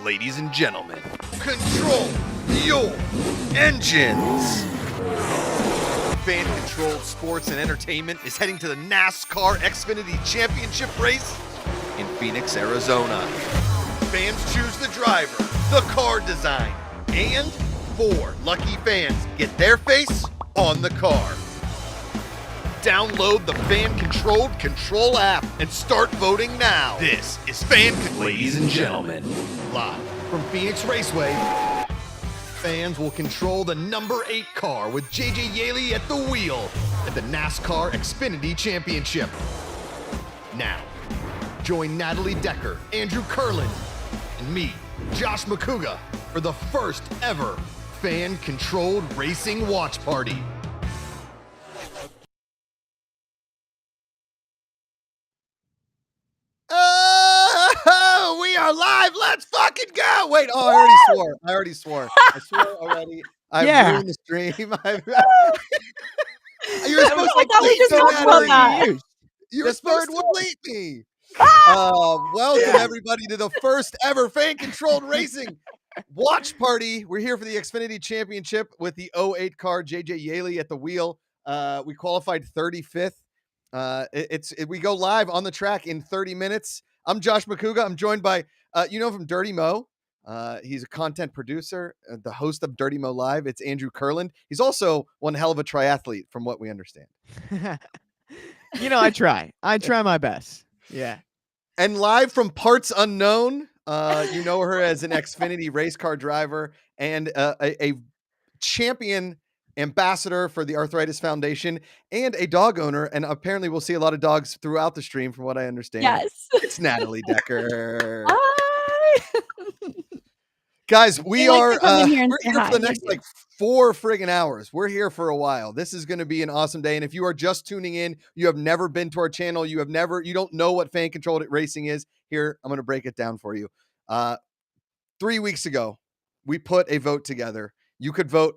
Ladies and gentlemen, control your engines. Fan-controlled sports and entertainment is heading to the NASCAR Xfinity Championship race in Phoenix, Arizona. Fans choose the driver, the car design, and 4 lucky fans get their face on the car. Download the fan-controlled Control app and start voting now. This is Ladies and gentlemen, live from Phoenix Raceway. Fans will control the number 8 car with JJ Yaley at the wheel at the NASCAR Xfinity Championship. Now, join Natalie Decker, Andrew Kurland, and me, Josh McCouga, for the first ever fan-controlled racing watch party. We are live. Let's fucking go. Wait, I already swore. I swore already. I ruined the stream. You're supposed to bleep Natalie. You're supposed to bleep me. Welcome everybody to the first ever fan-controlled racing watch party. We're here for the Xfinity Championship with the 08 car, JJ Yaley at the wheel. We qualified 35th. We go live on the track in 30 minutes. I'm Josh McCouga. I'm joined by, from Dirty Mo. He's a content producer, the host of Dirty Mo Live. It's Andrew Kurland. He's also one hell of a triathlete, from what we understand. I try my best. Yeah. And live from parts unknown, you know her as an Xfinity race car driver and a champion ambassador for the Arthritis Foundation and a dog owner. And apparently we'll see a lot of dogs throughout the stream, from what I understand. Yes. It's Natalie Decker. Hi. Guys, we're here for the next 4 friggin' hours. We're here for a while. This is going to be an awesome day. And if you are just tuning in, you have never been to our channel, you don't know what fan-controlled racing is. Here, I'm going to break it down for you. 3 weeks ago, we put a vote together. You could vote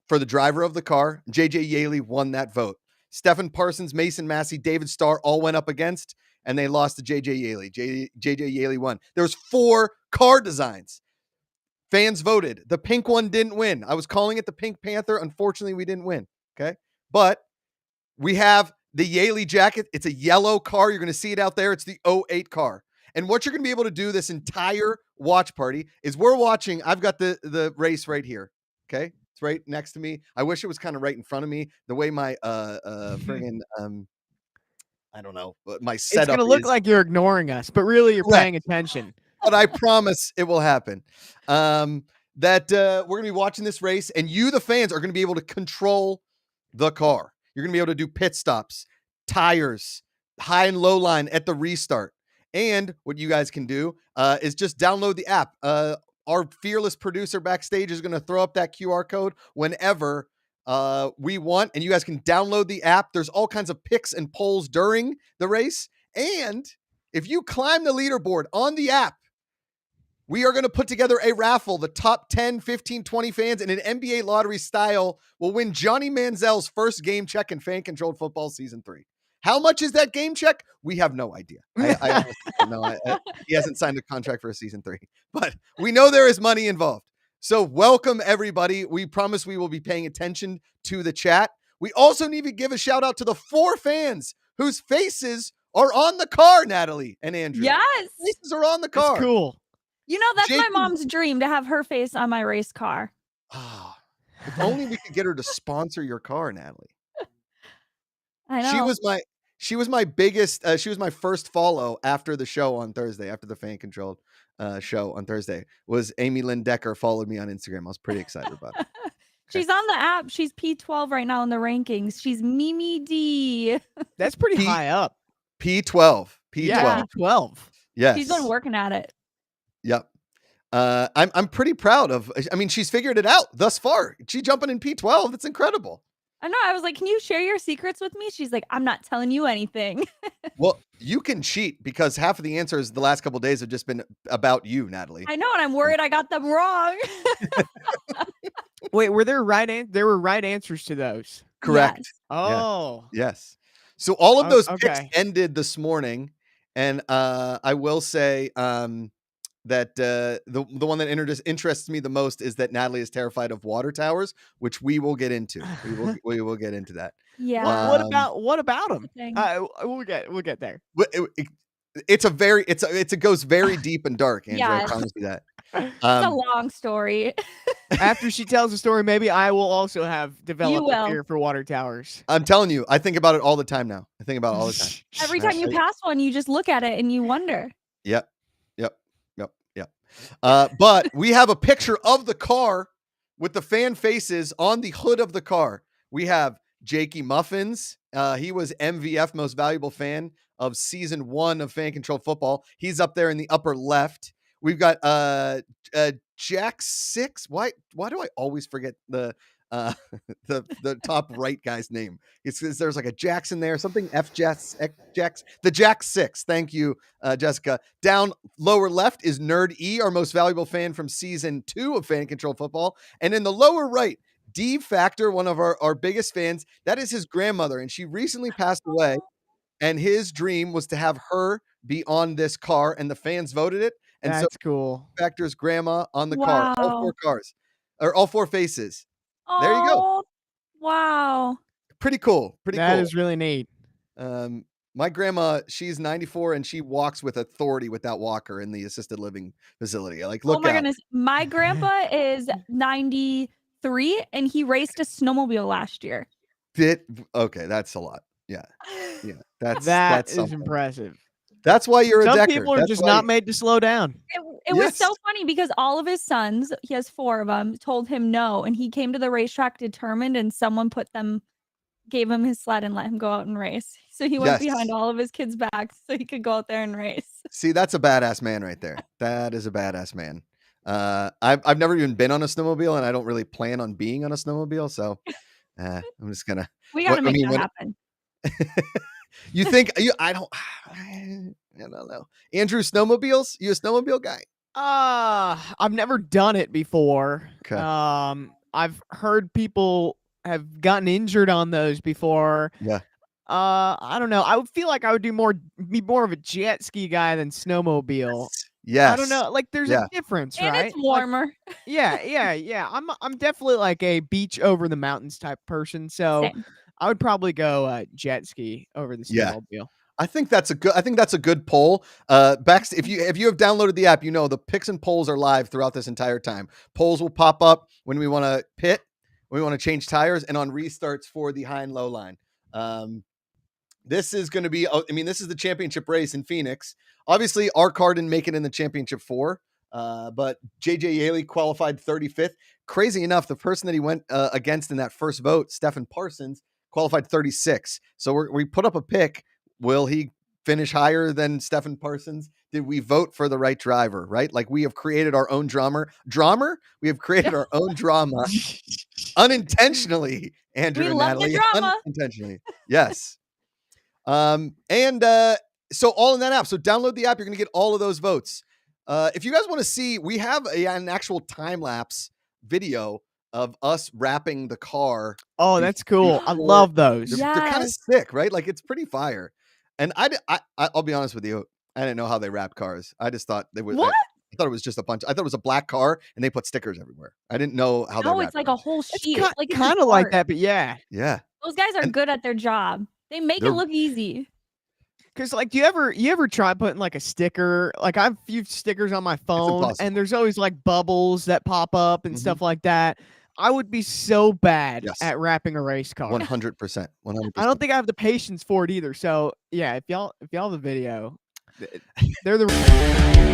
for the driver of the car. JJ Yaley won that vote. Stephen Parsons, Mason Massey, David Starr all went up against, and they lost to JJ Yaley. JJ Yaley won. There was 4 car designs. Fans voted. The pink one didn't win. I was calling it the Pink Panther. Unfortunately, we didn't win. Okay. But we have the Yaley jacket. It's a yellow car. You're going to see it out there. It's the 08 car. And what you're going to be able to do this entire watch party is we're watching. I've got the race right here. Okay. It's right next to me. I wish it was kind of right in front of me. The way my friggin' I don't know, but my setup. It's gonna look like you're ignoring us, but really you're paying attention. But I promise it will happen. We're gonna be watching this race, and you, the fans, are gonna be able to control the car. You're gonna be able to do pit stops, tires, high and low line at the restart. And what you guys can do is just download the app. Our fearless producer backstage is going to throw up that QR code whenever we want, and you guys can download the app. There's all kinds of picks and polls during the race. And if you climb the leaderboard on the app, we are going to put together a raffle. The top 10, 15, 20 fans in an NBA lottery style will win Johnny Manziel's first game check in fan-controlled football season 3. How much is that game check? We have no idea. I don't know. He hasn't signed a contract for a season 3, but we know there is money involved. So welcome everybody. We promise we will be paying attention to the chat. We also need to give a shout out to the 4 fans whose faces are on the car, Natalie and Andrew. Yes. Faces are on the car. That's cool. That's my mom's dream, to have her face on my race car. Oh, if only we could get her to sponsor your car, Natalie. I know. She was my biggest, she was my first follow after the show on Thursday, after the fan-controlled show on Thursday, was Amy Lynn Decker followed me on Instagram. I was pretty excited about it. Okay. She's on the app. She's P12 right now in the rankings. She's Mimi D. That's pretty high up. P12. Yeah, P12. Yes. She's been working at it. Yep. I'm pretty proud of, she's figured it out thus far. She jumping in P12. That's incredible. I know. I was like, can you share your secrets with me? She's like, I'm not telling you anything. Well, you can cheat because half of the answers the last couple of days have just been about you, Natalie. I know, and I'm worried I got them wrong. Wait, were there there were right answers to those? Correct. Yes. Oh. Yes. So all of those okay. picks ended this morning, and I will say that the one that interests me the most is that Natalie is terrified of water towers, which we will get into. We will get into that. Yeah. What about him? Thing. We'll get there. It goes very deep and dark, Andrew. I Yes. promise you that. It's a long story. After she tells the story, maybe I will also have developed a will. fear for water towers. I'm telling you, I think about it all the time now. I think about it all the time. Every time you pass one, you just look at it and you wonder. Yep. But we have a picture of the car with the fan faces on the hood of the car. We have Jakey Muffins. He was MVF, Most Valuable Fan of Season 1 of Fan Controlled Football. He's up there in the upper left. We've got Jack 6. Why do I always forget the top right guy's name? There's like a Jackson there, something the Jack 6. Thank you, Jessica. Down lower left is Nerd E, our Most Valuable Fan from Season 2 of Fan Control Football. And in the lower right, D Factor, one of our biggest fans, that is his grandmother, and she recently passed away. And his dream was to have her be on this car, and the fans voted it. And That's cool. Factor's grandma on the car, all 4 cars, or all 4 faces. Oh, there you go. Wow. Pretty cool. That is really neat. My grandma, she's 94 and she walks with authority with that walker in the assisted living facility. Like, look. Oh my goodness. My grandpa is 93 and he raced a snowmobile last year. Okay, that's a lot. Yeah. That's something. Impressive. That's why you're a decker. Some people are just not made to slow down. It was so funny because all of his sons, he has 4 of them, told him no. And he came to the racetrack determined, and someone gave him his sled and let him go out and race. So he went behind all of his kids' backs so he could go out there and race. See, that's a badass man right there. That is a badass man. I've never even been on a snowmobile, and I don't really plan on being on a snowmobile. So I'm just going to. We got to make that happen. You think I don't know. Andrew, snowmobiles? You a snowmobile guy? I've never done it before. Okay. I've heard people have gotten injured on those before. Yeah. I don't know. I would feel like I would be more of a jet ski guy than snowmobile. Yes. I don't know. Like there's a difference, and right? It's warmer. Like, yeah. I'm definitely like a beach over the mountains type person. So Same. I would probably go jet ski over the snowmobile. Yeah. I think that's a good poll. If you have downloaded the app, you know the picks and polls are live throughout this entire time. Polls will pop up when we want to pit, when we want to change tires, and on restarts for the high and low line. This is going to be, this is the championship race in Phoenix. Obviously, our car didn't make it in the championship 4, but JJ Yaley qualified 35th. Crazy enough, the person that he went against in that first vote, Stephen Parsons, qualified 36. So we put up a pick. Will he finish higher than Stephen Parsons? Did we vote for the right driver, right? Like we have created our own drama. We have created our own drama unintentionally, Andrew and Natalie. Unintentionally. Yes. So all in that app. So download the app. You're going to get all of those votes. If you guys want to see, we have an actual time lapse video of us wrapping the car. Oh, that's cool. I love those. They're kind of sick, right? Like it's pretty fire. And I'll be honest with you. I didn't know how they wrap cars. I just thought they would. What? I thought it was just a bunch. I thought it was a black car and they put stickers everywhere. I didn't know how they wrapped it's like cars. a whole sheet. It's like kind of like that, but yeah. Yeah. Those guys are good at their job. They make it look easy. Cause like, do you ever try putting like a sticker? Like I have a few stickers on my phone, and there's always like bubbles that pop up and stuff like that. I would be so bad at wrapping a race car. 100%. 100%. I don't think I have the patience for it either. So yeah, if y'all have the video, they're the.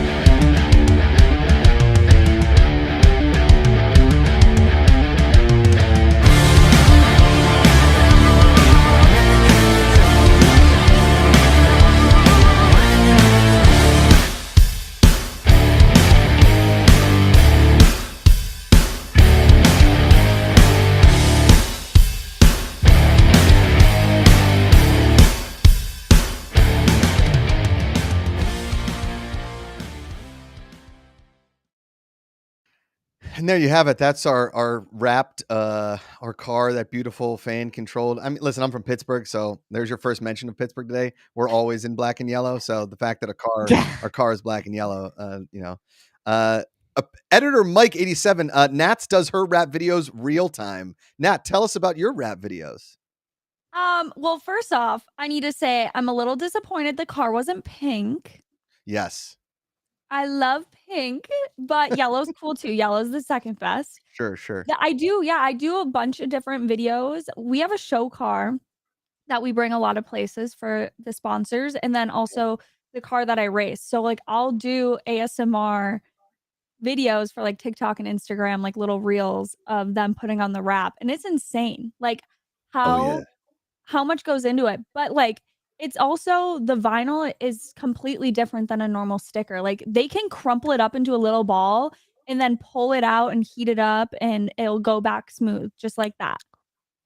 And there you have it. That's our wrapped our car, that beautiful fan controlled. I mean, listen, I'm from Pittsburgh, so there's your first mention of Pittsburgh today. We're always in black and yellow, so the fact that our car is black and yellow, editor Mike 87, Nats does her rap videos real time. Nat, tell us about your rap videos. Well, first off, I need to say I'm a little disappointed the car wasn't pink. Yes. I love pink, but yellow's cool too. Yellow's the second best. Sure. I do a bunch of different videos. We have a show car that we bring a lot of places for the sponsors, and then also the car that I race. So like I'll do ASMR videos for like TikTok and Instagram, like little reels of them putting on the wrap, and it's insane. Like how much goes into it. But like it's also the vinyl is completely different than a normal sticker. Like they can crumple it up into a little ball and then pull it out and heat it up and it'll go back smooth just like that.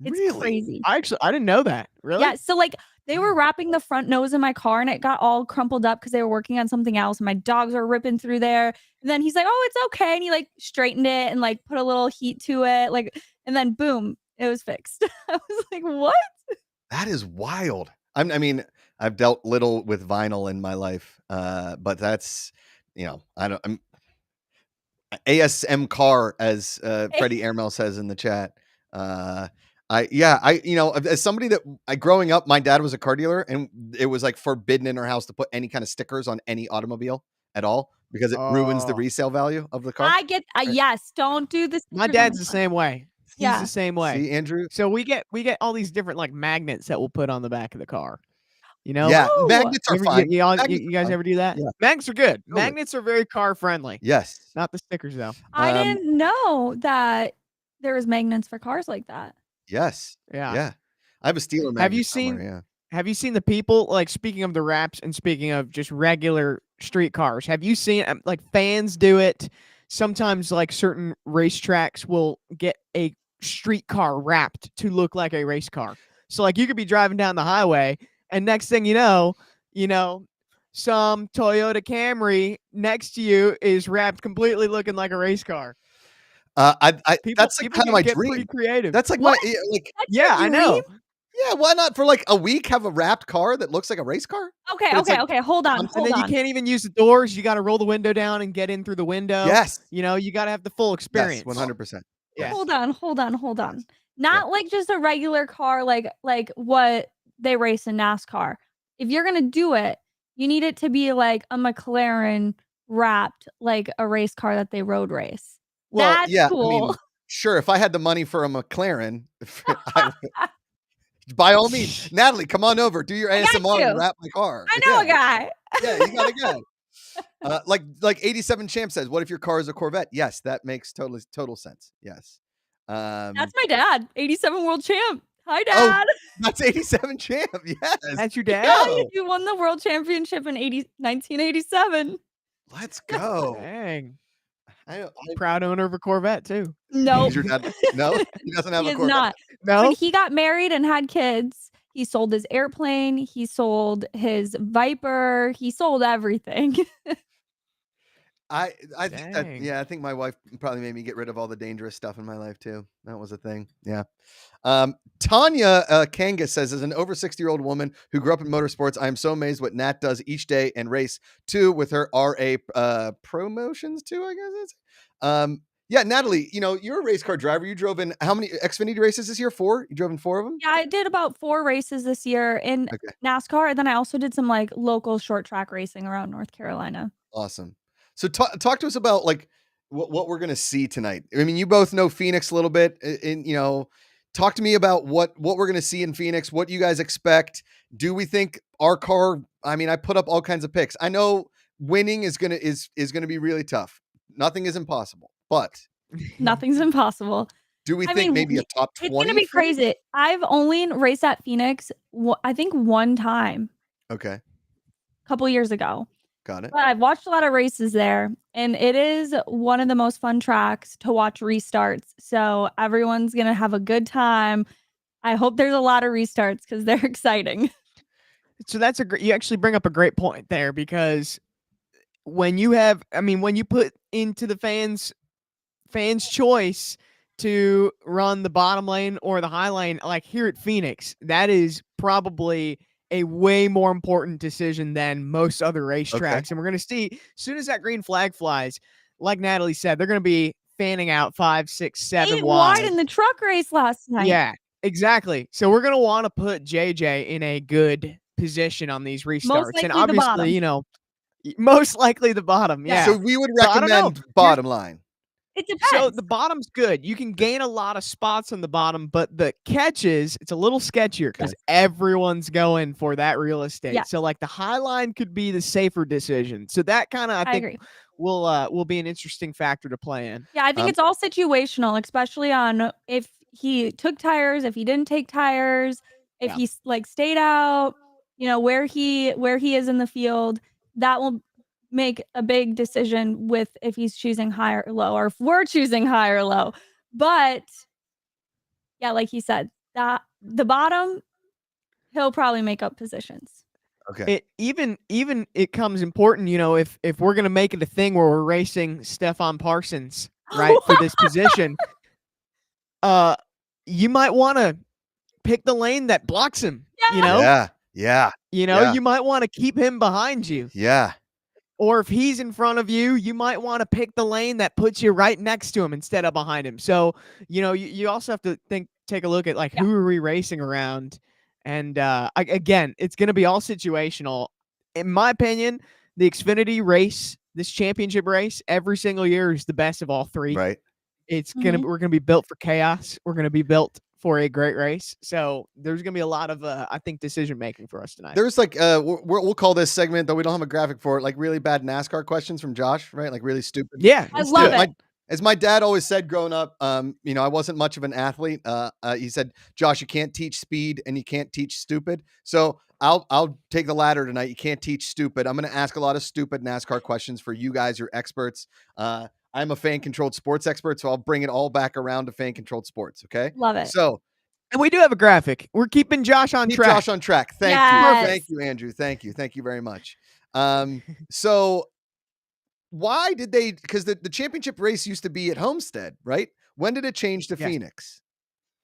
It's crazy. I didn't know that. Really? Yeah. So like they were wrapping the front nose in my car and it got all crumpled up because they were working on something else. And my dogs were ripping through there. And then he's like, oh, it's okay. And he like straightened it and like put a little heat to it. Like, and then boom, it was fixed. I was like, what? That is wild. I mean, I've dealt little with vinyl in my life, but that's, I'm ASM car, as Freddie Airmail says in the chat. As somebody that growing up, my dad was a car dealer, and it was like forbidden in our house to put any kind of stickers on any automobile at all because it ruins the resale value of the car. I get yes, don't do this. My dad's the same way. He's the same way. See, Andrew? So we get all these different like magnets that we'll put on the back of the car. Yeah, magnets are fine. You guys ever do that? Yeah. Magnets are good. Totally. Magnets are very car friendly. Yes. Not the stickers though. I didn't know that there was magnets for cars like that. Yes. Yeah. I have a Steeler magnet. Have you seen the people, like, speaking of the wraps and speaking of just regular street cars, have you seen like fans do it? Sometimes like certain racetracks will get a street car wrapped to look like a race car. So like you could be driving down the highway and next thing you know, some Toyota Camry next to you is wrapped completely looking like a race car. That's like kind of my dream. Pretty creative. That's like I know. Yeah, why not for like a week have a wrapped car that looks like a race car? Okay. Hold on. And then you can't even use the doors. You got to roll the window down and get in through the window. Yes. You got to have the full experience. 100%. Yes. Hold on. Not like just a regular car like what they race in NASCAR. If you're going to do it, you need it to be like a McLaren wrapped like a race car that they road race. Well, that's cool. I mean, sure, if I had the money for a McLaren, by all means, Natalie, come on over, do your ASMR and wrap my car. I know a guy. Yeah, you got a guy. Like 87 Champ says, what if your car is a Corvette? Yes, that makes total sense. Yes. That's my dad, 87 World Champ. Hi, Dad. Oh, that's 87 Champ. Yes. That's your dad? Yeah, you won the World Championship in 1987. Let's go. Dang. Proud owner of a Corvette too. No, your dad? No, he doesn't have a Corvette. Not. No. When he got married and had kids, he sold his airplane. He sold his Viper. He sold everything. I think my wife probably made me get rid of all the dangerous stuff in my life too. That was a thing. Yeah. Tanya Kanga says, as an over 60-year-old woman who grew up in motorsports, I am so amazed what Nat does each day and race too with her RA promotions too, I guess it's. Yeah, Natalie, you're a race car driver. You drove in how many Xfinity races this year? 4? You drove in 4 of them? Yeah, I did about 4 races this year in NASCAR. And then I also did some like local short track racing around North Carolina. Awesome. So talk to us about like what we're going to see tonight. I mean, you both know Phoenix a little bit, and talk to me about what we're going to see in Phoenix. What you guys expect? Do we think our car? I mean, I put up all kinds of picks. I know winning is gonna be really tough. Nothing is impossible, but nothing's impossible. Do we think maybe a top 20? It's going to be crazy. I've only raced at Phoenix, I think, one time. Okay. A couple years ago. Got it. But I've watched a lot of races there, and it is one of the most fun tracks to watch restarts. So everyone's going to have a good time. I hope there's a lot of restarts because they're exciting. So you actually bring up a great point there, because when you put into the fans fans' choice to run the bottom lane or the high lane. Like here at Phoenix, that is probably a way more important decision than most other racetracks. And we're going to see, as soon as that green flag flies, like Natalie said, they're going to be fanning out 5, 6, 7 wide in the truck race last night. Yeah, exactly. So we're going to want to put JJ in a good position on these restarts. And obviously, most likely the bottom. Yeah. So we would recommend bottom line. It depends. So the bottom's good. You can gain a lot of spots on the bottom, but the catches, it's a little sketchier because everyone's going for that real estate. Yeah. So like the high line could be the safer decision. So that kind of, I think, agree. will be an interesting factor to play in. Yeah, I think it's all situational, especially on if he took tires, if he didn't take tires, if he like stayed out, where he is in the field. That will make a big decision with if he's choosing high or low, or if we're choosing high or low. But yeah, like he said, that the bottom, he'll probably make up positions. Okay. Even it comes important, if we're gonna make it a thing where we're racing Stefan Parsons, right, for this position, you might want to pick the lane that blocks him. Yeah. You might want to keep him behind you. Yeah. Or if he's in front of you, you might want to pick the lane that puts you right next to him instead of behind him. So, you also have to take a look at who are we racing around? And again, it's going to be all situational. In my opinion, the Xfinity race, this championship race, every single year is the best of all three. Right. It's we're gonna be built for chaos. We're gonna be built for a great race. So there's gonna be a lot of I think decision making for us tonight. There's we'll call this segment, though we don't have a graphic for it, like really bad NASCAR questions from Josh, right? Like really stupid. Yeah, I love it. As my dad always said growing up, I wasn't much of an athlete. He said, Josh, you can't teach speed and you can't teach stupid. So I'll take the latter tonight. You can't teach stupid. I'm going to ask a lot of stupid NASCAR questions for you guys. You're experts. I'm a fan-controlled sports expert, so I'll bring it all back around to fan-controlled sports. Okay. Love it. So, and we do have a graphic. We're keeping Josh on track. Josh on track. Thank you. Thank you, Andrew. Thank you very much. So why did they, because the championship race used to be at Homestead, right? When did it change to Phoenix?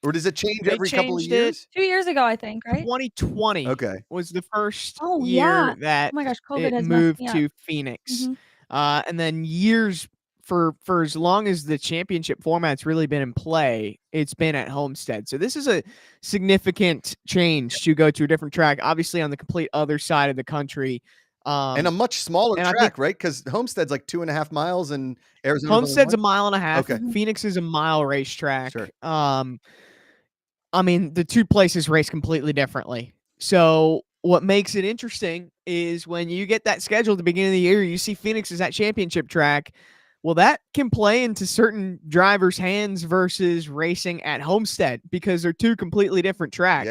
Or does it change every couple of years? 2 years ago, I think, right? 2020 was the first year yeah. that COVID has moved to Phoenix. And then years for as long as the championship format's really been in play, it's been at Homestead. So this is a significant change to go to a different track, obviously on the complete other side of the country. And a much smaller track, right? Because Homestead's like 2.5 miles and Arizona. Homestead's 1.5 miles. Okay. Phoenix is a mile racetrack. Sure. I mean, the two places race completely differently. So what makes it interesting is when you get that schedule at the beginning of the year, you see Phoenix is that championship track. Well, that can play into certain drivers' hands versus racing at Homestead because they're two completely different tracks.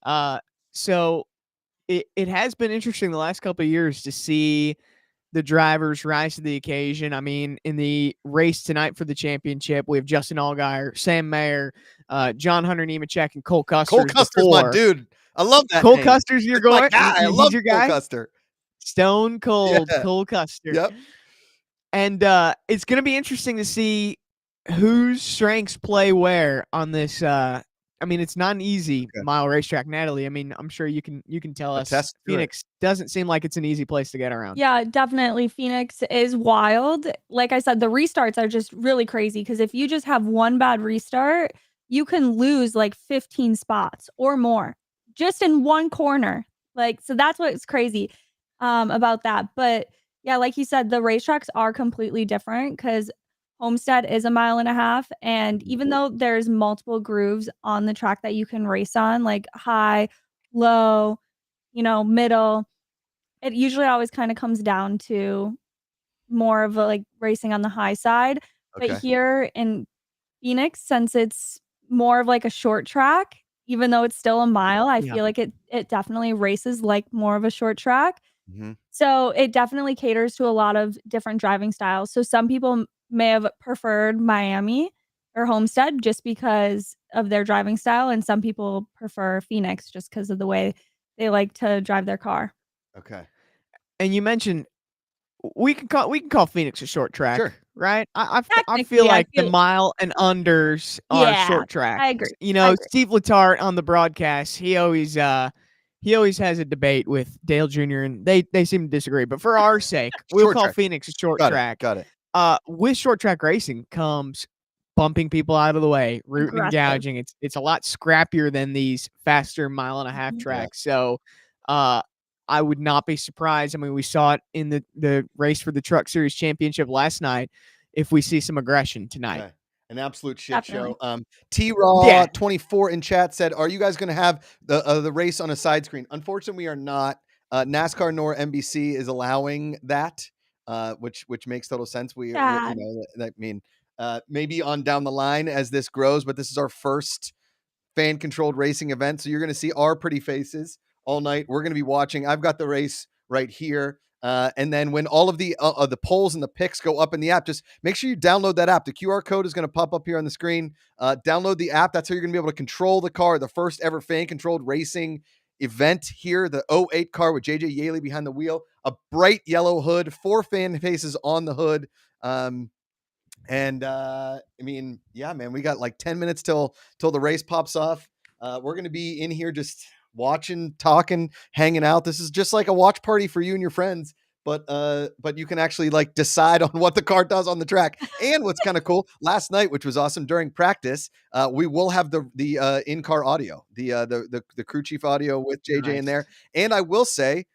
Yeah. So it has been interesting the last couple of years to see the drivers rise to the occasion. I mean, in the race tonight for the championship, we have Justin Allgaier, Sam Mayer, John Hunter Nemechek, and Cole Custer. Cole Custer's my dude. I love that. Cole Custer's your guy. I love your guy. Cole Custer. Stone cold Cole Custer. Yep. And it's going to be interesting to see whose strengths play where on this. I mean, it's not an easy mile racetrack, Natalie. I mean, I'm sure you can tell us. Phoenix doesn't seem like it's an easy place to get around. Yeah, definitely. Phoenix is wild. Like I said, the restarts are just really crazy because if you just have one bad restart, you can lose like 15 spots or more just in one corner. So that's what's crazy about that. But yeah, like you said, the racetracks are completely different because Homestead is 1.5 miles. And even though there's multiple grooves on the track that you can race on, like high, low, middle, it usually always kind of comes down to more of a racing on the high side. But here in Phoenix, since it's more of like a short track, even though it's still 1 mile, I feel like it definitely races like more of a short track. So it definitely caters to a lot of different driving styles. So some people may have preferred Miami or Homestead just because of their driving style, and some people prefer Phoenix just because of the way they like to drive their car. Okay. And you mentioned we can call Phoenix a short track, right? I feel like the mile and unders are short track. I agree. You know, Steve Letarte on the broadcast, he always has a debate with Dale Jr. and they seem to disagree. But for our sake, we'll call Phoenix a short track. Got it. With short track racing comes bumping people out of the way, rooting and gouging. It's a lot scrappier than these faster mile and a half tracks. So I would not be surprised. I mean, we saw it in the race for the Truck Series Championship last night if we see some aggression tonight. Okay. An absolute shit show. T-Raw 24 in chat said, "Are you guys going to have the race on a side screen?" Unfortunately, we are not. NASCAR nor NBC is allowing that, which makes total sense. We, you know, I mean, maybe on down the line as this grows, but this is our first fan-controlled racing event, so you're going to see our pretty faces all night. We're going to be watching. I've got the race right here. And then when all of the polls and the picks go up in the app, just make sure you download that app. The QR code is going to pop up here on the screen. Download the app. That's how you're going to be able to control the car. The first ever fan-controlled racing event here. The 08 car with JJ Yaley behind the wheel. A bright yellow hood. 4 fan faces on the hood. I mean, yeah, man, we got like 10 minutes till the race pops off. We're going to be in here just watching, talking, hanging out. This is just like a watch party for you and your friends, but you can actually like decide on what the car does on the track. And what's kind of cool, last night, which was awesome, during practice, we will have the in-car audio, the crew chief audio with JJ in there. And I will say,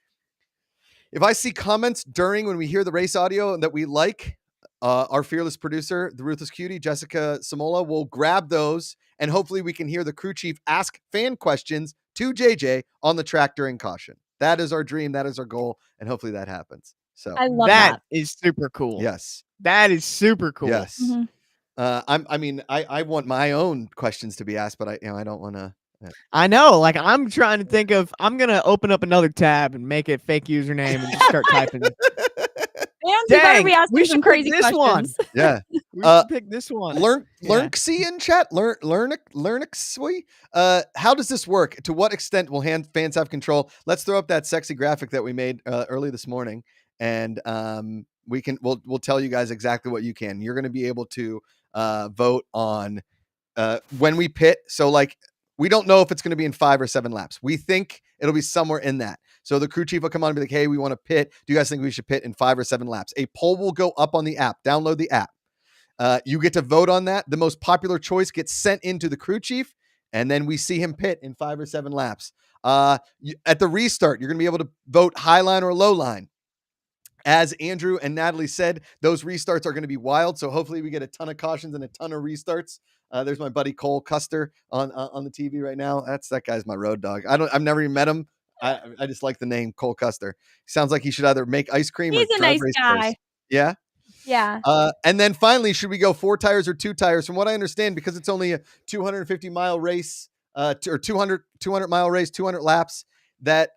if I see comments when we hear the race audio that we like, our fearless producer, the Ruthless Cutie, Jessica Samola, will grab those, and hopefully we can hear the crew chief ask fan questions to JJ on the track during caution. That is our dream. That is our goal. And hopefully that happens. So I love that. Is super cool. Yes. That is super cool. Yes. Mm-hmm. I want my own questions to be asked, but I don't want to. I know. Like, I'm trying to think of, I'm going to open up another tab and make it fake username and just start typing. Dang, we should crazy pick this questions. one. Yeah. We should pick this one. Learnxy in chat. Learnxy. How does this work? To what extent will fans have control? Let's throw up that sexy graphic that we made early this morning, and we'll tell you guys exactly what you can. You're going to be able to vote on when we pit. So like, we don't know if it's going to be in 5 or 7 laps. We think it'll be somewhere in that. So the crew chief will come on and be like, "Hey, we want to pit. Do you guys think we should pit in 5 or 7 laps?" A poll will go up on the app. Download the app. You get to vote on that. The most popular choice gets sent into the crew chief, and then we see him pit in 5 or 7 laps. At the restart, you're going to be able to vote high line or low line. As Andrew and Natalie said, those restarts are going to be wild. So hopefully we get a ton of cautions and a ton of restarts. There's my buddy Cole Custer on the TV right now. That guy's my road dog. I've never even met him. I just like the name Cole Custer. Sounds like he should either make ice cream or drive race cars. Guy. Yeah. Yeah. And then finally, should we go 4 tires or 2 tires? From what I understand, because it's only a 250 mile race, or 200 mile race, 200 laps, that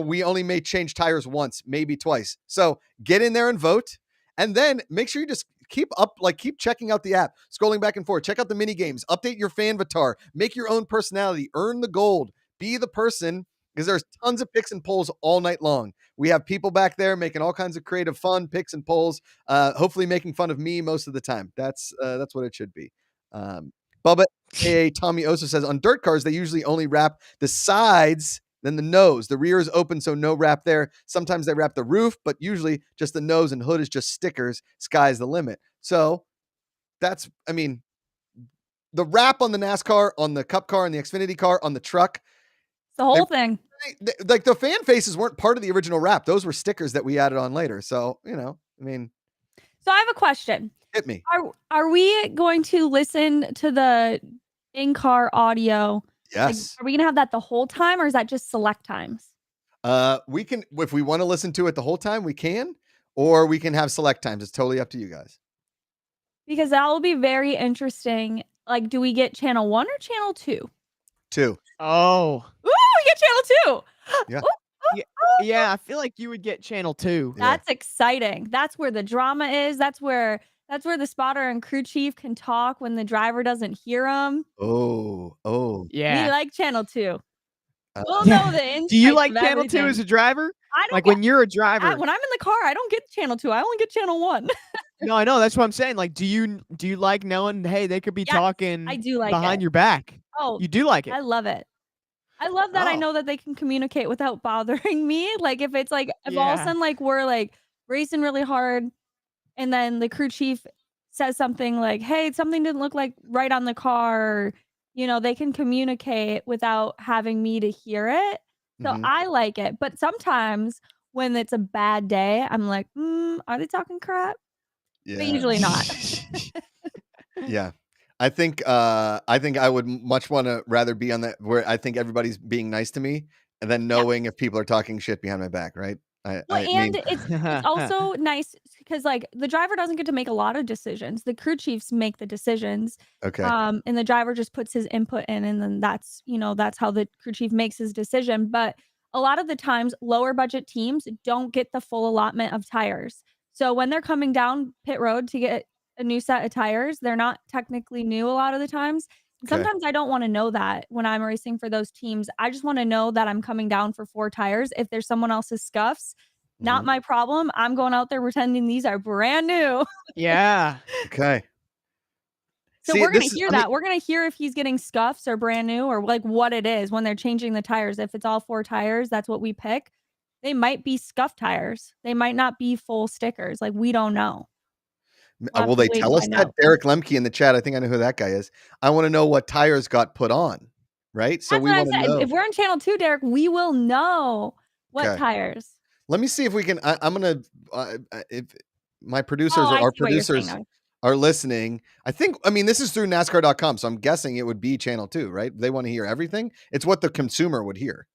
we only may change tires once, maybe twice. So get in there and vote, and then make sure you just keep checking out the app, scrolling back and forth, check out the mini games, update your fan avatar, make your own personality, earn the gold, be the person, because there's tons of picks and polls all night long. We have people back there making all kinds of creative fun picks and polls, hopefully making fun of me most of the time. That's what it should be. Bubba, aka Tommy Osa, says on dirt cars, they usually only wrap the sides, then the nose. The rear is open, so no wrap there. Sometimes they wrap the roof, but usually just the nose and hood is just stickers. Sky's the limit. So the wrap on the NASCAR, on the Cup car, on the Xfinity car, on the truck. The whole thing. Like the fan faces weren't part of the original wrap. Those were stickers that we added on later. So, So I have a question. Hit me. Are we going to listen to the in-car audio? Yes. Like, are we going to have that the whole time, or is that just select times? We can, if we want to listen to it the whole time, we can, or we can have select times. It's totally up to you guys. Because that will be very interesting. Like, do we get channel 1 or channel 2? 2. Oh. Ooh, we get channel 2. Yeah. Yeah, I feel like you would get channel 2. That's exciting. That's where the drama is. That's where the spotter and crew chief can talk when the driver doesn't hear them. Oh. Yeah. We like channel 2. We'll know the insights. Do you like channel 2 as a driver? I don't when you're a driver. When I'm in the car, I don't get channel 2. I only get channel 1. No, I know. That's what I'm saying. Like, do you like knowing, hey, they could be talking I do like behind it. your back? Oh, you do like it. I love it. I love that I know that they can communicate without bothering me. Like, if it's like, if all of a sudden, like, we're like racing really hard and then the crew chief says something like, hey, something didn't look like right on the car. You know, they can communicate without having me to hear it. So I like it. But sometimes when it's a bad day, I'm like, are they talking crap? Yeah. But usually not. Yeah. I think I would much want to rather be on that where I think everybody's being nice to me and then knowing if people are talking shit behind my back, right? I mean, it's also nice because like the driver doesn't get to make a lot of decisions. The crew chiefs make the decisions. Okay. And the driver just puts his input in, and then that's how the crew chief makes his decision. But a lot of the times, lower budget teams don't get the full allotment of tires. So when they're coming down pit road to get a new set of tires, they're not technically new a lot of the times. Sometimes I don't want to know that when I'm racing for those teams. I just want to know that I'm coming down for 4 tires. If there's someone else's scuffs, not my problem. I'm going out there pretending these are brand new. Yeah. Okay. So we're going to hear that. We're going to hear if he's getting scuffs or brand new or like what it is when they're changing the tires. If it's all 4 tires, that's what we pick. They might be scuff tires. They might not be full stickers. Like, we don't know. Will they tell us that? Derek Lemke in the chat. I think I know who that guy is. I want to know what tires got put on, right? So we want to know. If we're on channel 2, Derek, we will know what tires. Let me see if we can. I'm gonna. If my producers or our producers are listening, I mean, this is through NASCAR.com, so I'm guessing it would be channel 2, right? They want to hear everything. It's what the consumer would hear.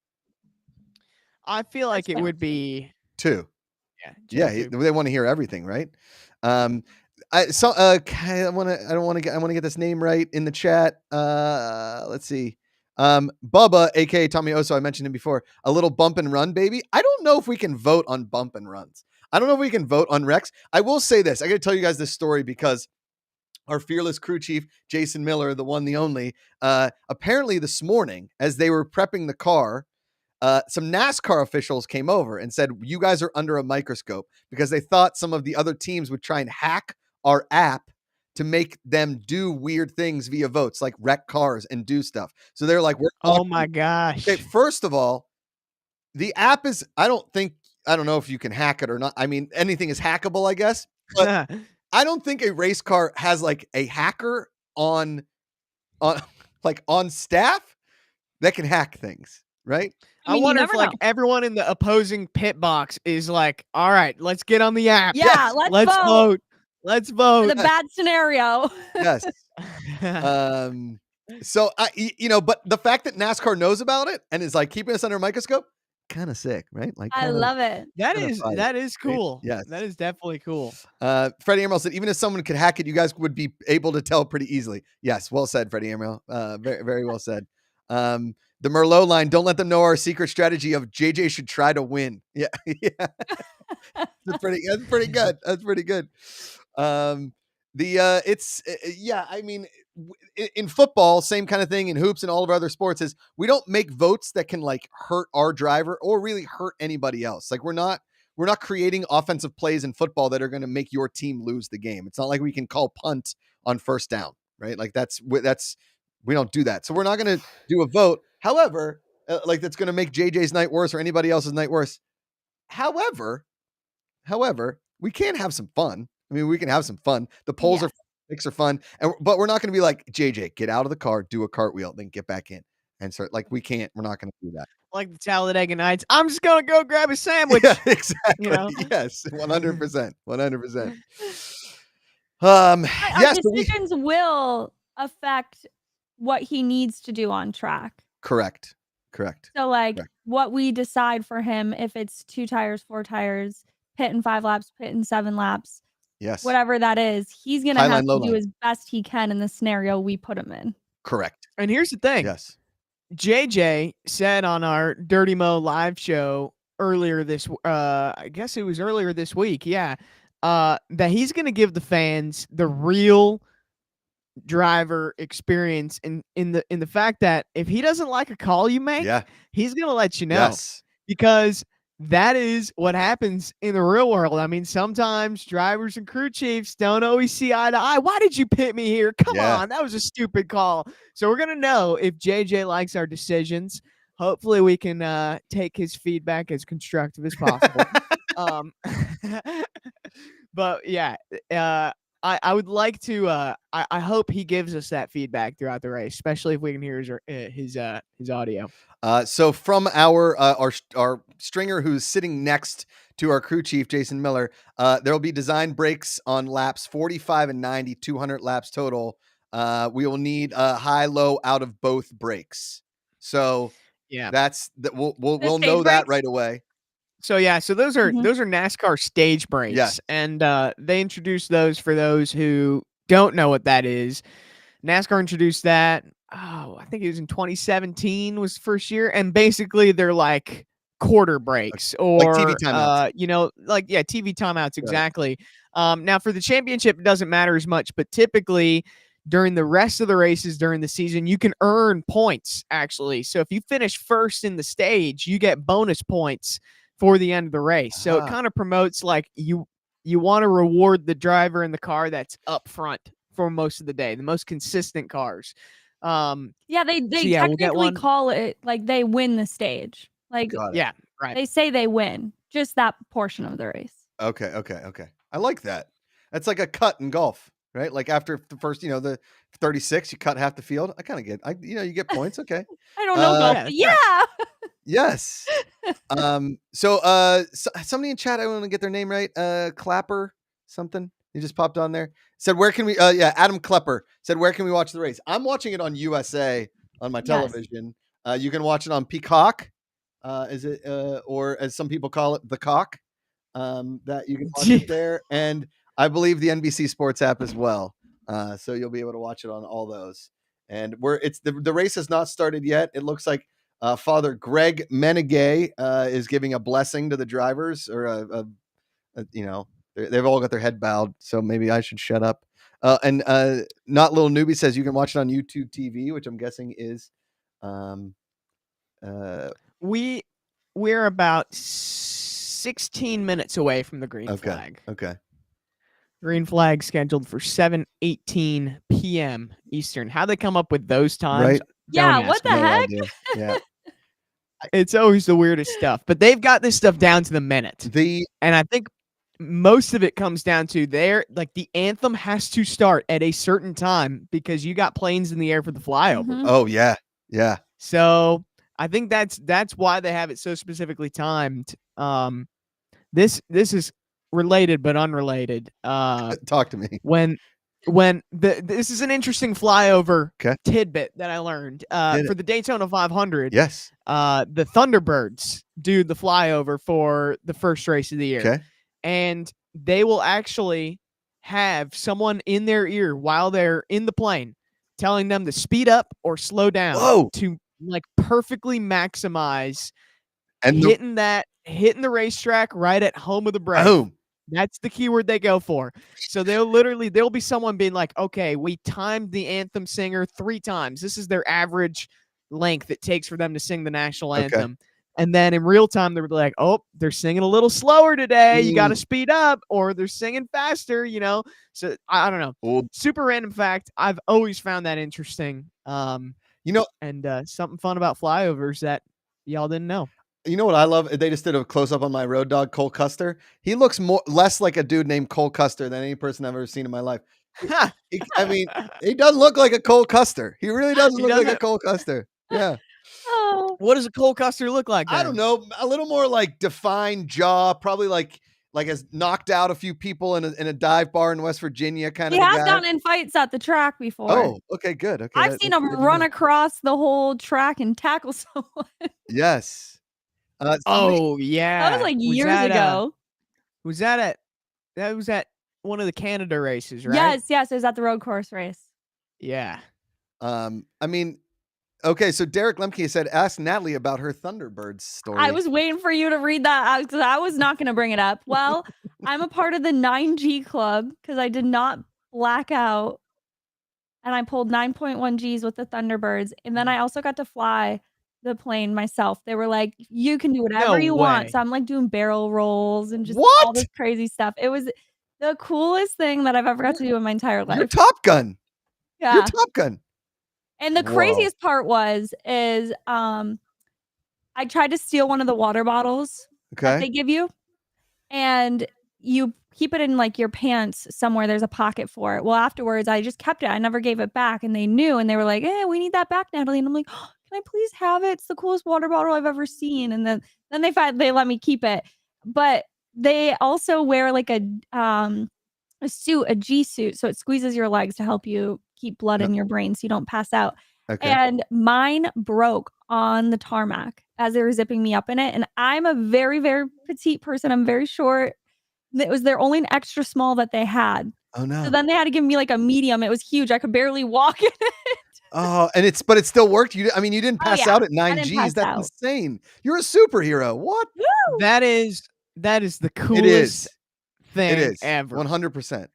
I feel like it would be 2. Yeah. They want to hear everything, right? I want to get this name right in the chat. Let's see. Bubba, aka Tommy Oso, I mentioned him before. A little bump and run, baby. I don't know if we can vote on bump and runs. I don't know if we can vote on Rex. I will say this. I got to tell you guys this story because our fearless crew chief, Jason Miller, the one, the only, apparently this morning, as they were prepping the car, some NASCAR officials came over and said, you guys are under a microscope because they thought some of the other teams would try and hack our app to make them do weird things via votes, like wreck cars and do stuff. So they're like, oh my gosh. Okay, first of all, the app is, I don't know if you can hack it or not. I mean, anything is hackable, I guess. But I don't think a race car has like a hacker on staff that can hack things, right? I wonder if like everyone in the opposing pit box is like, all right, let's get on the app. Yeah, let's vote. Let's vote. The bad scenario. Yes. So but the fact that NASCAR knows about it and is like keeping us under a microscope, kind of sick, right? Like, I love it. That is cool. Yes. That is definitely cool. Freddie Emerald said, even if someone could hack it, you guys would be able to tell pretty easily. Yes. Well said, Freddie Emerald. Very, very well said. The Merlot line, don't let them know our secret strategy of JJ should try to win. Yeah. Yeah. That's pretty good. That's pretty good. I mean, in football, same kind of thing. In hoops and all of our other sports is we don't make votes that can like hurt our driver or really hurt anybody else. Like we're not creating offensive plays in football that are going to make your team lose the game. It's not like we can call punt on first down, right? Like we don't do that. So we're not going to do a vote. However, like that's going to make JJ's night worse or anybody else's night worse. However, we can have some fun. I mean, we can have some fun. The polls are fun, but we're not going to be like, JJ, get out of the car, do a cartwheel, then get back in and start. Like we're not going to do that. Like the Talladega Nights, I'm just going to go grab a sandwich. Yeah, exactly. Yes, 100%. 100%. Our decisions will affect what he needs to do on track. Correct. So what we decide for him, if it's 2 tires, 4 tires, pit in 5 laps, pit in 7 laps, yes, whatever that is, he's going to have to do as best he can in the scenario we put him in. Correct. And here's the thing. Yes. JJ said on our Dirty Mo live show earlier this, I guess it was earlier this week. Yeah. That he's going to give the fans the real driver experience in the fact that if he doesn't like a call you make, he's going to let you know. Yes. Because that is what happens in the real world. I mean, sometimes drivers and crew chiefs don't always see eye to eye. Why did you pit me here? Come on, that was a stupid call. So we're going to know if JJ likes our decisions. Hopefully we can take his feedback as constructive as possible. But yeah, I would like to. I hope he gives us that feedback throughout the race, especially if we can hear his audio. So from our stringer who's sitting next to our crew chief, Jason Miller, there will be design breaks on laps 45 and 90, 200 laps total. We will need high, low out of both breaks. So yeah, we'll know that right away. So those are NASCAR stage breaks, and they introduced those for those who don't know what that is. NASCAR introduced that. Oh, I think it was in 2017 was the first year, and basically they're like quarter breaks or like TV timeouts. TV timeouts exactly. Right. Now for the championship, it doesn't matter as much, but typically during the rest of the races during the season, you can earn points actually. So if you finish first in the stage, you get bonus points for the end of the race. So it kind of promotes like you want to reward the driver in the car that's up front for most of the day, the most consistent cars. They technically call it like they win the stage. Like right. They say they win just that portion of the race. Okay. I like that. That's like a cut in golf, right? Like after the first, the 36, you cut half the field. I kind of get, you get points. Okay. I don't know golf. Yeah. Yes. So somebody in chat, I want to get their name right. Clapper something. He just popped on there. Said, where can we Adam Klepper said, where can we watch the race? I'm watching it on USA on my television. Yes. You can watch it on Peacock. Is it or as some people call it, the cock. That you can watch it there. And I believe the NBC Sports app as well. So you'll be able to watch it on all those. And the race has not started yet. It looks like Father Greg Menegay is giving a blessing to the drivers, or they've all got their head bowed. So maybe I should shut up. And Not Little Newbie says you can watch it on YouTube TV, which I'm guessing is. We're about 16 minutes away from the green flag. Okay. Green flag scheduled for 7:18 p.m. Eastern. How they come up with those times? Right. Yeah, what the heck? Yeah. It's always the weirdest stuff, but they've got this stuff down to the minute. And I think most of it comes down to the anthem has to start at a certain time because you got planes in the air for the flyover. Mm-hmm. Oh yeah. Yeah. So I think that's why they have it so specifically timed. This is related but unrelated. Talk to me. This is an interesting flyover tidbit that I learned for the Daytona 500. Yes. The Thunderbirds do the flyover for the first race of the year. Okay. And they will actually have someone in their ear while they're in the plane telling them to speed up or slow down to like perfectly maximize and hitting the racetrack right at home of the brake. Boom. That's the keyword they go for. So there'll be someone being like, okay, we timed the anthem singer 3 times. This is their average length it takes for them to sing the national anthem. And then in real time, they'll be like, oh, they're singing a little slower today. You got to speed up, or they're singing faster, So I don't know. Super random fact. I've always found that interesting. And something fun about flyovers that y'all didn't know. You know what I love? They just did a close up on my road dog, Cole Custer. He looks less like a dude named Cole Custer than any person I've ever seen in my life. He doesn't look like a Cole Custer. He really doesn't look like a Cole Custer. Yeah. Oh. What does a Cole Custer look like then? I don't know. A little more like defined jaw, probably like has knocked out a few people in a dive bar in West Virginia kind of guy. He has gotten in fights at the track before. Oh, okay, good. Okay. I've seen him run across the whole track and tackle someone. Yes. Yeah. That was like years ago. That was at one of the Canada races, right? Yes. It was at the road course race. Yeah. Okay, so Derek Lemke said, ask Natalie about her Thunderbirds story. I was waiting for you to read that because I was not going to bring it up. Well, I'm a part of the 9G club because I did not black out. And I pulled 9.1 Gs with the Thunderbirds. And then I also got to fly the plane myself. They were like, "You can do whatever you want." So I'm like doing barrel rolls and just all this crazy stuff. It was the coolest thing that I've ever got to do in my entire life. You're Top Gun. Yeah. You're Top Gun. And the craziest part is I tried to steal one of the water bottles that they give you, and you keep it in like your pants somewhere. There's a pocket for it. Well, afterwards, I just kept it. I never gave it back, and they knew, and they were like, "Hey, we need that back, Natalie." And I'm like, oh, "Can I please have it? It's the coolest water bottle I've ever seen." And then they let me keep it, but they also wear like a suit, a G suit, so it squeezes your legs to help you keep blood in your brain so you don't pass out. And mine broke on the tarmac as they were zipping me up in it. And I'm a very, very petite person. I'm very short. It was their only an extra small that they had. Oh no. So then they had to give me like a medium. It was huge. I could barely walk in it. Oh, but it still worked. You didn't pass out at 9 Gs. That's insane. You're a superhero. What? Woo! That is the coolest thing ever. 100%.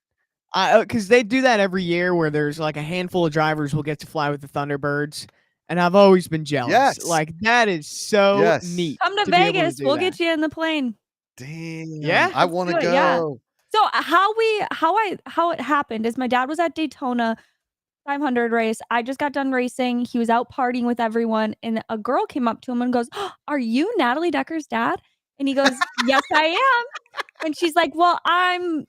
Because they do that every year where there's like a handful of drivers will get to fly with the Thunderbirds, and I've always been jealous. Yes. Like that is so neat. Come to Vegas. We'll get you in the plane. Damn. Yeah. I want to go. Yeah. So how it happened is my dad was at Daytona 500 race. I just got done racing. He was out partying with everyone, and a girl came up to him and goes, oh, "Are you Natalie Decker's dad?" And he goes, "Yes, I am." And she's like, "Well, I'm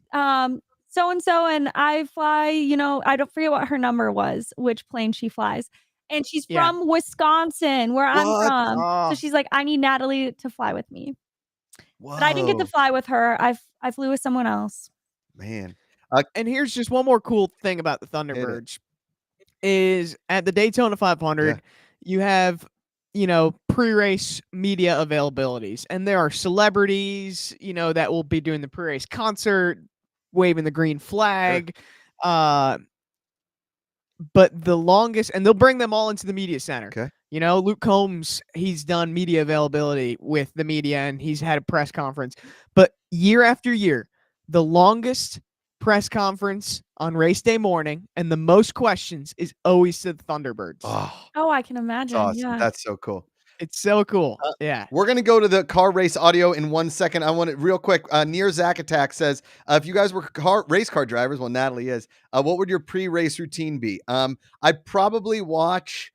so-and-so, and I fly, I don't forget what her number was, which plane she flies. And she's from Wisconsin, where I'm from. So she's like, I need Natalie to fly with me." But I didn't get to fly with her. I flew with someone else. Man. And here's just one more cool thing about the Thunderbirds is at the Daytona 500, you have, pre-race media availabilities. And there are celebrities, that will be doing the pre-race concert, waving the green flag. But the longest, and they'll bring them all into the media center. Okay. Luke Combs, he's done media availability with the media and he's had a press conference. But year after year, the longest press conference on race day morning and the most questions is always to the Thunderbirds. Oh, I can imagine. Awesome. Yeah. That's so cool. It's so cool. We're going to go to the car race audio in 1 second. I want it real quick. Near Zach Attack says, if you guys were race car drivers, well, Natalie is, what would your pre-race routine be? I'd probably watch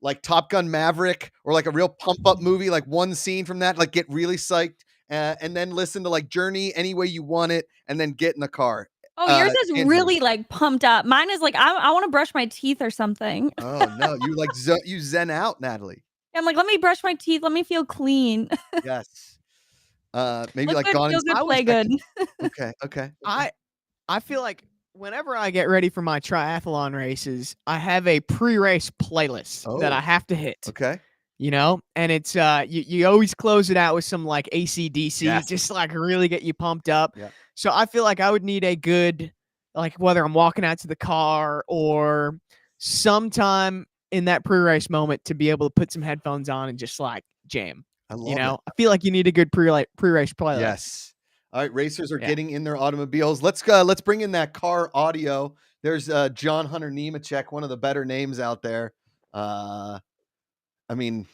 like Top Gun Maverick or like a real pump up movie, like one scene from that, like get really psyched and then listen to like Journey Any Way You Want It and then get in the car. Oh, yours is really like pumped up. Mine is like, I want to brush my teeth or something. Oh no, you like you zen out, Natalie. I'm like, let me brush my teeth. Let me feel clean. Yes. Maybe Look like good, gone. Feel good, play good. Okay. I feel like whenever I get ready for my triathlon races, I have a pre-race playlist that I have to hit. Okay. And it's you always close it out with some like AC/DC, just like really get you pumped up. Yeah. So I feel like I would need a good, like whether I'm walking out to the car or sometime in that pre-race moment to be able to put some headphones on and just like jam. I love it. I feel like you need a good pre-race playlist. Yes. All right, racers are getting in their automobiles. Let's bring in that car audio. There's John Hunter Nemechek, one of the better names out there. I mean,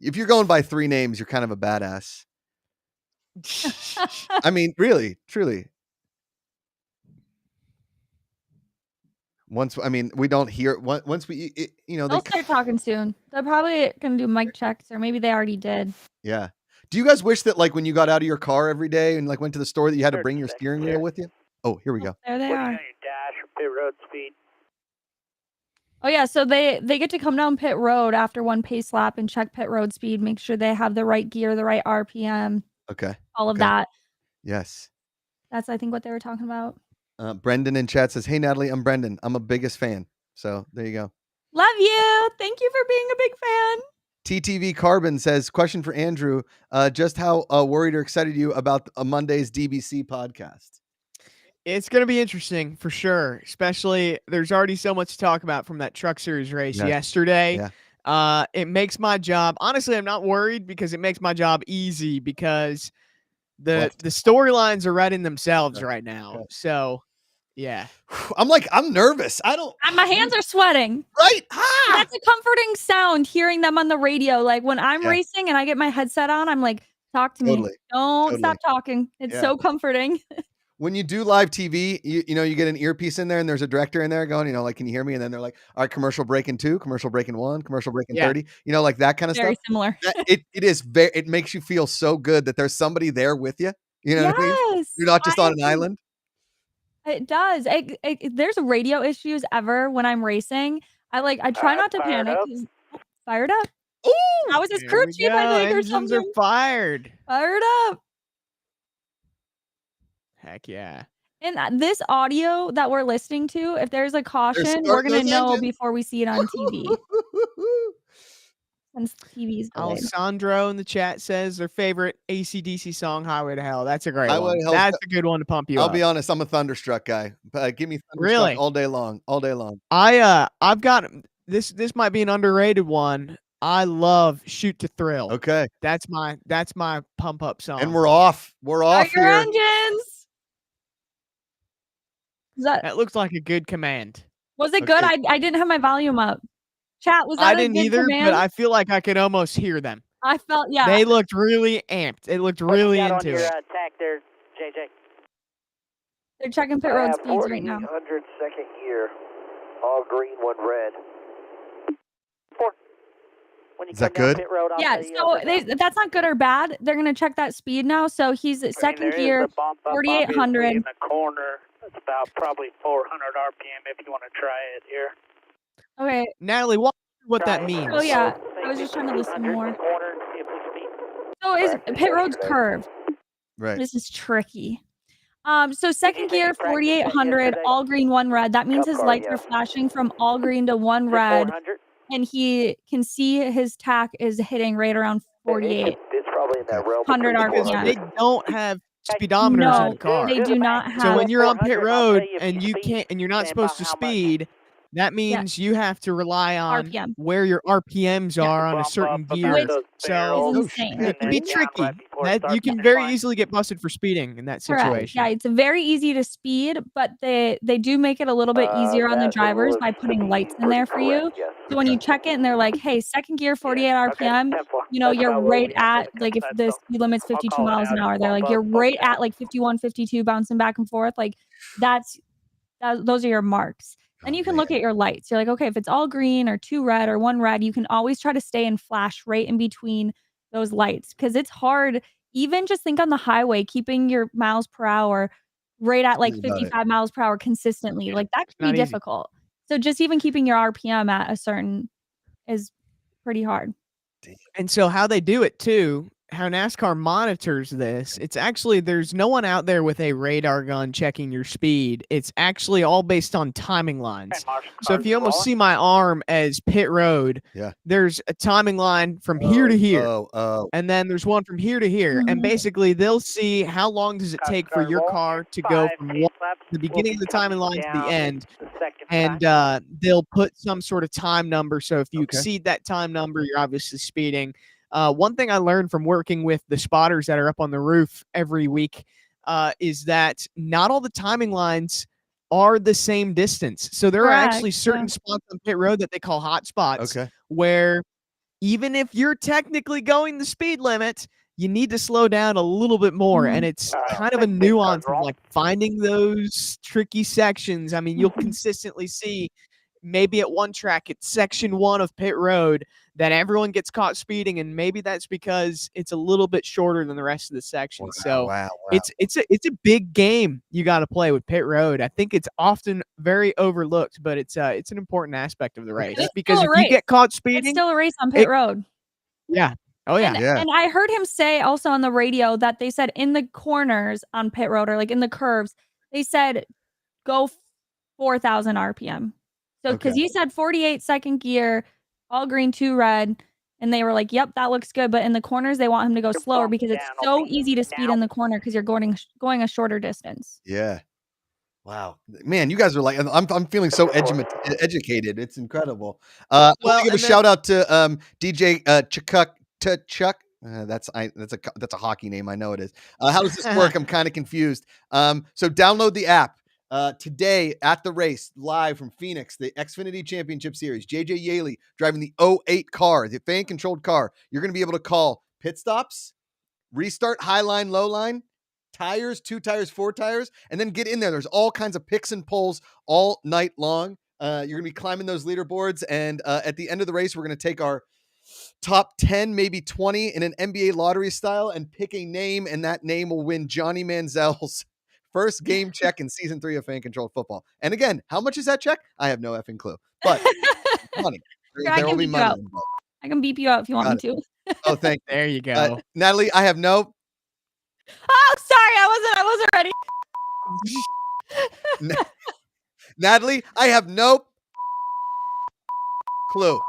if you're going by 3 names, you're kind of a badass. I mean, really, truly. We don't hear once we, they'll start talking soon. They're probably gonna do mic checks, or maybe they already did. Yeah. Do you guys wish that like when you got out of your car every day and like went to the store that you had to bring your steering wheel with you? Oh, here we go. There they are. Dash or pit road speed. Oh yeah, so they get to come down pit road after one pace lap and check pit road speed, make sure they have the right gear, the right RPM. Okay. All of that. Yes. That's I think what they were talking about. Brendan in chat says, "Hey Natalie, I'm Brendan. I'm a biggest fan." So there you go. Love you. Thank you for being a big fan. TTV Carbon says, question for Andrew. Just how worried or excited are you about Monday's DBC podcast? It's going to be interesting for sure. Especially there's already so much to talk about from that Truck Series race yesterday. Yeah. It makes my job, honestly, I'm not worried because it makes my job easy because the storylines are writing themselves right now. So, Yeah. I'm nervous. My hands are sweating. Right? That's a comforting sound hearing them on the radio. Like when I'm racing and I get my headset on, I'm like, talk to me. Don't stop talking. It's so comforting. When you do live TV, you know, you get an earpiece in there and there's a director in there going, you know, like, can you hear me? And then they're like, all right, commercial break in 2, commercial break in 1, commercial break in 30, you know, like that kind of Very stuff. similar. It makes you feel so good that there's somebody there with you. You know what I mean? You're not just on an island. It does. There's radio issues ever when I'm racing. I try not to panic. Fired up. Ooh, that was his crew chief, I think, or something. Engines are fired. Fired up. Heck yeah. And this audio that we're listening to, if there's a caution, we're going to know before we see it on TV. Since TV's delayed. Alessandro in the chat says their favorite AC/DC song, Highway to Hell. That's a great one. That's a good one to pump you up. I'll be honest, I'm a Thunderstruck guy. Give me Thunderstruck all day long. All day long. I've got this might be an underrated one. I love Shoot to Thrill. Okay. That's my pump up song. And we're off. We're off Start your engines. That looks like a good command. Was it good? I didn't have my volume up. Chat, was that I didn't either, but I feel like I could almost hear them. I felt, They looked really amped. It looked really into on your, it. Attack there, JJ. They're checking pit road speeds right now. 100 second gear. All green, 1 red. 4. When you Is that good? Pit road, Yeah, so that's not good or bad. They're going to check that speed now. So he's at second gear, 4,800. In the corner, it's about probably 400 RPM if you want to try it here. Okay. Natalie, what that means. Oh, yeah. I was just trying to listen more. So pit road's curved. Right. This is tricky. So second gear, 4,800, all green, 1 red. That means his lights are flashing from all green to 1 red. And he can see his tack is hitting right around 48. It's probably in that realm. 100 RPM. They don't have speedometers in the car. They do not have. So when you're on pit road and you're not supposed to speed, that means you have to rely on RPM. where your RPMs are on a certain gear. So it can be tricky. You can very easily get busted for speeding in that situation. Correct. Yeah, it's very easy to speed, but they do make it a little bit easier on the drivers by putting lights in there for you. So when you check it and they're like, hey, second gear, 48 RPM, you know, you're right at, like, if the speed limit's 52 miles an hour, they're like, you're right at like 51, 52, bouncing back and forth. Like those are your marks. Then you can look at your lights. You're like, okay, if it's all green or 2 red or 1 red, you can always try to stay and flash right in between those lights, because it's hard. Even just think on the highway, keeping your miles per hour right at like 55 miles per hour consistently, like that can be difficult. So just even keeping your RPM at a certain is pretty hard. And so how they do it too, how NASCAR monitors this, it's actually, there's no one out there with a radar gun checking your speed. It's actually all based on timing lines. So if you almost see my arm as pit road, there's a timing line from here to here. And then there's one from here to here. And basically they'll see how long does it take for your car to go from the beginning of the timing line to the end. And they'll put some sort of time number. So if you exceed that time number, you're obviously speeding. One thing I learned from working with the spotters that are up on the roof every week is that not all the timing lines are the same distance. So there are actually certain spots on pit road that they call hot spots, where even if you're technically going the speed limit, you need to slow down a little bit more. And it's kind of a nuance of like finding those tricky sections. I mean, you'll consistently see maybe at one track, it's section 1 of pit road, that everyone gets caught speeding, and maybe that's because it's a little bit shorter than the rest of the section. It's a big game you got to play with pit road. I think it's often very overlooked, but it's an important aspect of the race, because if you get caught speeding, it's still a race on pit road. Yeah. Oh yeah. And I heard him say also on the radio that they said in the corners on pit road, or like in the curves, they said go 4,000 RPM. So because he said 48 second gear, all green, 2 red, and they were like, yep, that looks good. But in the corners, they want him to go slower because it's so easy to speed in the corner because you're going a shorter distance. Yeah. Wow, man, you guys are like, I'm feeling so educated. It's incredible. I want to give a shout out to DJ Chuck. That's a hockey name. I know it is. How does this work? I'm kind of confused. So download the app. Today at the race, live from Phoenix, the Xfinity Championship Series, JJ Yaley driving the 08 car, the fan-controlled car. You're going to be able to call pit stops, restart, high line, low line, tires, 2 tires, 4 tires, and then get in there. There's all kinds of picks and pulls all night long. You're going to be climbing those leaderboards, and at the end of the race, we're going to take our top 10, maybe 20 in an NBA lottery style and pick a name, and that name will win Johnny Manziel's first game check in season 3 of Fan Controlled Football. And again, how much is that check? I have no effing clue, but money. There will be money involved. I can beep you out if you want me to. Oh, thank you. There you go. Natalie, I have no. Oh, sorry. I wasn't ready. Natalie, I have no clue.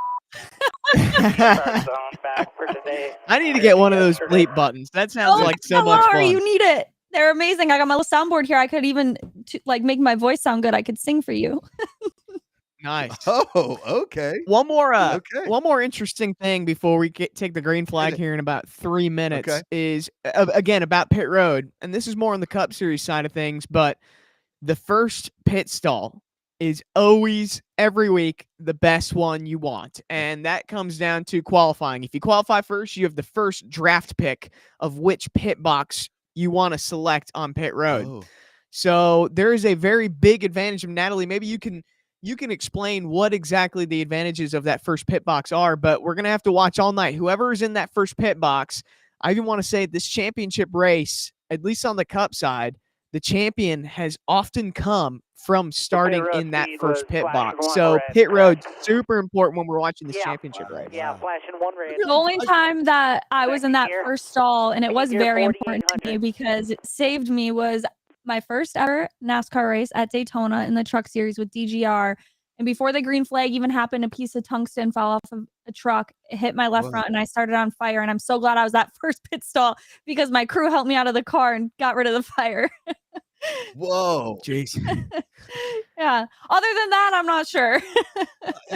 I need to get one of those bleep buttons. That sounds like so much fun. You need it. They're amazing. I got my little soundboard here. I could even make my voice sound good. I could sing for you. Nice. Oh, okay. One more interesting thing before we take the green flag here in about 3 minutes is again about pit road, and this is more on the Cup Series side of things, but the first pit stall is always every week the best one you want, and that comes down to qualifying. If you qualify first, you have the first draft pick of which pit box you want to select on pit road. Oh. So there is a very big advantage of Natalie. Maybe you can explain what exactly the advantages of that first pit box are, but we're going to have to watch all night. Whoever is in that first pit box, I even want to say this championship race, at least on the Cup side, the champion has often come from starting in that first pit box. So pit road's super important when we're watching this championship race. Yeah, flashing 1 red. The only time that I was in that first stall, and it was very important to me because it saved me, was my first ever NASCAR race at Daytona in the Truck Series with DGR. And before the green flag even happened, a piece of tungsten fell off of a truck. It hit my left front, and I started on fire. And I'm so glad I was that first pit stall because my crew helped me out of the car and got rid of the fire. Whoa. Jeez. Yeah. Other than that, I'm not sure.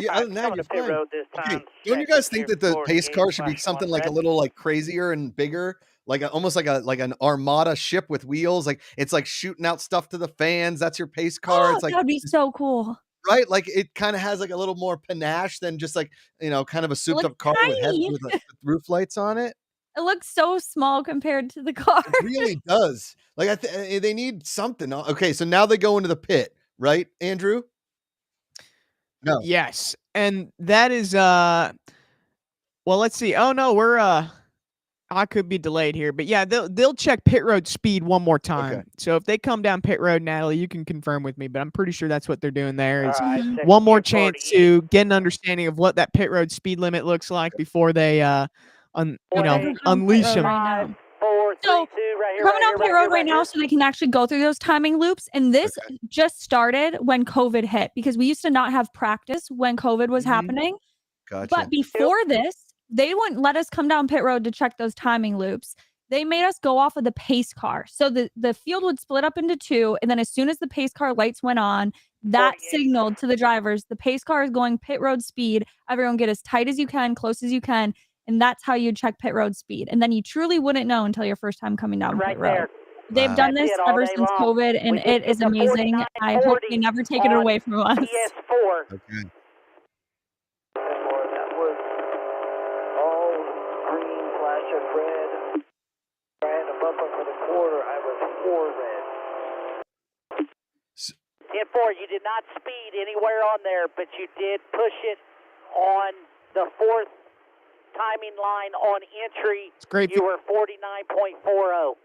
Other than that, you're fine. Okay. Don't you guys think that the pace car should be something like a little like crazier and bigger? Like almost like an armada ship with wheels. Like it's like shooting out stuff to the fans. That's your pace car. It's like that'd be so cool. Right? Like it kind of has like a little more panache than just like, kind of a souped up car with roof lights on it. It looks so small compared to the car. It really does. Like they need something. Okay, so now they go into the pit, right, Andrew? No. Yes. And that is well, let's see. Oh no, we're I could be delayed here, but yeah, they'll check pit road speed one more time. Okay. So if they come down pit road, Natalie, you can confirm with me, but I'm pretty sure that's what they're doing there. Is one more chance to get an understanding of what that pit road speed limit looks like before they unleash them. Right now. So coming on pit road right now, so they can actually go through those timing loops. And this just started when COVID hit, because we used to not have practice when COVID was happening. Gotcha. But before this, they wouldn't let us come down pit road to check those timing loops. They made us go off of the pace car. So the field would split up into two. And then as soon as the pace car lights went on, that signaled to the drivers, the pace car is going pit road speed. Everyone get as tight as you can, close as you can. And that's how you check pit road speed. And then you truly wouldn't know until your first time coming down pit road. They've done this ever since COVID, and it is amazing. I hope they never take it away from us. PS4. Okay. That was all green, flash of red. Trying to bump up for the quarter. I was 4 red. 10-4, you did not speed anywhere on there, but you did push it on the fourth timing line on entry. It's great. You were 49.40.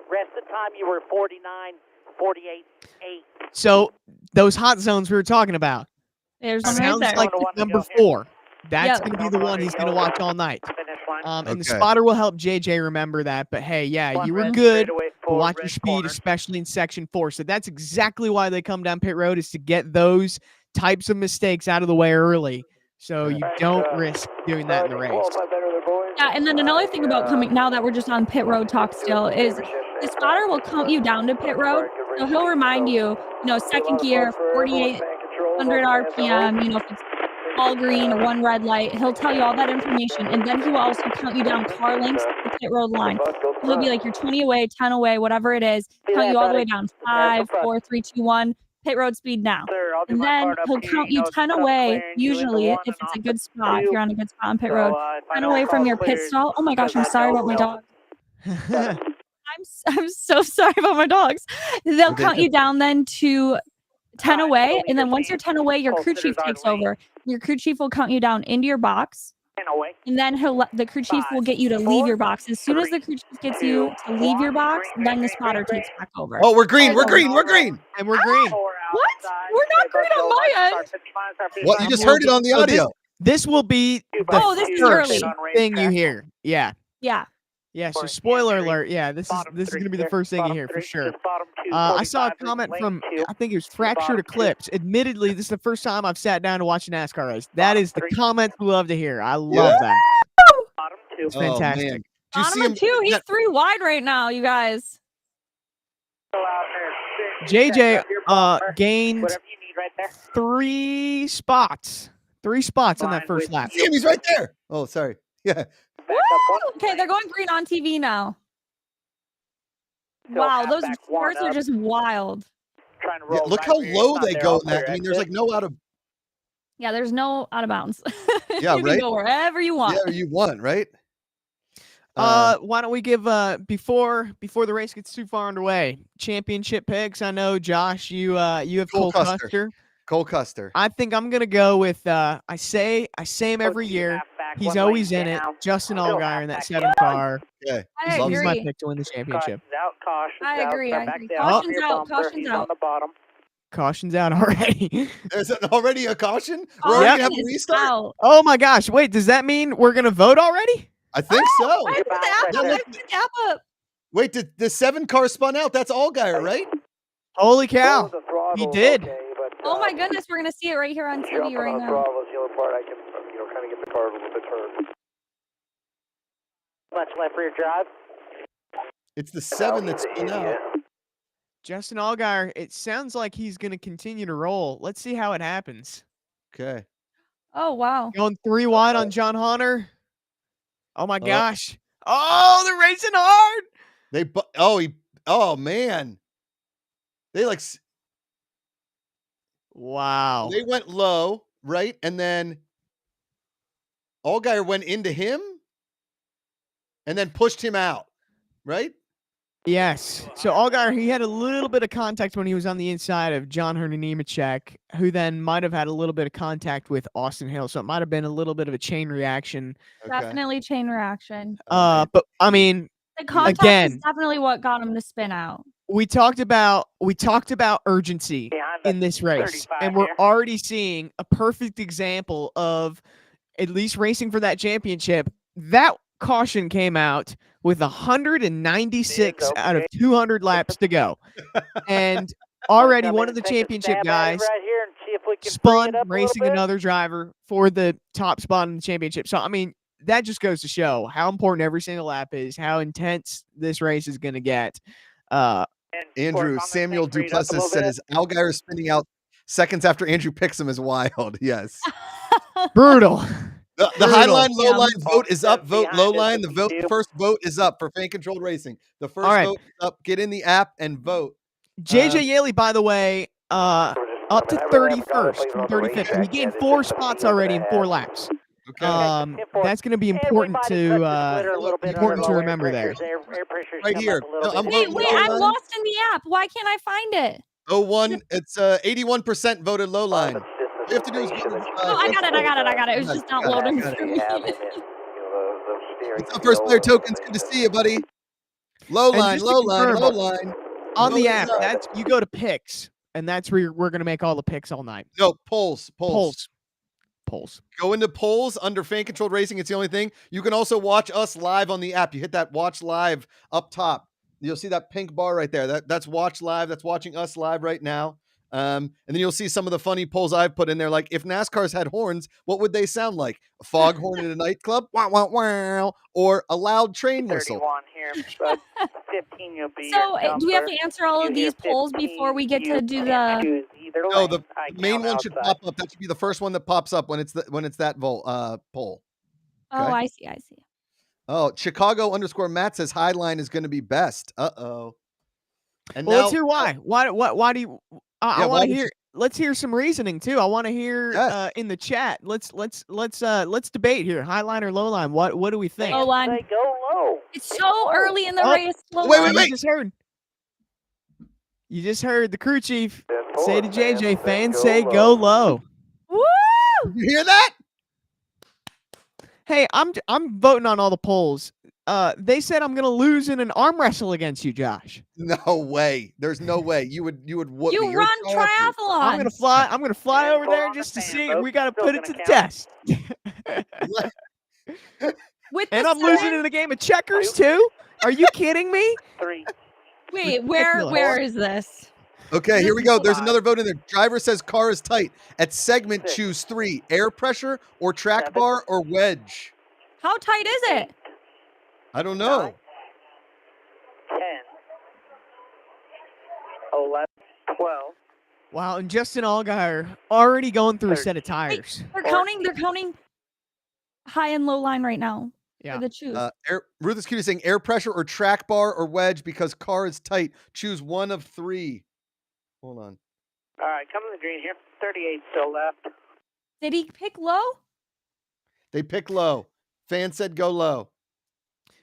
Rest of the time you were 49.48.8. So those hot zones we were talking about. There's sounds right there. like number 4. That's going to be the one he's going to watch all night. And the spotter will help JJ remember that. But hey, yeah, you were good. Watch your speed, especially in section 4. So that's exactly why they come down pit road, is to get those types of mistakes out of the way early, so you don't risk doing that in the race. Yeah, and then another thing about coming, now that we're just on pit road talk still, is the spotter will count you down to pit road. So he'll remind you, second gear, 4,800 RPM, if it's all green or 1 red light, he'll tell you all that information. And then he will also count you down car lengths to the pit road line. He'll be like, you're 20 away, 10 away, whatever it is, count you all the way down. 5, 4, 3, 2, 1. pit road speed now. Sir, I'll do And my then part up he'll to count you you know, 10 stop away, clearing you into usually, one if and it's a off good to spot, if two. you're on a good spot on pit So, road. if I 10 don't away from call your pit cleared, stall. Oh my gosh, I'm because I sorry know about my they'll- dog. I'm so sorry about my dogs. They'll count you down then to 10 away, and then once you're 10 away, your crew chief takes over. Your crew chief will count you down into your box, 10 away. and then the crew chief will get you to leave your box. As soon as the crew chief gets you to leave your box, then the spotter takes back over. Oh, we're green. We're green. We're green. And we're green. What? We're not green on my end. What? You just heard it on the audio. This will be the this is first early. thing you hear. Yeah. Yeah. Yeah, so spoiler alert. Yeah, this is going to be the first thing you hear for sure. I saw a comment from, I think it was Fractured Eclipse. Admittedly, this is the first time I've sat down to watch a NASCAR race. That is the comments we love to hear. I love that. It's fantastic. Man. Do you see Bottom him? of 2, he's 3 wide right now, you guys. JJ gained 3 spots. 3 spots on that first lap. See him? He's right there. Oh, sorry. Yeah. Woo! Okay, they're going green on TV now. Wow, those cars are just wild. Yeah, look how low they go in that. I mean, there's like no out of. Yeah, there's no out of bounds. Yeah, you right. can go wherever you want. Yeah, you want, right? Why don't we give before the race gets too far underway, championship picks? I know, Josh, you have Cole Custer. Cole Custer. I think I'm gonna go with I say him every year. He's always in it. Justin Allgaier in that 7 car. Okay. I He's agree. my pick to win the championship. I agree. Caution's out. Caution's out. Caution's out already. There's already a caution? We're already gonna have a restart? Out. Oh my gosh. Wait, does that mean we're going to vote already? I think so. I put the app up. Wait, did the 7 car spun out? That's Allgaier, right? Holy cow. He did. Oh my goodness, we're going to see it right here on TV right now. Much left rear drive. It's the 7 that spun out. Justin Allgaier, it sounds like he's going to continue to roll. Let's see how it happens. Okay. Oh, wow. Going 3 wide on John Hunter. Oh my gosh. Oh, they're racing hard. Oh man. They like. Wow. They went low, right? And then Allgaier went into him and then pushed him out, right? Yes. So Allgaier, he had a little bit of contact when he was on the inside of John Hunter Nemechek, who then might have had a little bit of contact with Austin Hill. So it might have been a little bit of a chain reaction. Okay. Definitely chain reaction. But I mean, the contact again, is definitely what got him to spin out. we talked about urgency in this race, and we're already seeing a perfect example of at least racing for that championship. That caution came out with 196 out of 200 laps to go, and already one of the championship guys spun racing another driver for the top spot in the championship. So I mean, that just goes to show how important every single lap is, how intense this race is going to get. Andrew Samuel Duplessis says Allgaier spinning out seconds after Andrew picks him is wild. Yes. Brutal. The high line, low line vote is up. Vote low line. The first vote is up for fan controlled racing. The first vote is up. Get in the app and vote. JJ Yaley, by the way, up to 31st from 35th. He gained 4 spots already in 4 laps. Okay. That's going to be important to remember there. Right here. Wait, I'm lost in the app. Why can't I find it? 01. It's 81% voted low line. All you have to do is go to, I got it. It was just not loading for me. What's up, first player tokens? Good to see you, buddy. Low line. On the app, that's you go to picks, and that's where we're going to make all the picks all night. No, polls. Go into polls under fan controlled racing. It's the only thing. You can also watch us live on the app. You hit that watch live up top. You'll see that pink bar right there. That's watch live. That's watching us live right now. And then you'll see some of the funny polls I've put in there. Like, if NASCARs had horns, what would they sound like? A foghorn in a nightclub? Wow, wow, wow. Or a loud train whistle? So, do we have to answer all of these polls before we get to do the... No, the main one should pop up. That should be the first one that pops up when it's that poll. Okay? Oh, I see. Oh, Chicago_Matt says Highline is going to be best. Uh-oh. And well, let's hear why. Why do you? I want to hear. Let's hear some reasoning too. I want to hear in the chat. Let's debate here. High line or low line? What do we think? Low line. Go low. It's so early in the race. Wait. You just heard the crew chief say to JJ, fans say go low. Woo! You hear that? Hey, I'm voting on all the polls. They said I'm gonna lose in an arm wrestle against you, Josh. No way. There's no way. You would whoop me. You run triathlon. I'm gonna fly over there just to see it. We gotta put it to the test. And I'm losing in a game of checkers too? Are you kidding me? 3. Wait, where is this? Okay, here we go. There's another vote in there. Driver says car is tight. At segment, choose 3. Air pressure or track bar or wedge. How tight is it? I don't know. 10. 11. 12. Wow, and Justin Allgaier already going through a set of tires. Wait, they're counting high and low line right now. Yeah. For the choose. Ruth is cute is saying air pressure or track bar or wedge because car is tight. Choose one of 3. Hold on. All right, come to the green here. 38 still left. Did he pick low? They pick low. Fan said go low.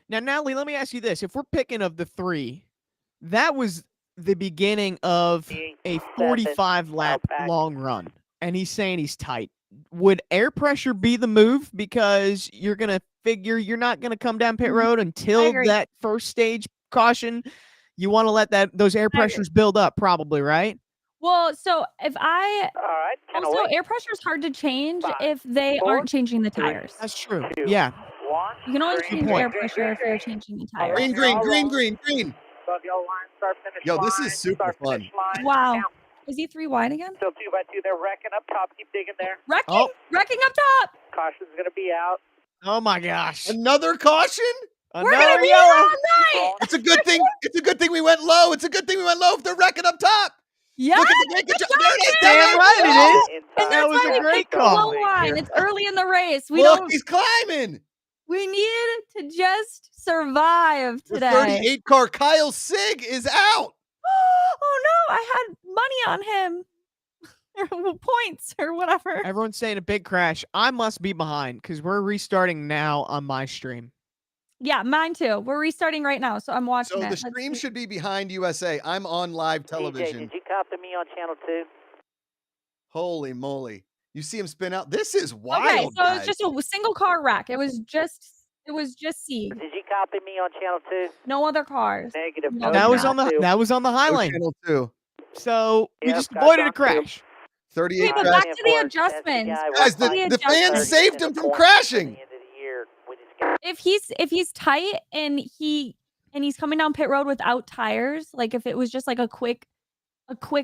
Now, Natalie, let me ask you this. If we're picking of the 3, that was the beginning of a 45-lap long run, and he's saying he's tight. Would air pressure be the move because you're going to figure you're not going to come down pit road until that first stage caution? You want to let those air pressures build up probably, right? Well, so if also air pressure is hard to change if they aren't changing the tires. That's true. Yeah. You can only change air pressure if you're changing the tires. Green. Yo, this is super fun. Wow. Is he 3 wide again? Still 2 by 2. They're wrecking up top. Keep digging there. Wrecking up top. Caution's going to be out. Oh, my gosh. Another caution? We're going to be here all night. It's a good thing. It's a good thing we went low. It's a good thing we went low if they're wrecking up top. Yeah. Look at the break. Damn right it is. And that was a great call. Low line. It's early in the race. He's climbing. We need to just survive today. The 38 car Kyle Sig is out. Oh no, I had money on him. Or points or whatever. Everyone's saying a big crash. I must be behind because we're restarting now on my stream. Yeah, mine too. We're restarting right now, so I'm watching So the stream should be behind USA. I'm on live television. DJ, did you copy me on channel 2? Holy moly. You see him spin out? This is wild. Okay, so guys. it's just a single car wreck. It was just C. Did you copy me on channel 2? No other cars. Negative. No, that was on the high lane. Channel 2. So we just avoided a crash. 38 Wait, but back to the adjustments. Guys, the fans saved him from crashing. If he's tight and he's coming down pit road without tires, like if it was just like a quick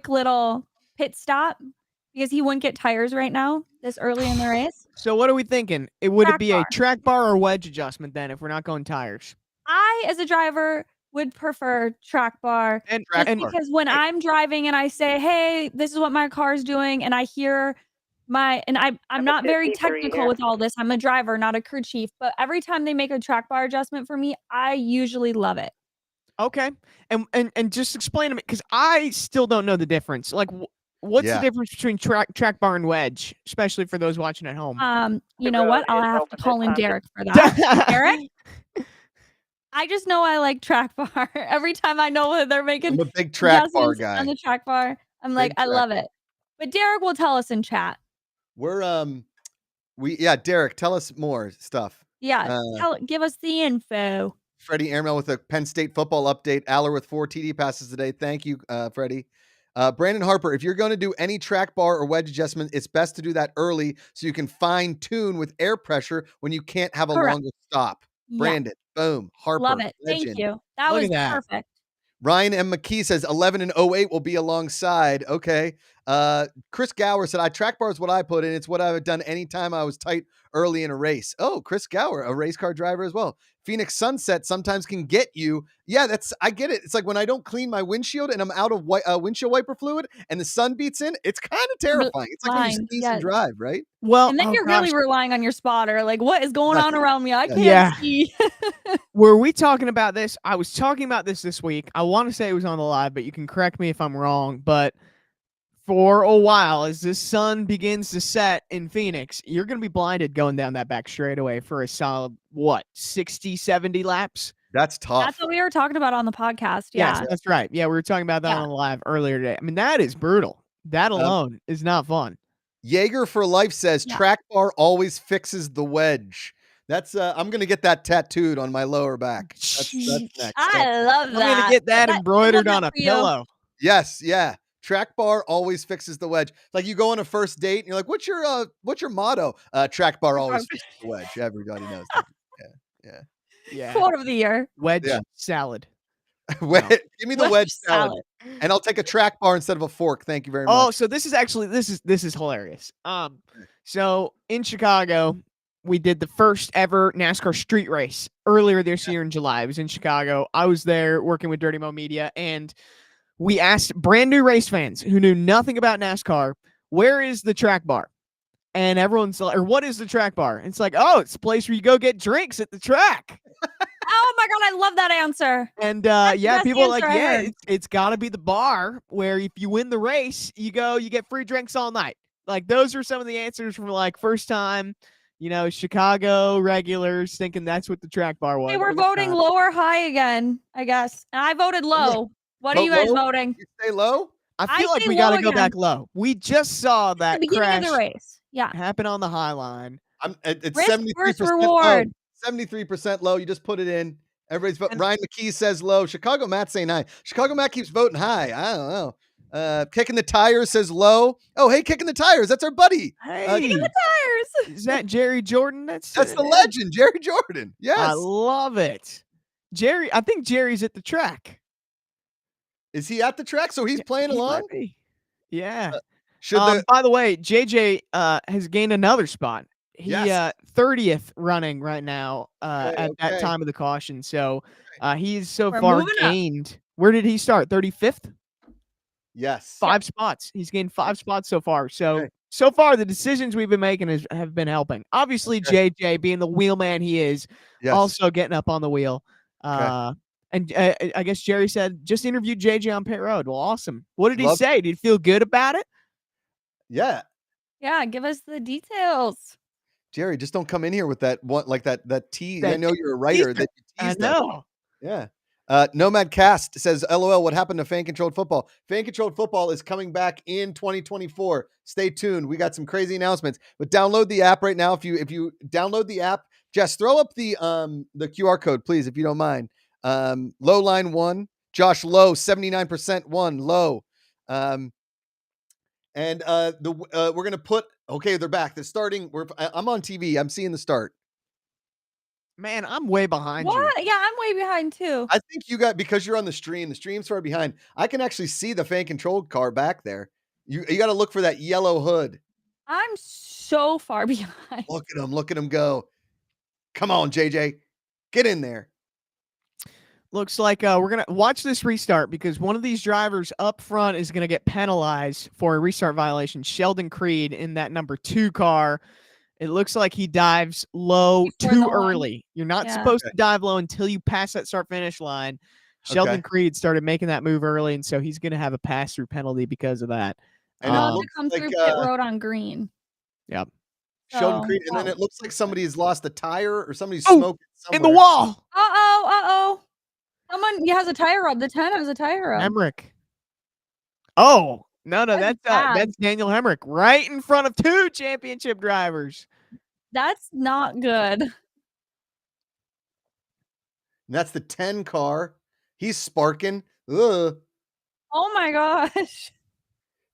little pit stop, because he wouldn't get tires right now this early in the race. So what are we thinking? Would it be a track bar or wedge adjustment then if we're not going tires? I, as a driver, would prefer track bar. Because when I'm driving and I say, hey, this is what my car's doing, and I hear I'm not very technical with all this. I'm a driver, not a crew chief. But every time they make a track bar adjustment for me, I usually love it. Okay. And just explain to me, because I still don't know the difference. Like, what's the difference between track bar and wedge, especially for those watching at home? You know what? I'll have to call in Derek for that. Derek? I just know I like track bar. Every time I know that they're making I'm a big track bar guy. On the track bar, I'm like, I love it. But Derek will tell us in chat. We're Derek, tell us more stuff. Yeah, give us the info. Freddie Airmail with a Penn State football update. Aller with 4 TD passes today. Thank you, Freddie. Brandon Harper, if you're going to do any track bar or wedge adjustment, it's best to do that early so you can fine tune with air pressure when you can't have a longer stop. Yeah. Brandon, boom, Harper. Love it. Legend. Thank you. That was perfect. Ryan M. McKee says 11 and 08 will be alongside. Okay. Chris Gower said, track bar is what I put in. It's what I've done anytime I was tight early in a race. Oh, Chris Gower, a race car driver as well. Phoenix Sunset sometimes can get you. Yeah, I get it. It's like when I don't clean my windshield and I'm out of windshield wiper fluid and the sun beats in, it's kind of terrifying. It's like when you sneeze and drive, right? Well, and then you're really relying on your spotter. Like, what is going on around me? I can't see. Were we talking about this? I was talking about this week. I want to say it was on the live, but you can correct me if I'm wrong. But for a while, as the sun begins to set in Phoenix, you're going to be blinded going down that back straightaway for a solid, 60, 70 laps? That's tough. That's what we were talking about on the podcast. Yeah. Yes, that's right. Yeah, we were talking about that on the live earlier today. I mean, that is brutal. That alone is not fun. Jaeger for Life says track bar always fixes the wedge. That's I'm gonna get that tattooed on my lower back. That's next. I love that. I'm gonna get that embroidered on a pillow. Yes, yeah. Track bar always fixes the wedge. Like you go on a first date and you're like, what's your motto? Track bar always fixes the wedge. Everybody knows that. Yeah. Quote of the year. Wedge salad. Give me the wedge salad. And I'll take a track bar instead of a fork. Thank you very much. Oh, so this is actually this is hilarious. So in Chicago, we did the first ever NASCAR street race earlier this year in July. It was in Chicago. I was there working with Dirty Mo Media, and we asked brand new race fans who knew nothing about NASCAR, where is the track bar? And everyone's like, or what is the track bar? And it's like, oh, it's a place where you go get drinks at the track. Oh my God, I love that answer. And people are like, it's got to be the bar where if you win the race, you get free drinks all night. Like those are some of the answers from like first time, Chicago regulars thinking that's what the track bar was. They were voting low or high again, I guess. And I voted low. What are you guys voting? You stay low? I feel like we got to go back low. We just saw that beginning of the race. Happen on the high line. It's risk 73% reward. Low. 73% low. You just put it in. Everybody's voting. Ryan McKee says low. Chicago Matt saying high. Chicago Matt keeps voting high. I don't know. Kicking the tires says low. Oh, hey, kicking the tires. That's our buddy. Hey, kicking the tires. Is that Jerry Jordan? That's the legend, Jerry Jordan. Yes, I love it. Jerry. I think Jerry's at the track. Is he at the track? So he's playing along. Yeah. By the way, JJ has gained another spot. He 30th running right now at that time of the caution. So he's so far gained. Where did he start? 35th? Yes. 5 spots. He's gained 5 spots so far. So far the decisions we've been making have been helping. Obviously JJ being the wheelman he is, also getting up on the wheel. And I guess Jerry said just interviewed JJ on pit road. Well, awesome. What did he say? Did he feel good about it? Yeah. Yeah, give us the details. Jerry, just don't come in here with that one like that tease. I know you're a writer that you teased. I know. Yeah. Nomad Cast says, LOL, what happened to fan controlled football? Fan controlled football is coming back in 2024. Stay tuned. We got some crazy announcements. But download the app right now. If you download the app, Jess, throw up the QR code, please, if you don't mind. Low line 1, Josh Low, 79% 1, Low. And we're gonna put they're back. They're starting. I'm on TV. I'm seeing the start. Man, I'm way behind you. Yeah, I'm way behind too. I think because you're on the stream. The stream's far behind. I can actually see the fan controlled car back there. You got to look for that yellow hood. I'm so far behind. Look at him go. Come on, JJ, get in there. Looks like we're going to watch this restart because one of these drivers up front is going to get penalized for a restart violation. Sheldon Creed in that number 2 car. It looks like he dives low too early. You're not supposed to dive low until you pass that start-finish line. Sheldon Creed started making that move early, and so he's going to have a pass-through penalty because of that. And it comes through pit road on green. Yep. Sheldon Creed, and then it looks like somebody's lost a tire or somebody's smoking somewhere. In the wall. Uh-oh. Someone has a tire rub. The 10 has a tire rub. Hemrick. Oh, no, that's Daniel Hemrick right in front of 2 championship drivers. That's not good. And that's the 10 car. He's sparking. Ugh. Oh my gosh.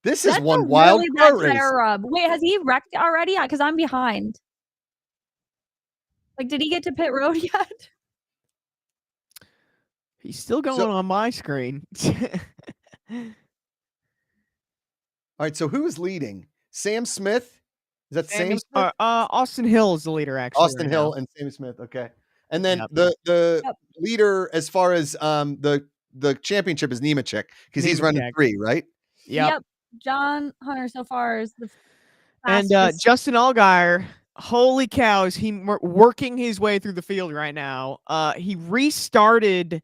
This is one wild car race. Tire rub. Wait, has he wrecked already? Because I'm behind. Like, did he get to pit road yet? He's still going on my screen. All right, so who is leading? Sam Smith? Is that Sam Smith? Austin Hill is the leader, actually. Austin Hill and Sam Smith. Okay. And then the leader as far as the championship is Nemechek because he's running 3, right? Yep. John Hunter so far is the fastest. And Justin Allgaier, holy cow, is he working his way through the field right now. He restarted,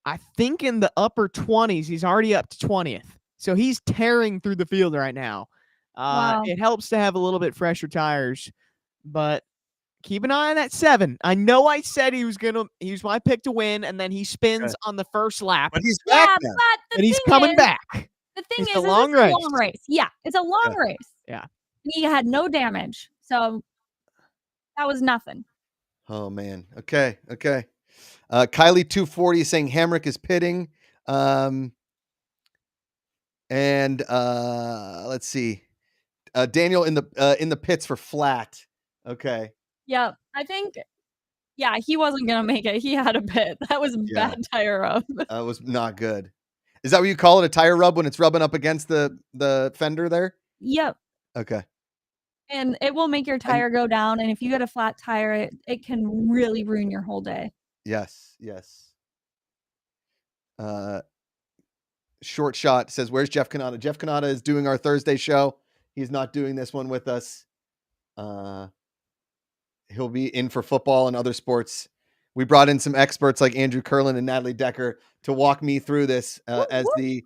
I think, in the upper 20s. He's already up to 20th. So he's tearing through the field right now. Wow. It helps to have a little bit fresher tires, but keep an eye on that 7. I know I said he was my pick to win, and then he spins on the first lap. But he's back now. But he's coming back. The thing it's is, a long race. Long race. Yeah, it's a long race. Yeah. He had no damage, so that was nothing. Oh man. Okay. Kylie 240 saying Hamrick is pitting. And let's see. Daniel in the pits for flat. Okay. Yeah, I think. Yeah, he wasn't gonna make it. He had a pit. That was a bad tire rub. That was not good. Is that what you call it? A tire rub when it's rubbing up against the fender there? Yep. Okay. And it will make your tire go down. And if you get a flat tire, it can really ruin your whole day. Yes. Short shot says, "Where's Jeff Kanata?" Jeff Kanata is doing our Thursday show. He's not doing this one with us. He'll be in for football and other sports. We brought in some experts like Andrew Curlin and Natalie Decker to walk me through this as the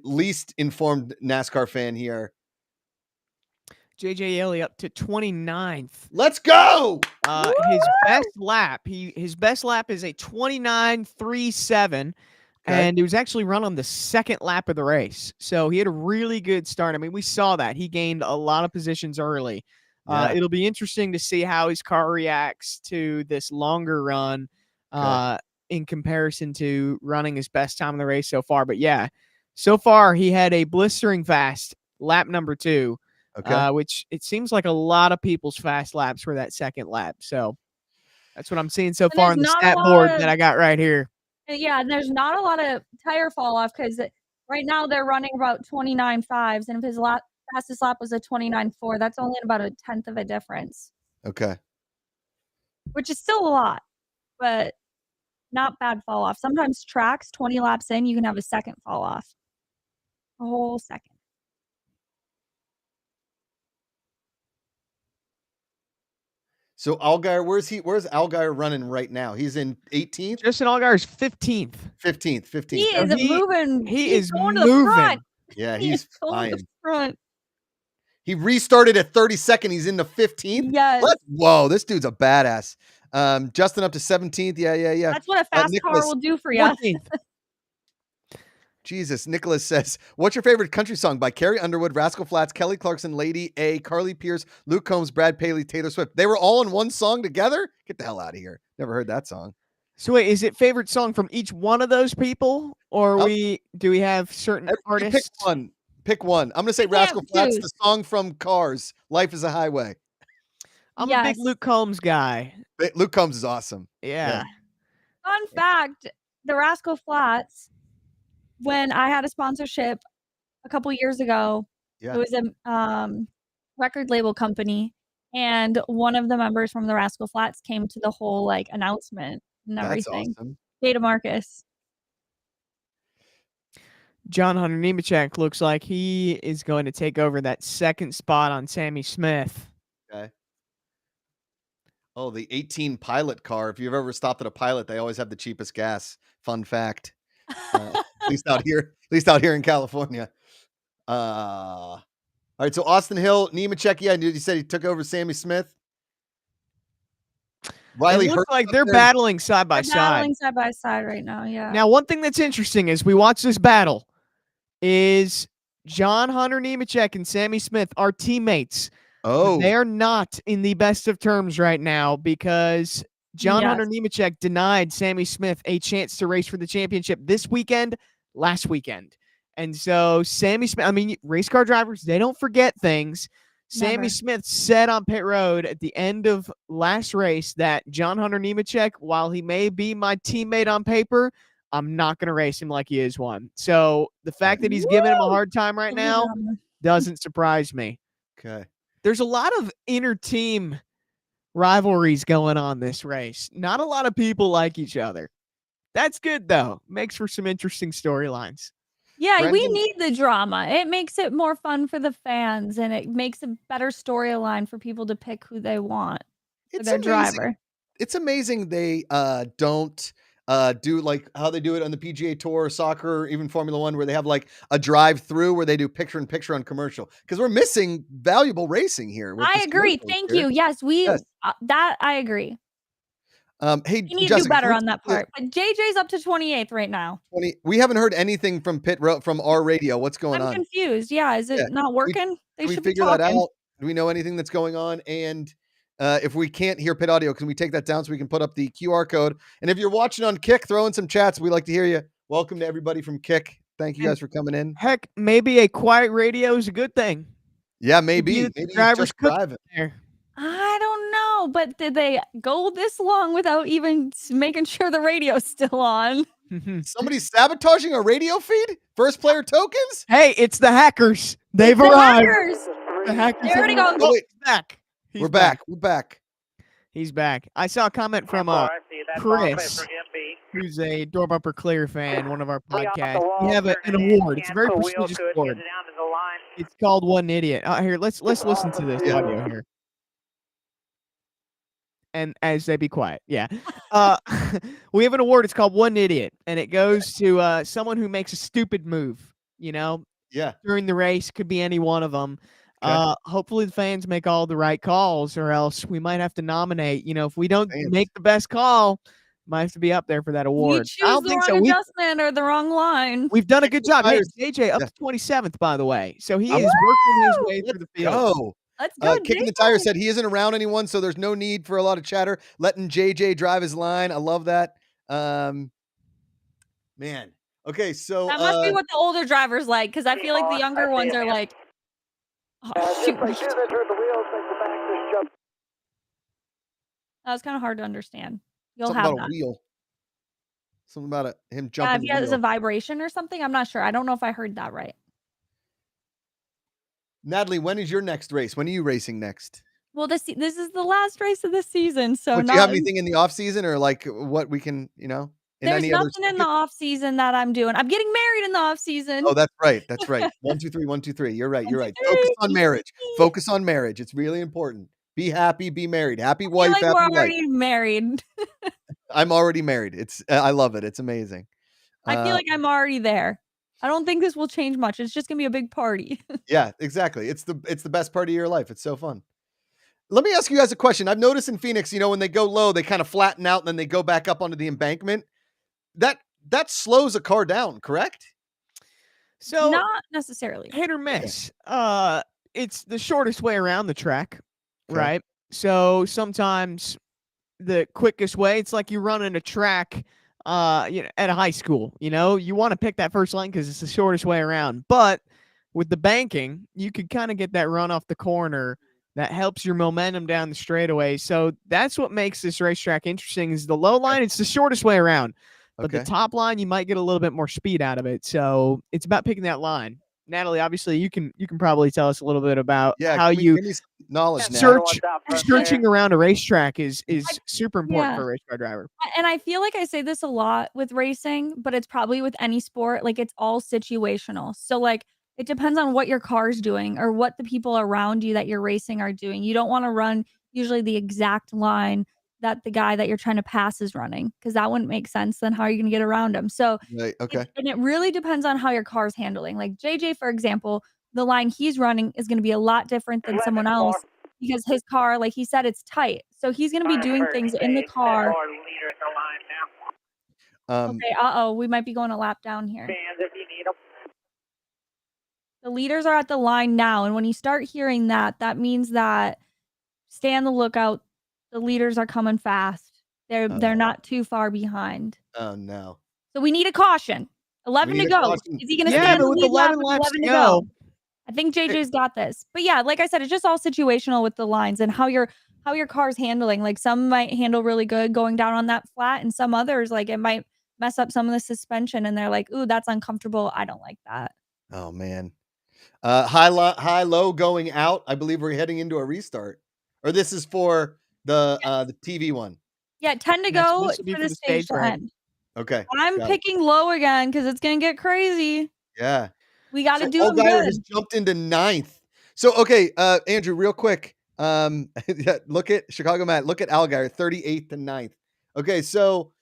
least informed NASCAR fan here. JJ Yeley up to 29th. Let's go! His best lap is a 29.37. Okay. And it was actually run on the second lap of the race. So he had a really good start. I mean, we saw that. He gained a lot of positions early. It'll be interesting to see how his car reacts to this longer run in comparison to running his best time in the race so far. But yeah, so far he had a blistering fast lap number 2, which it seems like a lot of people's fast laps were that second lap. So that's what I'm seeing so far on the stat board that I got right here. Yeah, and there's not a lot of tire fall off because right now they're running about 29.5s, and if his fastest lap was a 29.4, that's only about a 1/10 of a difference. Okay. Which is still a lot, but not bad fall off. Sometimes tracks, 20 laps in, you can have a second fall off. A whole second. So Allgaier, where's Allgaier running right now? He's in 18th? Justin Allgaier's 15th. 15th. He is moving. He is going moving. To the front. Yeah, he's flying. Front. He restarted at 32nd. He's in the 15th. Yes. Whoa, this dude's a badass. Justin up to 17th. Yeah. That's what a fast car will do for you. 14th. Jesus. Nicholas says, "What's your favorite country song?" By Carrie Underwood, Rascal Flatts, Kelly Clarkson, Lady A, Carly Pierce, Luke Combs, Brad Paley, Taylor Swift. They were all in one song together? Get the hell out of here. Never heard that song. So wait, is it favorite song from each one of those people? Or do we have certain artists? Pick one. I'm going to say Rascal Flatts, the song from Cars, Life is a Highway. I'm a big Luke Combs guy. Luke Combs is awesome. Yeah. Fun fact, the Rascal Flatts, when I had a sponsorship a couple years ago, it was a record label company, and one of the members from the Rascal Flatts came to the whole announcement and everything. That's awesome. Data Marcus. John Hunter Nemechek looks like he is going to take over that second spot on Sammy Smith. Okay. Oh, the 18 Pilot car. If you've ever stopped at a Pilot, they always have the cheapest gas. Fun fact. At least out here in California. All right, so Austin Hill, Nemechek, you said he took over Sammy Smith. Riley looks like they're battling side by side. Battling side by side right now, yeah. Now, one thing that's interesting is we watch this battle is John Hunter Nemechek and Sammy Smith are teammates. Oh. They are not in the best of terms right now because John Hunter Nemechek denied Sammy Smith a chance to race for the championship last weekend. And so Sammy Smith, race car drivers, they don't forget things. Never. Sammy Smith said on pit road at the end of last race that John Hunter Nemechek, while he may be my teammate on paper, I'm not going to race him like he is one. So the fact that he's giving him a hard time right now doesn't surprise me. Okay. There's a lot of inter-team rivalries going on this race. Not a lot of people like each other. That's good, though. Makes for some interesting storylines. Yeah, Brendan, we need the drama. It makes it more fun for the fans, and it makes a better storyline for people to pick who they want for their driver. It's amazing they don't do like how they do it on the PGA Tour, soccer, even Formula One, where they have like a drive-through where they do picture-in-picture on commercial, because we're missing valuable racing here. I agree. Thank you. Yes, that I agree. Hey, you need Jessica, to do better on that part. But JJ's up to 28th right now. 20. We haven't heard anything from from our radio. What's going on? I'm confused. Yeah, is it not working? Can we figure that out? Do we know anything that's going on? And if we can't hear pit audio, can we take that down so we can put up the QR code? And if you're watching on Kick, throw in some chats. We like to hear you. Welcome to everybody from Kick. Thank you guys for coming in. Heck, maybe a quiet radio is a good thing. Yeah, maybe. Maybe drivers driving there. I don't know, but did they go this long without even making sure the radio's still on? Somebody's sabotaging our radio feed? First player tokens? Hey, it's the hackers. They've arrived. The hackers. There we go. Oh, wait. Back. We're back. We're back. He's back. I saw a comment from Chris, who's a Door Bumper Clear fan, one of our podcasts. We have an award. It's a very prestigious award. It's called One Idiot. Here, let's listen to this audio here. And as they be quiet, yeah. We have an award. It's called One Idiot, and it goes to someone who makes a stupid move. During the race, could be any one of them. Okay. Hopefully the fans make all the right calls, or else we might have to nominate. If we don't make the best call, might have to be up there for that award. We choose the wrong adjustment or the wrong line. We've done a good job. Hey, JJ up to 27th, by the way. So he is working his way through the field. Let's go. Kicking the Tire said he isn't around anyone, so there's no need for a lot of chatter. Letting JJ drive his line. I love that. Man. Okay, so that must be what the older drivers like, because I feel like the younger ones are like, oh, shoot. That was kind of hard to understand. You'll something have about that. A wheel. Something about him jumping. Yeah, it's a vibration or something. I'm not sure. I don't know if I heard that right. Natalie, when is your next race? When are you racing next? Well, this is the last race of the season. So do you have anything in the off season, or like what we can, There's nothing in the off season that I'm doing. I'm getting married in the off season. Oh, that's right. That's right. 1, 2, 3, 1, 2, 3. You're right. You're right. Focus on marriage. Focus on marriage. It's really important. Be happy. Be married. Happy wife. Happy we're life. already married. I'm already married. I love it. It's amazing. I feel like I'm already there. I don't think this will change much. It's just gonna be a big party. Yeah, exactly. It's the best part of your life. It's so fun. Let me ask you guys a question. I've noticed in Phoenix, when they go low, they kind of flatten out and then they go back up onto the embankment. That slows a car down, correct? So not necessarily. Hit or miss. Yeah. It's the shortest way around the track, right? So sometimes the quickest way, it's like you're running a track at a high school. You want to pick that first lane because it's the shortest way around. But with the banking, you could kind of get that run off the corner that helps your momentum down the straightaway. So that's what makes this racetrack interesting, is the low line. It's the shortest way around. But the top line, you might get a little bit more speed out of it. So it's about picking that line. Natalie, obviously, you can probably tell us a little bit about how you knowledge searching around a racetrack is super important for a race car driver. And I feel like I say this a lot with racing, but it's probably with any sport. Like, it's all situational. So like, it depends on what your car's doing or what the people around you that you're racing are doing. You don't want to run usually the exact line that the guy that you're trying to pass is running, because that wouldn't make sense. Then how are you going to get around him? So, and it really depends on how your car's handling. Like JJ, for example, the line he's running is going to be a lot different than someone else, because his car, like he said, it's tight. So he's going to be doing things in the car. Okay, we might be going a lap down here. The leaders are at the line now, and when you start hearing that, that means that stay on the lookout. The leaders are coming fast. They're not too far behind. Oh no! So we need a caution. 11 to go. Is he going to stay in the lead lap with 11 to go? I think JJ's got this. But yeah, like I said, it's just all situational with the lines and how your car's handling. Like, some might handle really good going down on that flat, and some others, like, it might mess up some of the suspension, and they're like, "Ooh, that's uncomfortable. I don't like that." Oh man. High low going out. I believe we're heading into a restart. Or this is for the TV one. Yeah, 10 to go for the stage to end. Okay. I'm picking low again because it's gonna get crazy. Yeah. We got to do them good. Has jumped into 9th. So Andrew, real quick. Look at Chicago Matt. Look at Allgaier, 38th and 9th. Okay, so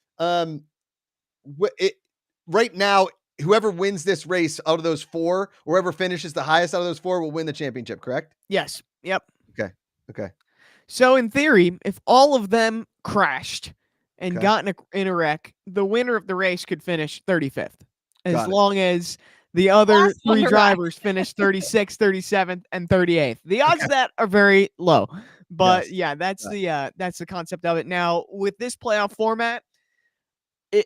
right now, whoever wins this race out of those 4, or whoever finishes the highest out of those 4 will win the championship, correct? Yes. Yep. Okay. So in theory, if all of them crashed and got in a wreck, the winner of the race could finish 35th, as long as the other 3 drivers finish 36th, 37th, and 38th. The odds of that are very low, but that's the concept of it. Now with this playoff format, I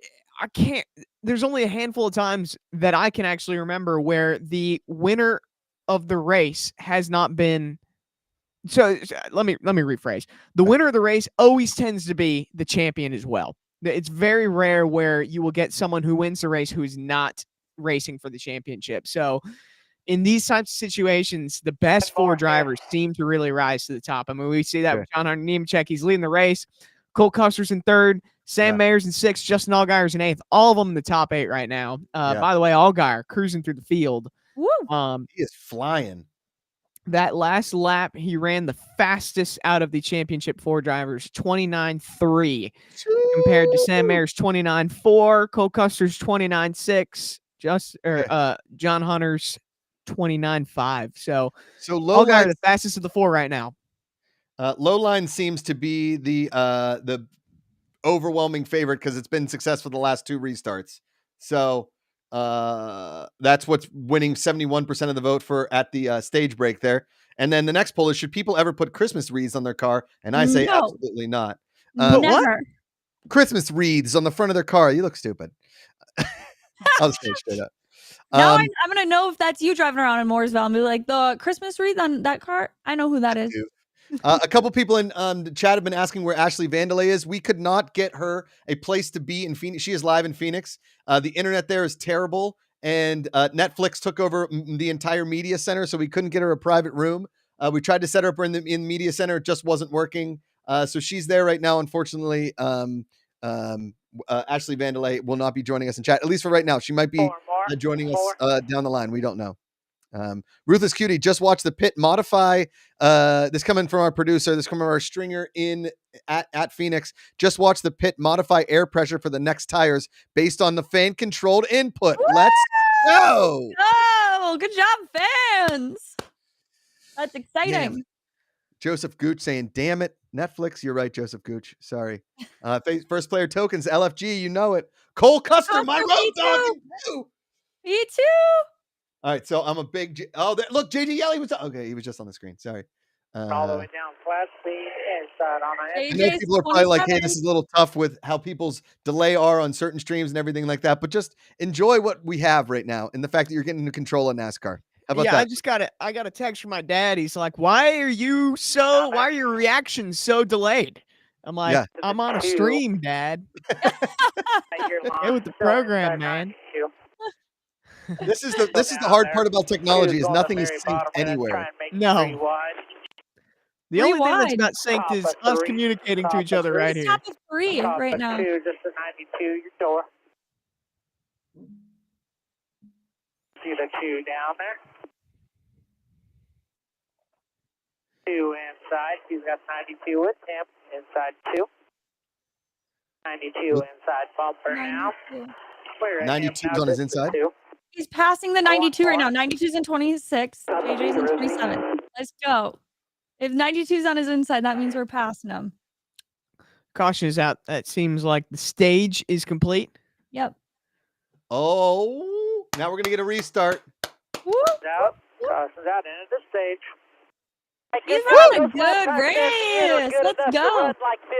can't. There's only a handful of times that I can actually remember where the winner of the race has not been. So let me rephrase. The winner of the race always tends to be the champion as well. It's very rare where you will get someone who wins the race who is not racing for the championship. So in these types of situations, the best 4 drivers seem to really rise to the top. I mean, we see that with John Hunter Nemechek. He's leading the race. Cole Custer's in 3rd. Sam Mayer's in 6th. Justin Allgaier's in 8th. All of them in the top 8 right now. By the way, Allgaier cruising through the field. Woo! He is flying. That last lap, he ran the fastest out of the championship 4 drivers, 29.3, compared to Sam Mayer's 29.4, Cole Custer's 29.6, John Hunter's 29.5. So Allgaier the fastest of the 4 right now. Lowline seems to be the overwhelming favorite because it's been successful the last 2 restarts. So that's what's winning 71% of the vote for at the stage break there. And then the next poll is, should people ever put Christmas wreaths on their car? And I say absolutely not. Never. What? Christmas wreaths on the front of their car. You look stupid. I'll say it straight up. Now I'm going to know if that's you driving around in Mooresville. I'll be like, the Christmas wreath on that car? I know who that is. A couple people in the chat have been asking where Ashley Vandalay is. We could not get her a place to be in Phoenix. She is live in Phoenix. The internet there is terrible, and Netflix took over the entire media center, so we couldn't get her a private room. We tried to set her up in the media center. It just wasn't working. So she's there right now. Unfortunately, Ashley Vandalay will not be joining us in chat, at least for right now. She might be joining us down the line. We don't know. Ruthless Cutie, just watch the pit modify. This coming from our producer. This coming from our stringer at Phoenix. Just watch the pit modify air pressure for the next tires based on the fan controlled input. Woo! Let's go. Oh, good job, fans. That's exciting. Joseph Gooch saying, damn it, Netflix. You're right, Joseph Gooch. Sorry. First player tokens, LFG, you know it. Cole Custer, my road dog. Me too. All right, so I'm a big look, JJ Yelly was okay. He was just on the screen. Sorry. All the way down flat speed inside on a I know people are probably like, hey, this is a little tough with how people's delay are on certain streams and everything like that, but just enjoy what we have right now and the fact that you're getting to control of NASCAR. How about that? I got a text from my dad. He's like, why are your reactions so delayed? I'm like, I'm on a stream, Dad. Get with the program, man. This is the hard part about technology is nothing is synced anywhere. No. The only thing that's not synced is us communicating to each other right here. Top of 3 right now. Just a 92, your door. See the 2 down there. 2 inside. He's got 92 with him. Inside 2. 92 inside bumper now. 92's on his inside. He's passing the 92 right now. 92's in 26. JJ's in 27. Let's go. If 92's on his inside, that means we're passing him. Caution is out. That seems like the stage is complete. Yep. Oh, now we're going to get a restart. Woo! Out. Caution's out into the stage. He's running a good race. Let's go. Like 15.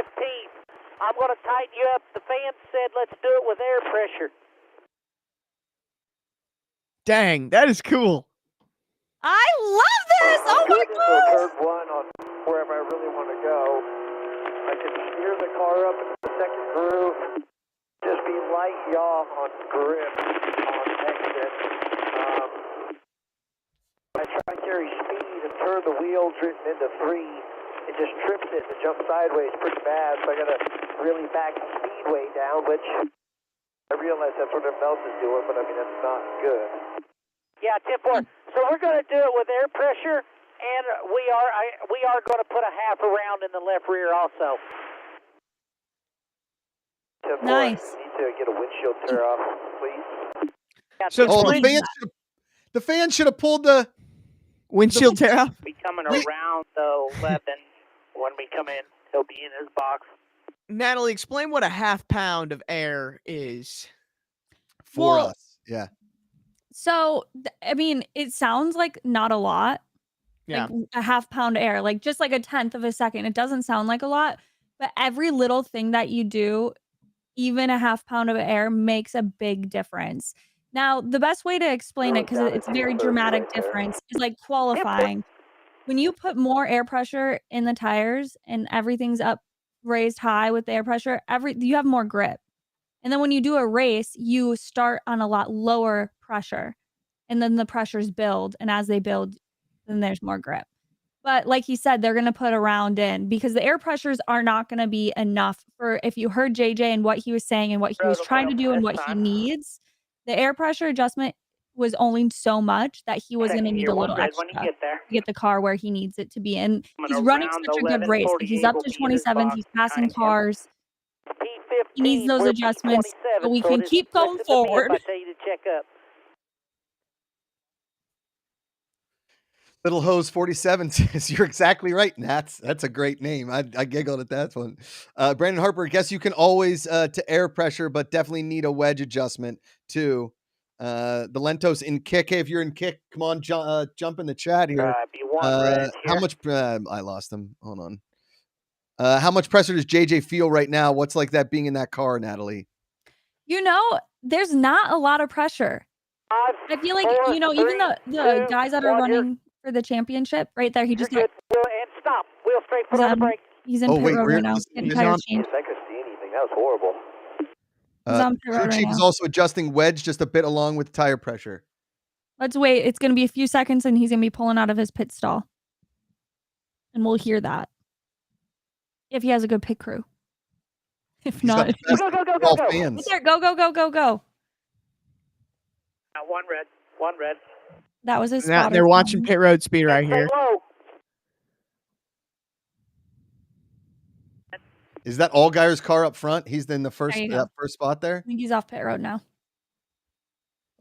I'm going to tighten you up. The fans said let's do it with air pressure. Dang, that is cool. I love this. Oh my god. Third one on wherever I really want to go. I can steer the car up into the second groove. Just be light yaw on grip on exit. I try to carry speed and turn the wheels written into 3. It just trips it and jumps sideways pretty bad. So I got to really back the speedway down, which I realize that's what everyone else is doing, but I mean, that's not good. Yeah, tip 1. So we're going to do it with air pressure, and we are going to put a half a round in the left rear also. Nice. Need to get a windshield tear off, please. So the fans should have pulled the windshield tear off. Be coming around the 11 when we come in. He'll be in his box. Natalie, explain what a half pound of air is for us. Yeah. So, I mean, it sounds like not a lot. Yeah. Like a half pound air, like just like a tenth of a second. It doesn't sound like a lot, but every little thing that you do, even a half pound of air, makes a big difference. Now, the best way to explain it, because it's a very dramatic difference, is like qualifying. When you put more air pressure in the tires and everything's up raised high with the air pressure, you have more grip. And then when you do a race, you start on a lot lower pressure, and then the pressures build, and as they build, then there's more grip. But like he said, they're going to put a round in because the air pressures are not going to be enough for, if you heard JJ and what he was saying and what he was trying to do and what he needs, the air pressure adjustment was only so much that he was going to need a little extra to get the car where he needs it to be. And he's running such a good race. Like he's up to 27th. He's passing cars. He needs those adjustments so we can keep going forward. Little Hose 47 says, you're exactly right, Nats. That's a great name. I giggled at that one. Brandon Harper, guess you can always to air pressure, but definitely need a wedge adjustment too. The Lentos in kick. Hey, if you're in kick, come on, jump in the chat here. How much? I lost him. Hold on. How much pressure does JJ feel right now? What's like that being in that car, Natalie? You know, there's not a lot of pressure. I feel like, you know, even the guys that are running for the championship right there, he just got, and stop. Wheel straight, put on the brake. He's in pit road right now. Getting tires changed. I could see anything. That was horrible. He's on pit road Crew right Chief now. is also adjusting wedge just a bit along with tire pressure. Let's wait. It's going to be a few seconds and he's going to be pulling out of his pit stall. And we'll hear that. If he has a good pit crew. If not, go. Right there, go. One red. That was his now spotter. they're watching pit road speed right here. Is that Allgaier's car up front? He's in the first spot there. I think he's off pit road now.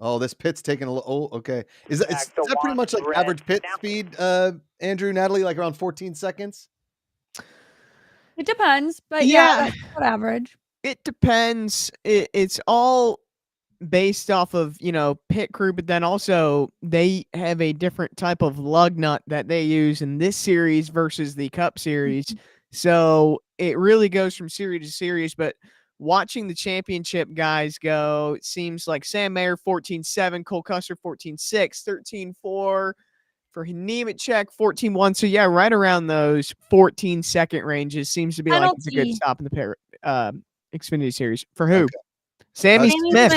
Oh, this pit's taking a little. Oh, okay. Is that pretty much like average pit speed, Andrew, Natalie, like around 14 seconds? It depends, but yeah, that's about average. It depends. It's all based off of, you know, pit crew, but then also they have a different type of lug nut that they use in this series versus the Cup series. So it really goes from series to series, but watching the championship guys go, it seems like Sam Mayer 14.7, Cole Custer 14.6, 13.4 for Nemechek 14.1. So yeah, right around those 14-second ranges seems to be like it's a good stop in the Xfinity series. For who? Okay. Sammy Smith.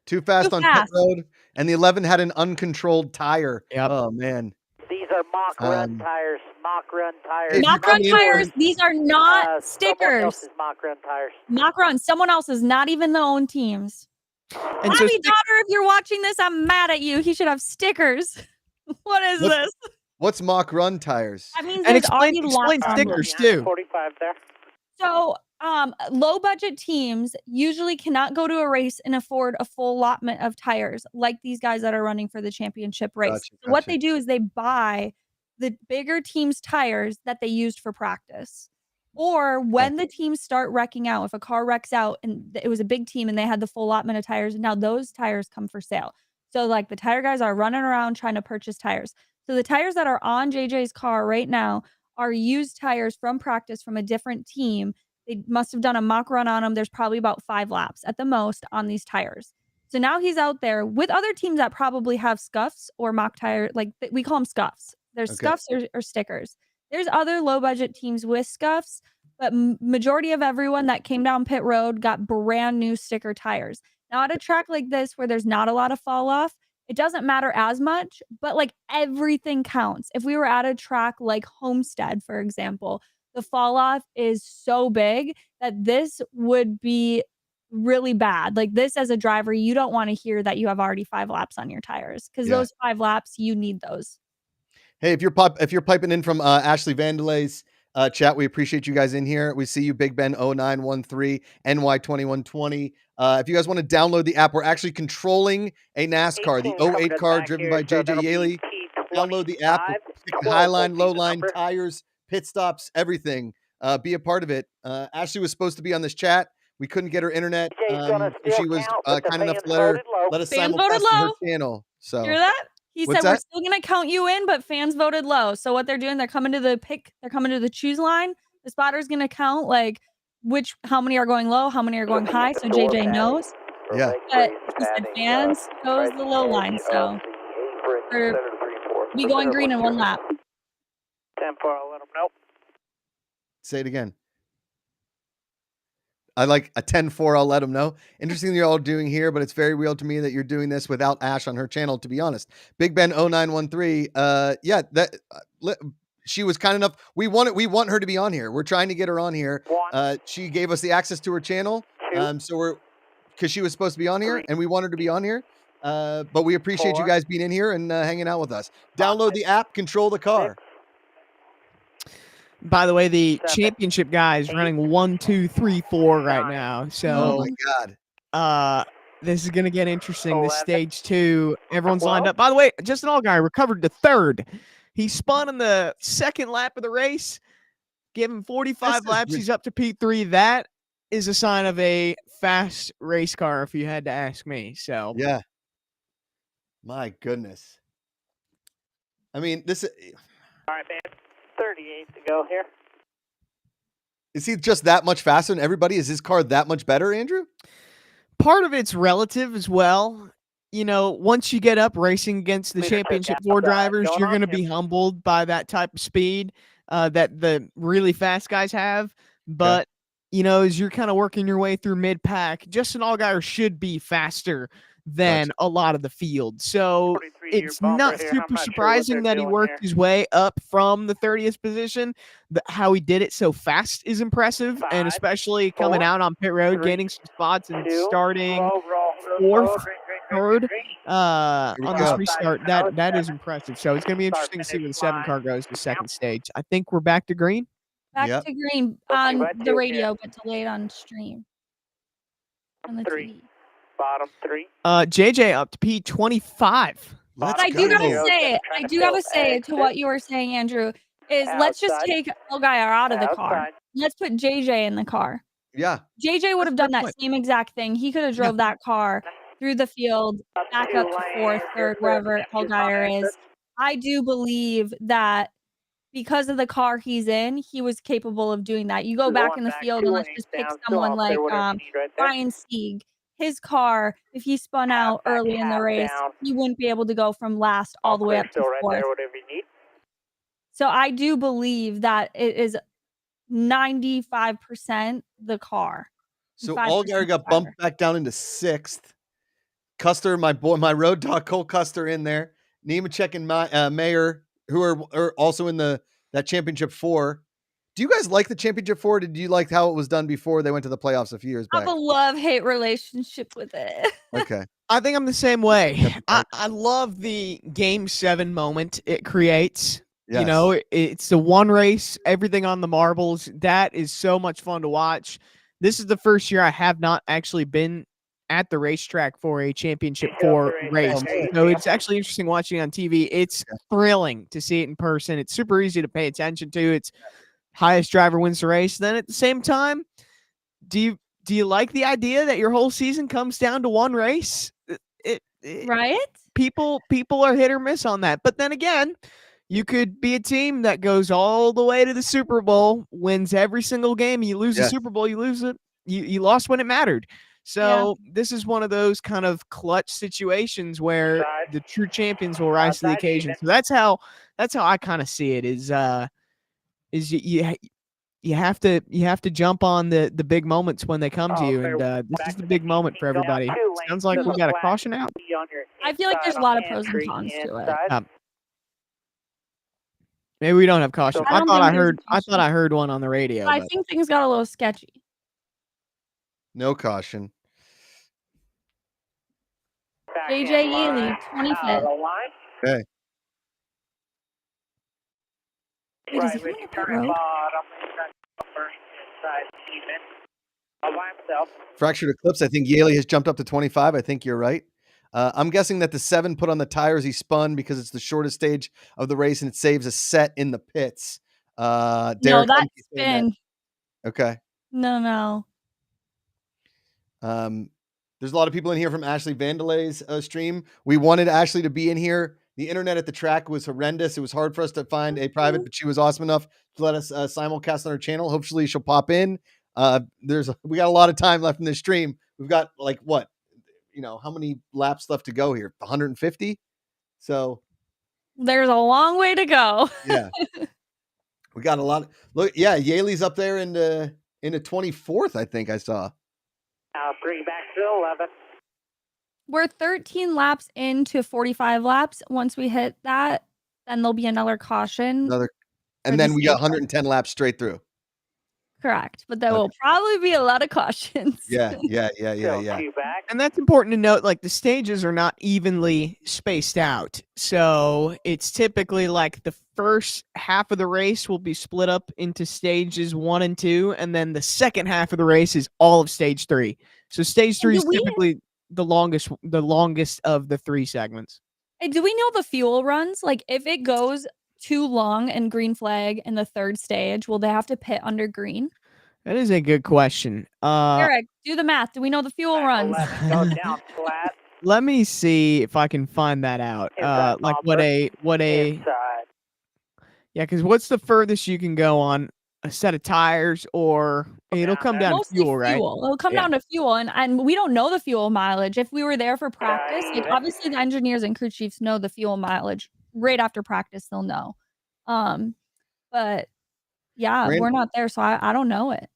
Too fast on pit road, and the 11 had an uncontrolled tire. Yep. Oh man. These are mock run tires. Mock run Tires. These are not stickers. Mock run tires. Mock run. Someone else's, not even the own teams. And Bobby Daughter, if you're watching this, I'm mad at you. He should have stickers. What is this? What's mock run tires? That means and there's explain stickers too. 45 there. So, low budget teams usually cannot go to a race and afford a full allotment of tires like these guys that are running for the championship race. Gotcha. So what they do is they buy the bigger team's tires that they used for practice. Or when the teams start wrecking out, if a car wrecks out and it was a big team and they had the full allotment of tires, now those tires come for sale. So like the tire guys are running around trying to purchase tires. So the tires that are on JJ's car right now are used tires from practice from a different team. They must have done a mock run on them. There's probably about 5 laps at the most on these tires. So now he's out there with other teams that probably have scuffs or mock tire. Like we call them scuffs. There's scuffs or stickers. There's other low budget teams with scuffs, but majority of everyone that came down pit road got brand new sticker tires. Now at a track like this where there's not a lot of fall off, it doesn't matter as much, but like everything counts. If we were at a track like Homestead, for example, the fall off is so big that this would be really bad. Like this as a driver, you don't want to hear that you have already 5 laps on your tires because those 5 laps, you need those. Hey, if you're piping in from Ashley Vandelays, Chat, we appreciate you guys in here. We see you, Big Ben 0913, NY2120. If you guys want to download the app, we're actually controlling a NASCAR, the 08 car driven by JJ Yaley. Download the app, pick the high line, low line, tires, pit stops, everything. Be a part of it. Ashley was supposed to be on this chat. We couldn't get her internet. She was kind enough to let us simulcast her channel. So hear that? He said we're still gonna count you in, but fans voted low. So what they're doing, they're coming to the choose line. The spotter's gonna count like how many are going low, how many are going high, so JJ knows. Yeah. But he said fans goes the low line, so we're going green in one lap. 10-4, I'll let them know. Say it again. I like a 10-4, I'll let them know. Interesting you're all doing here, but it's very real to me that you're doing this without Ash on her channel, to be honest. Big Ben 0913. She was kind enough. We want her to be on here. We're trying to get her on here. She gave us the access to her channel. Because she was supposed to be on here and we want her to be on here. But we appreciate you guys being in here and hanging out with us. Download the app, control the car. By the way, the championship guy is running 1, 2, 3, 4 right now. So, oh my God. This is going to get interesting. This stage 2, everyone's lined up. By the way, Justin Allgaier recovered to 3rd. He spun in the 2nd lap of the race, gave him 45 laps. He's up to P3. That is a sign of a fast race car, if you had to ask me. So, yeah. My goodness. I mean, this. All right, man. 38 to go here. Is he just that much faster than everybody? Is his car that much better, Andrew? Part of it's relative as well. You know, once you get up racing against the Championship 4 drivers, you're going to be humbled by that type of speed that the really fast guys have. But, you know, as you're kind of working your way through mid-pack, Justin Allgaier should be faster than a lot of the field. So it's not super surprising that he worked his way up from the 30th position. How he did it so fast is impressive, and especially coming out on pit road, gaining some spots and starting 4th, 3rd on this restart. That is impressive. So it's going to be interesting to see where the 7 car goes the second stage. I think we're back to green. Back to green on the radio, but delayed on stream. On the TV. Bottom 3. JJ up to P25. I do gotta say to what you were saying, Andrew, is let's just take Allgaier out of the car. Let's put JJ in the car. Yeah. JJ would have done that same exact thing. He could have drove that car through the field, back up to 4th, 3rd, wherever Allgaier is. I do believe that because of the car he's in, he was capable of doing that. You go back in the field and let's just pick someone like Ryan Sieg. His car, if he spun out early in the race, he wouldn't be able to go from last all the way up to 4th. So I do believe that it is 95% the car. So Allgaier got bumped back down into 6th. Custer, my road dog Cole Custer in there. Nemechek and Mayer, who are also in that Championship 4. Do you guys like the Championship 4? Did you like how it was done before they went to the playoffs a few years back? I have a love-hate relationship with it. Okay. I think I'm the same way. I love the Game 7 moment it creates. Yes. You know, it's the one race, everything on the marbles. That is so much fun to watch. This is the first year I have not actually been at the racetrack for a Championship 4 race. So it's actually interesting watching on TV. It's thrilling to see it in person. It's super easy to pay attention to. It's highest driver wins the race. Then at the same time, do you like the idea that your whole season comes down to one race? Right? People are hit or miss on that. But then again, you could be a team that goes all the way to the Super Bowl, wins every single game. You lose the Super Bowl, you lose it. You lost when it mattered. So this is one of those kind of clutch situations where the true champions will rise to the occasion. So that's how I kind of see it. Is you have to jump on the big moments when they come to you, and this is the big moment for everybody. Sounds like we got a caution out. I feel like there's a lot of pros and cons to it. Maybe we don't have caution. I thought I heard one on the radio. I think things got a little sketchy. No caution. JJ Yaley, 25th. Okay. Wait, is he going to pit road? All by himself. Fractured Eclipse, I think Yaley has jumped up to 25. I think you're right. I'm guessing that the 7 put on the tires he spun because it's the shortest stage of the race and it saves a set in the pits. No, Derek, that's spin. Okay. No. There's a lot of people in here from Ashley Vandelay's stream. We wanted Ashley to be in here. The internet at the track was horrendous. It was hard for us to find a private, but she was awesome enough to let us simulcast on her channel. Hopefully she'll pop in. We got a lot of time left in this stream. We've got like what, how many laps left to go here? 150. So there's a long way to go. Yeah. We got a lot. Look, yeah, Yaley's up there in the 24th, I think I saw. Bring back to 11. We're 13 laps into 45 laps. Once we hit that, then there'll be another caution. And then we got 110 laps straight through. Correct. But there will probably be a lot of cautions. Yeah. And that's important to note, like the stages are not evenly spaced out. So it's typically like the first half of the race will be split up into stages 1 and 2, and then the second half of the race is all of stage 3. So stage 3 is typically the longest of the 3 segments. Hey, do we know the fuel runs? Like if it goes too long and green flag in the 3rd stage, will they have to pit under green? That is a good question. Eric, do the math. Do we know the fuel runs? Go down flat. Let me see if I can find that out. Like what a Inside. Yeah, because what's the furthest you can go on a set of tires, or it'll come down to fuel, right? It'll come down to fuel, and we don't know the fuel mileage. If we were there for practice, like obviously the engineers and crew chiefs know the fuel mileage. Right after practice, they'll know. But yeah, we're not there, so I don't know it.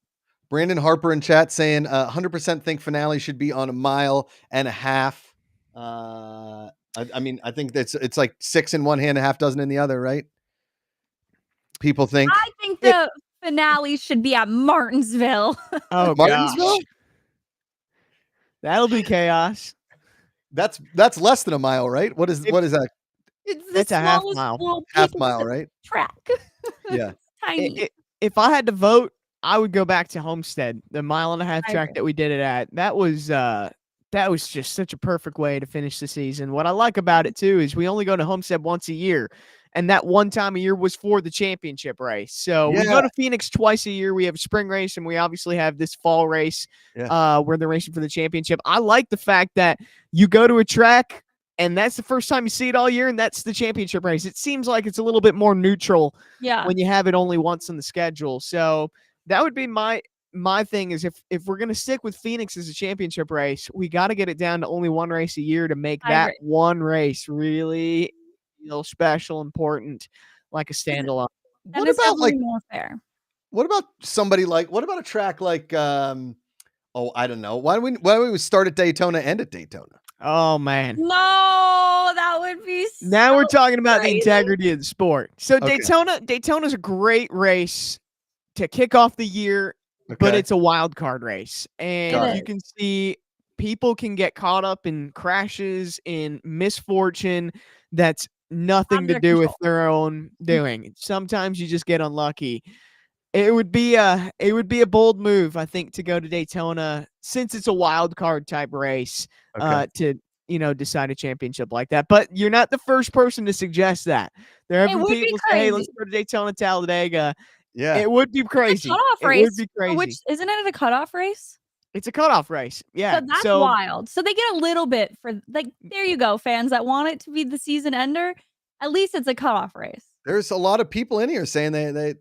Brandon Harper in chat saying 100% think finale should be on 1.5 miles. I mean, I think it's like 6 in one hand, a half dozen in the other, right? People think. I think the finale should be at Martinsville. Oh, Martinsville? Gosh. That'll be chaos. That's less than 1 mile, right? What is that? It's a half mile. Half mile, right? Track. Yeah. Tiny. If I had to vote, I would go back to Homestead, the 1.5 mile track that we did it at. That was just such a perfect way to finish the season. What I like about it too is we only go to Homestead once a year, and that one time a year was for the championship race. So we go to Phoenix twice a year. We have a spring race, and we obviously have this fall race where they're racing for the championship. I like the fact that you go to a track, and that's the first time you see it all year, and that's the championship race. It seems like it's a little bit more neutral when you have it only once on the schedule. So that would be my thing is if we're going to stick with Phoenix as a championship race, we got to get it down to only one race a year to make that one race really special, important, like a standalone. What about like more fair? What about a track like I don't know. Why don't we start at Daytona, end at Daytona? Oh man. No, that would be now we're talking about the integrity of the sport. So Daytona's a great race to kick off the year, but it's a wild card race. And you can see people can get caught up in crashes, in misfortune that's nothing to do with their own doing. Sometimes you just get unlucky. It would be a bold move, I think, to go to Daytona since it's a wild card type race to decide a championship like that. But you're not the first person to suggest that. There have been people say, "Hey, let's go to Daytona, Talladega." Yeah, it would be crazy. Cutoff race. It would be crazy. Which isn't it a cutoff race? It's a cutoff race. Yeah, so that's wild. So they get a little bit for there you go, fans that want it to be the season ender. At least it's a cutoff race. There's a lot of people in here saying I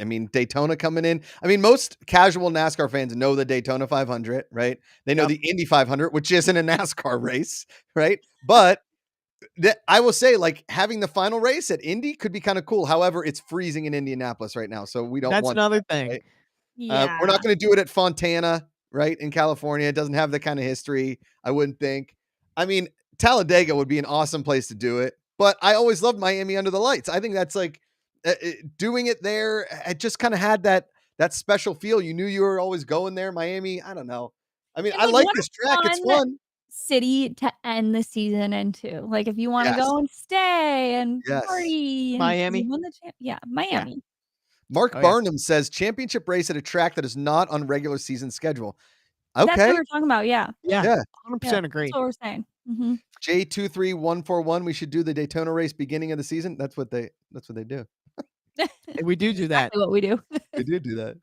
mean, Daytona coming in. I mean, most casual NASCAR fans know the Daytona 500, right? They know the Indy 500, which isn't a NASCAR race, right? But I will say, like, having the final race at Indy could be kind of cool. However, it's freezing in Indianapolis right now, so we don't want another thing. Right? Yeah. We're not going to do it at Fontana, right, in California. It doesn't have the kind of history, I wouldn't think. I mean, Talladega would be an awesome place to do it. But I always loved Miami under the lights. I think that's like doing it there. It just kind of had that special feel. You knew you were always going there. Miami, I don't know. I mean, I like this track. It's fun. City to end the season into. Like if you want to go and stay and party. Miami. Miami. Mark Barnum says championship race at a track that is not on regular season schedule. Okay. That's what we're talking about. Yeah. Yeah. 100% agree. That's what we're saying. Mm-hmm. J23141. We should do the Daytona race beginning of the season. That's what they do. We do that. Exactly what we do. We do that.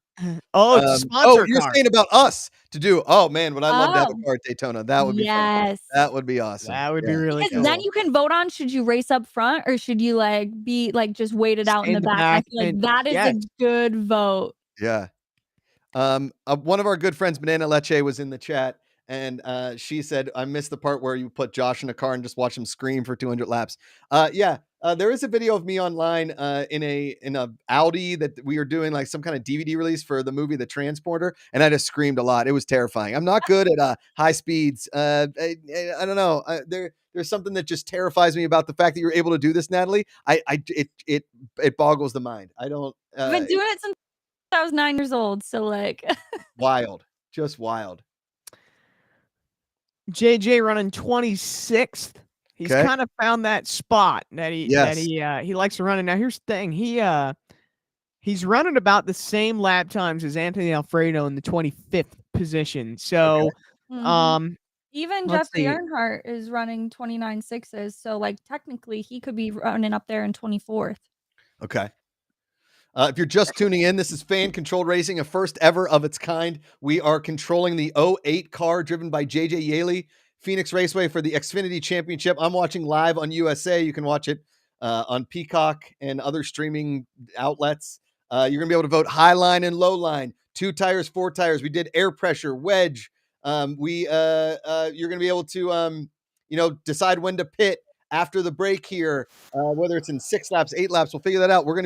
Sponsor you're car. saying about us to do. Oh man, would I love to have a car at Daytona? That would be fun. That would be awesome. That would be really cool. Then you can vote on should you race up front or should you be just waited out in the back. I feel like that is a good vote. Yeah. One of our good friends, Banana Leche, was in the chat, and she said, "I missed the part where you put Josh in a car and just watch him scream for 200 laps." There is a video of me online in a Audi that we are doing like some kind of DVD release for the movie The Transporter, and I just screamed a lot. It was terrifying. I'm not good at high speeds. I don't know. There's something that just terrifies me about the fact that you're able to do this, Natalie. It boggles the mind. I don't. I've been doing it since I was 9 years old, so wild, just wild. JJ running 26th. He's kind of found that spot that he likes to run in. Now here's the thing. He's running about the same lap times as Anthony Alfredo in the 25th position. So even Jeffrey Earnhardt is running 29.6s. So technically he could be running up there in 24th. Okay. If you're just tuning in, this is Fan Controlled Racing, a first ever of its kind. We are controlling the 08 car driven by JJ Yaley, Phoenix Raceway for the Xfinity Championship. I'm watching live on USA. You can watch it on Peacock and other streaming outlets. You're going to be able to vote high line and low line, 2 tires, 4 tires. We did air pressure, wedge. You're going to be able to, decide when to pit after the break here, whether it's in 6 laps, 8 laps, we'll figure that out. We're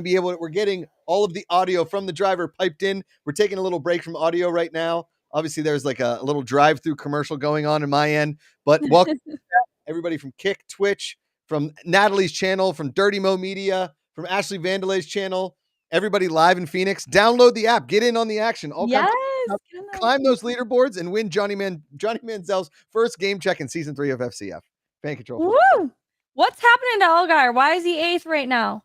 getting all of the audio from the driver piped in. We're taking a little break from audio right now. Obviously, there's like a little drive-through commercial going on in my end, but welcome everybody from Kick, Twitch, from Natalie's channel, from Dirty Mo Media, from Ashley Vandelay's channel, everybody live in Phoenix. Download the app, get in on the action. Climb those leaderboards and win Johnny Manziel's first game check in season 3 of FCF. Fan Control. Woo! What's happening to Allgaier? Why is he 8th right now?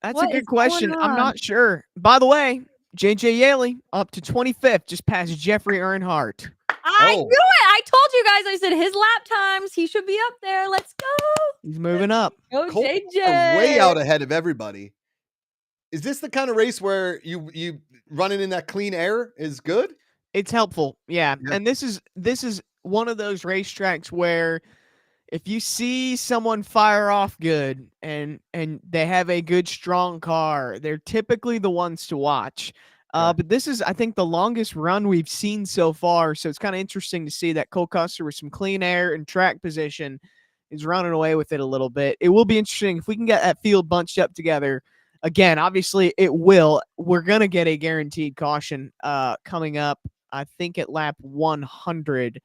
That's a good question. I'm not sure. By the way, JJ Yaley up to 25th, just past Jeffrey Earnhardt. I knew it. I told you guys. I said his lap times. He should be up there. Let's go. He's moving up. Go JJ. Way out ahead of everybody. Is this the kind of race where you running in that clean air is good? It's helpful. Yeah. And this is one of those racetracks where if you see someone fire off good and they have a good, strong car, they're typically the ones to watch. But this is, I think, the longest run we've seen so far. So it's kind of interesting to see that Cole Custer with some clean air and track position is running away with it a little bit. It will be interesting if we can get that field bunched up together. Again, obviously it will. We're going to get a guaranteed caution coming up, I think, at lap 100.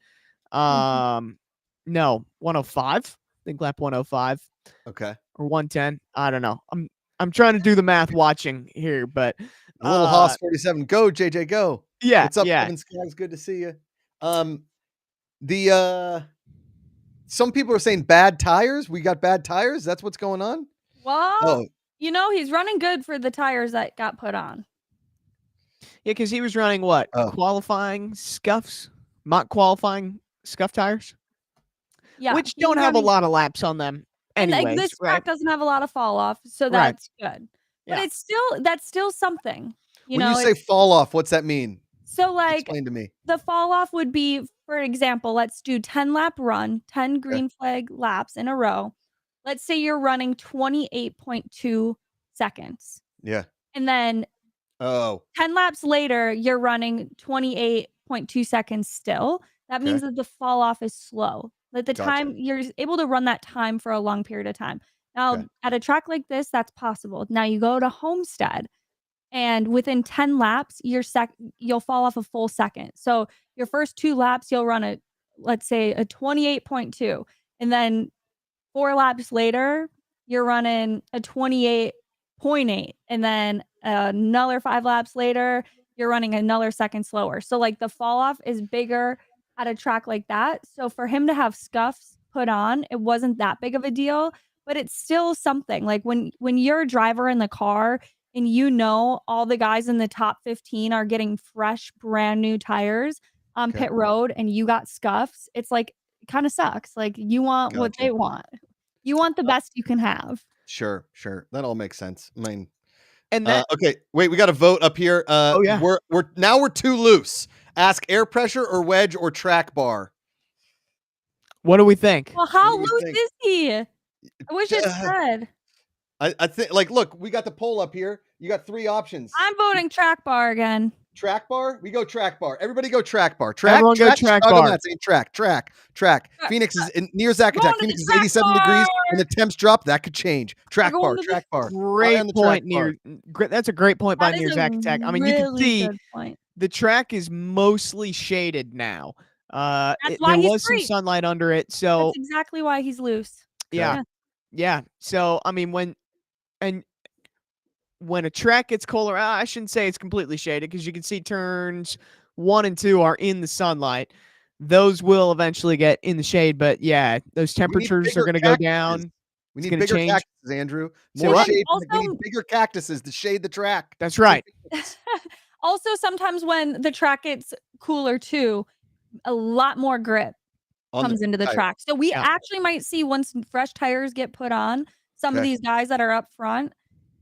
No, 105. I think lap 105. Okay. Or 110. I don't know. I'm trying to do the math watching here, but a little Haas 47. Go, JJ, go. Yeah. What's up, Kevin Skaggs? Good to see you. Some people are saying bad tires. We got bad tires. That's what's going on. Well, he's running good for the tires that got put on. Yeah, because he was running what? Qualifying scuffs? Mock qualifying scuff tires? Yeah. Which don't have a lot of laps on them. Anyways, and this track doesn't have a lot of fall off, so that's good. But that's still something. When you say fall off, what's that mean? So explain to me. The fall off would be, for example, let's do 10 lap run, 10 green flag laps in a row. Let's say you're running 28.2 seconds. Yeah. And then 10 laps later, you're running 28.2 seconds still. That means that the fall off is slow. Like the time, you're able to run that time for a long period of time. Now, at a track like this, that's possible. Now you go to Homestead, and within 10 laps, you'll fall off a full second. So your first 2 laps, you'll run let's say a 28.2, and then 4 laps later, you're running a 28.8, and then another 5 laps later, you're running another second slower. So the fall off is bigger at a track like that. So for him to have scuffs put on, it wasn't that big of a deal, but it's still something. When you're a driver in the car and all the guys in the top 15 are getting fresh, brand new tires on pit road, and you got scuffs, it's like, it kind of sucks. Like, you want what they want. You want the best you can have. Sure. That all makes sense. I mean, and that okay, wait, we got a vote up here. We're too loose. Ask air pressure or wedge or track bar. What do we think? Well, how loose is he? I wish it said. I think, like, look, we got the poll up here. You got 3 options. I'm voting track bar again. Track bar? We go track bar. Everybody go track bar. Everyone go track bar. That's track. Phoenix is near Zacatec. Phoenix is 87 degrees and the temps drop. That could change. Track bar. Great point that's a great point by near Zacatec. I mean, you can see the track is mostly shaded now. There was some sunlight under it, so that's exactly why he's loose. Yeah. So I mean, when a track gets colder, I shouldn't say it's completely shaded because you can see turns 1 and 2 are in the sunlight. Those will eventually get in the shade, but yeah, those temperatures are going to go down. We need bigger cactuses, Andrew. More shade. We need bigger cactuses to shade the track. That's right. Also, sometimes when the track gets cooler too, a lot more grip comes into the track. So we actually might see, once fresh tires get put on, some of these guys that are up front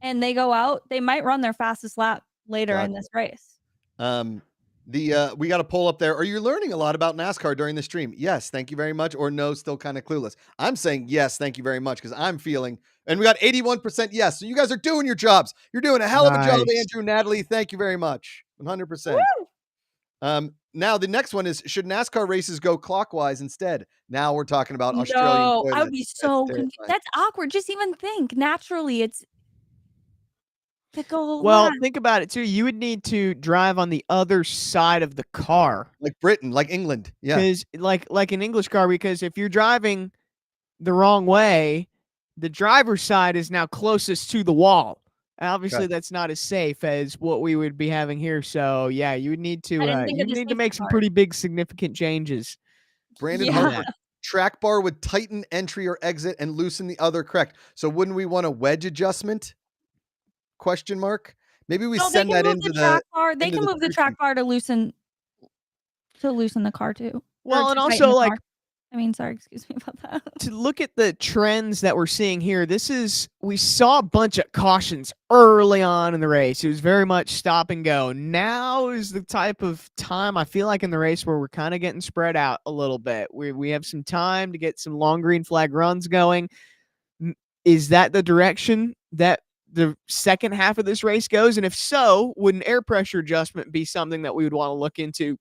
and they go out, they might run their fastest lap later in this race. We got a poll up there. Are you learning a lot about NASCAR during the stream? Yes, thank you very much. Or no, still kind of clueless. I'm saying yes, thank you very much, because I'm feeling, and we got 81% yes. So you guys are doing your jobs. You're doing a hell of a job, Andrew, Natalie. Thank you very much. 100%. Now the next one is, should NASCAR races go clockwise instead? Now we're talking about Australian toilets. I would be so confused. That's awkward. Just even think. Naturally, it's think about it too. You would need to drive on the other side of the car, like Britain, like England. Yeah, because like an English car. Because if you're driving the wrong way, the driver's side is now closest to the wall. Obviously, that's not as safe as what we would be having here. So yeah, you would need to make some pretty big, significant changes. Brandon Harper, track bar would tighten entry or exit and loosen the other. Correct. So wouldn't we want a wedge adjustment? ? Maybe we send that into the track bar. They can move the track bar to loosen the car too. Well, and also excuse me about that. To look at the trends that we're seeing here, we saw a bunch of cautions early on in the race. It was very much stop and go. Now is the type of time I feel like in the race where we're kind of getting spread out a little bit. We have some time to get some long green flag runs going. Is that the direction that the second half of this race goes? And if so, would an air pressure adjustment be something that we would want to look into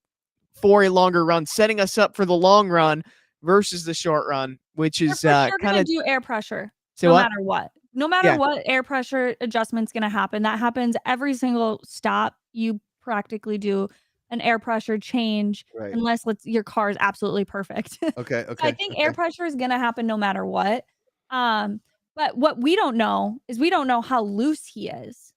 for a longer run, setting us up for the long run versus the short run, which is kind of do air pressure matter what. No matter what, air pressure adjustment's going to happen. That happens every single stop. You practically do an air pressure change, unless your car is absolutely perfect. Okay. I think air pressure is going to happen no matter what. But what we don't know is how loose he is.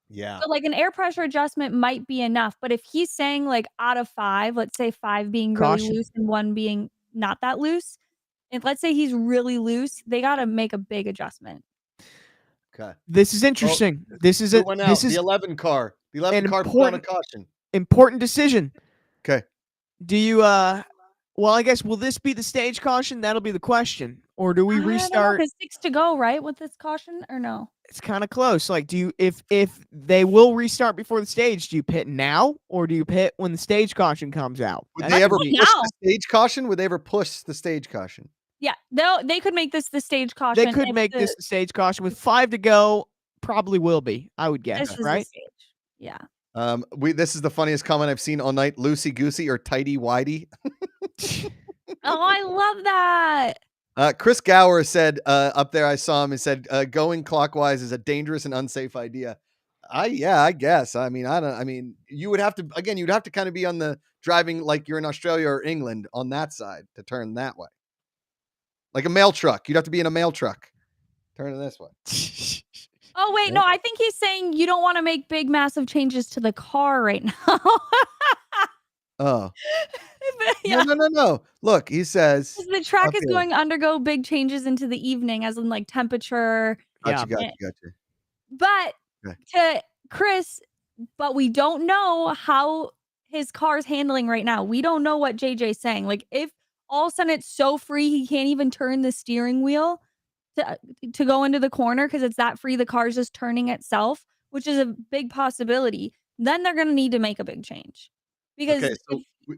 Yeah. So like an air pressure adjustment might be enough, but if he's saying like out of 5, let's say 5 being really loose and 1 being not that loose, and let's say he's really loose, they got to make a big adjustment. Okay. This is interesting. Well, this is the 11 car. The 11 car put on a caution. Important decision. Okay. Do you well, I guess, will this be the stage caution? That'll be the question. Or do we restart? There's 6 to go, right? With this caution, or no? It's kind of close. Like, do you, if they will restart before the stage, do you pit now, or do you pit when the stage caution comes out? Would they ever push the stage caution? Would they ever push the stage caution? Yeah, they could make this the stage caution. They could make this the stage caution with 5 to go. Probably will be, I would guess, this is right? The stage. Yeah. This is the funniest comment I've seen all night. Loosey goosey or tighty whitey. Oh, I love that. Chris Gower said up there, I saw him and said, going clockwise is a dangerous and unsafe idea. I guess. I mean, you'd have to kind of be on the driving like you're in Australia or England on that side to turn that way. Like a mail truck. You'd have to be in a mail truck. Turning this way. Oh, wait. No, I think he's saying you don't want to make big, massive changes to the car right now. Oh. Yeah. No. Look, he says the track is going to undergo big changes into the evening, as in like temperature. Gotcha. But to Chris, but we don't know how his car's handling right now. We don't know what JJ's saying. Like, if all of a sudden it's so free he can't even turn the steering wheel to go into the corner because it's that free, the car's just turning itself, which is a big possibility, then they're going to need to make a big change. Because if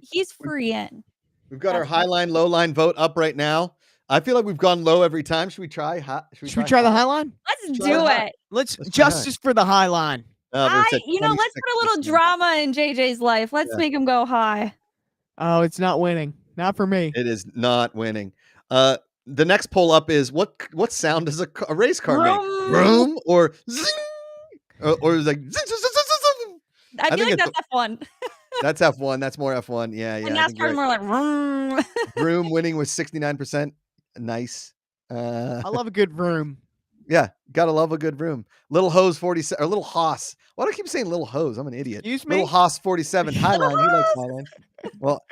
he's free in. We've got our high line, low line vote up right now. I feel like we've gone low every time. Should we try Should we try the high line? Let's do it. Let's justice for the high line. Let's put a little drama in JJ's life. Let's make him go high. Oh, it's not winning. Not for me. It is not winning. The next poll up is what sound does a race car make? Vroom or zing? Or is like zing, zing, zing, zing, zing. I feel like that's F1. That's F1. That's more F1. Yeah. And NASCAR is more like vroom. Vroom winning with 69%. Nice. I love a good vroom. Yeah, gotta love a good vroom. Little Hose 47 or Little Hoss. Why do I keep saying Little Hose? I'm an idiot. Excuse me? Little Hoss 47. Highline. He likes Highline. Well,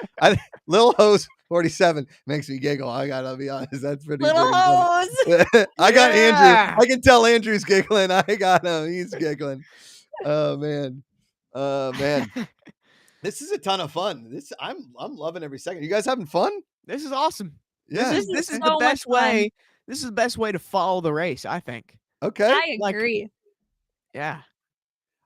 Little Hose 47 makes me giggle. I gotta be honest. That's pretty Little Hose. I got Andrew. I can tell Andrew's giggling. I got him. He's giggling. Oh man. This is a ton of fun. I'm loving every second. You guys having fun? This is awesome. Yeah. This is the best way. This is the best way to follow the race, I think. Okay. I agree. Yeah.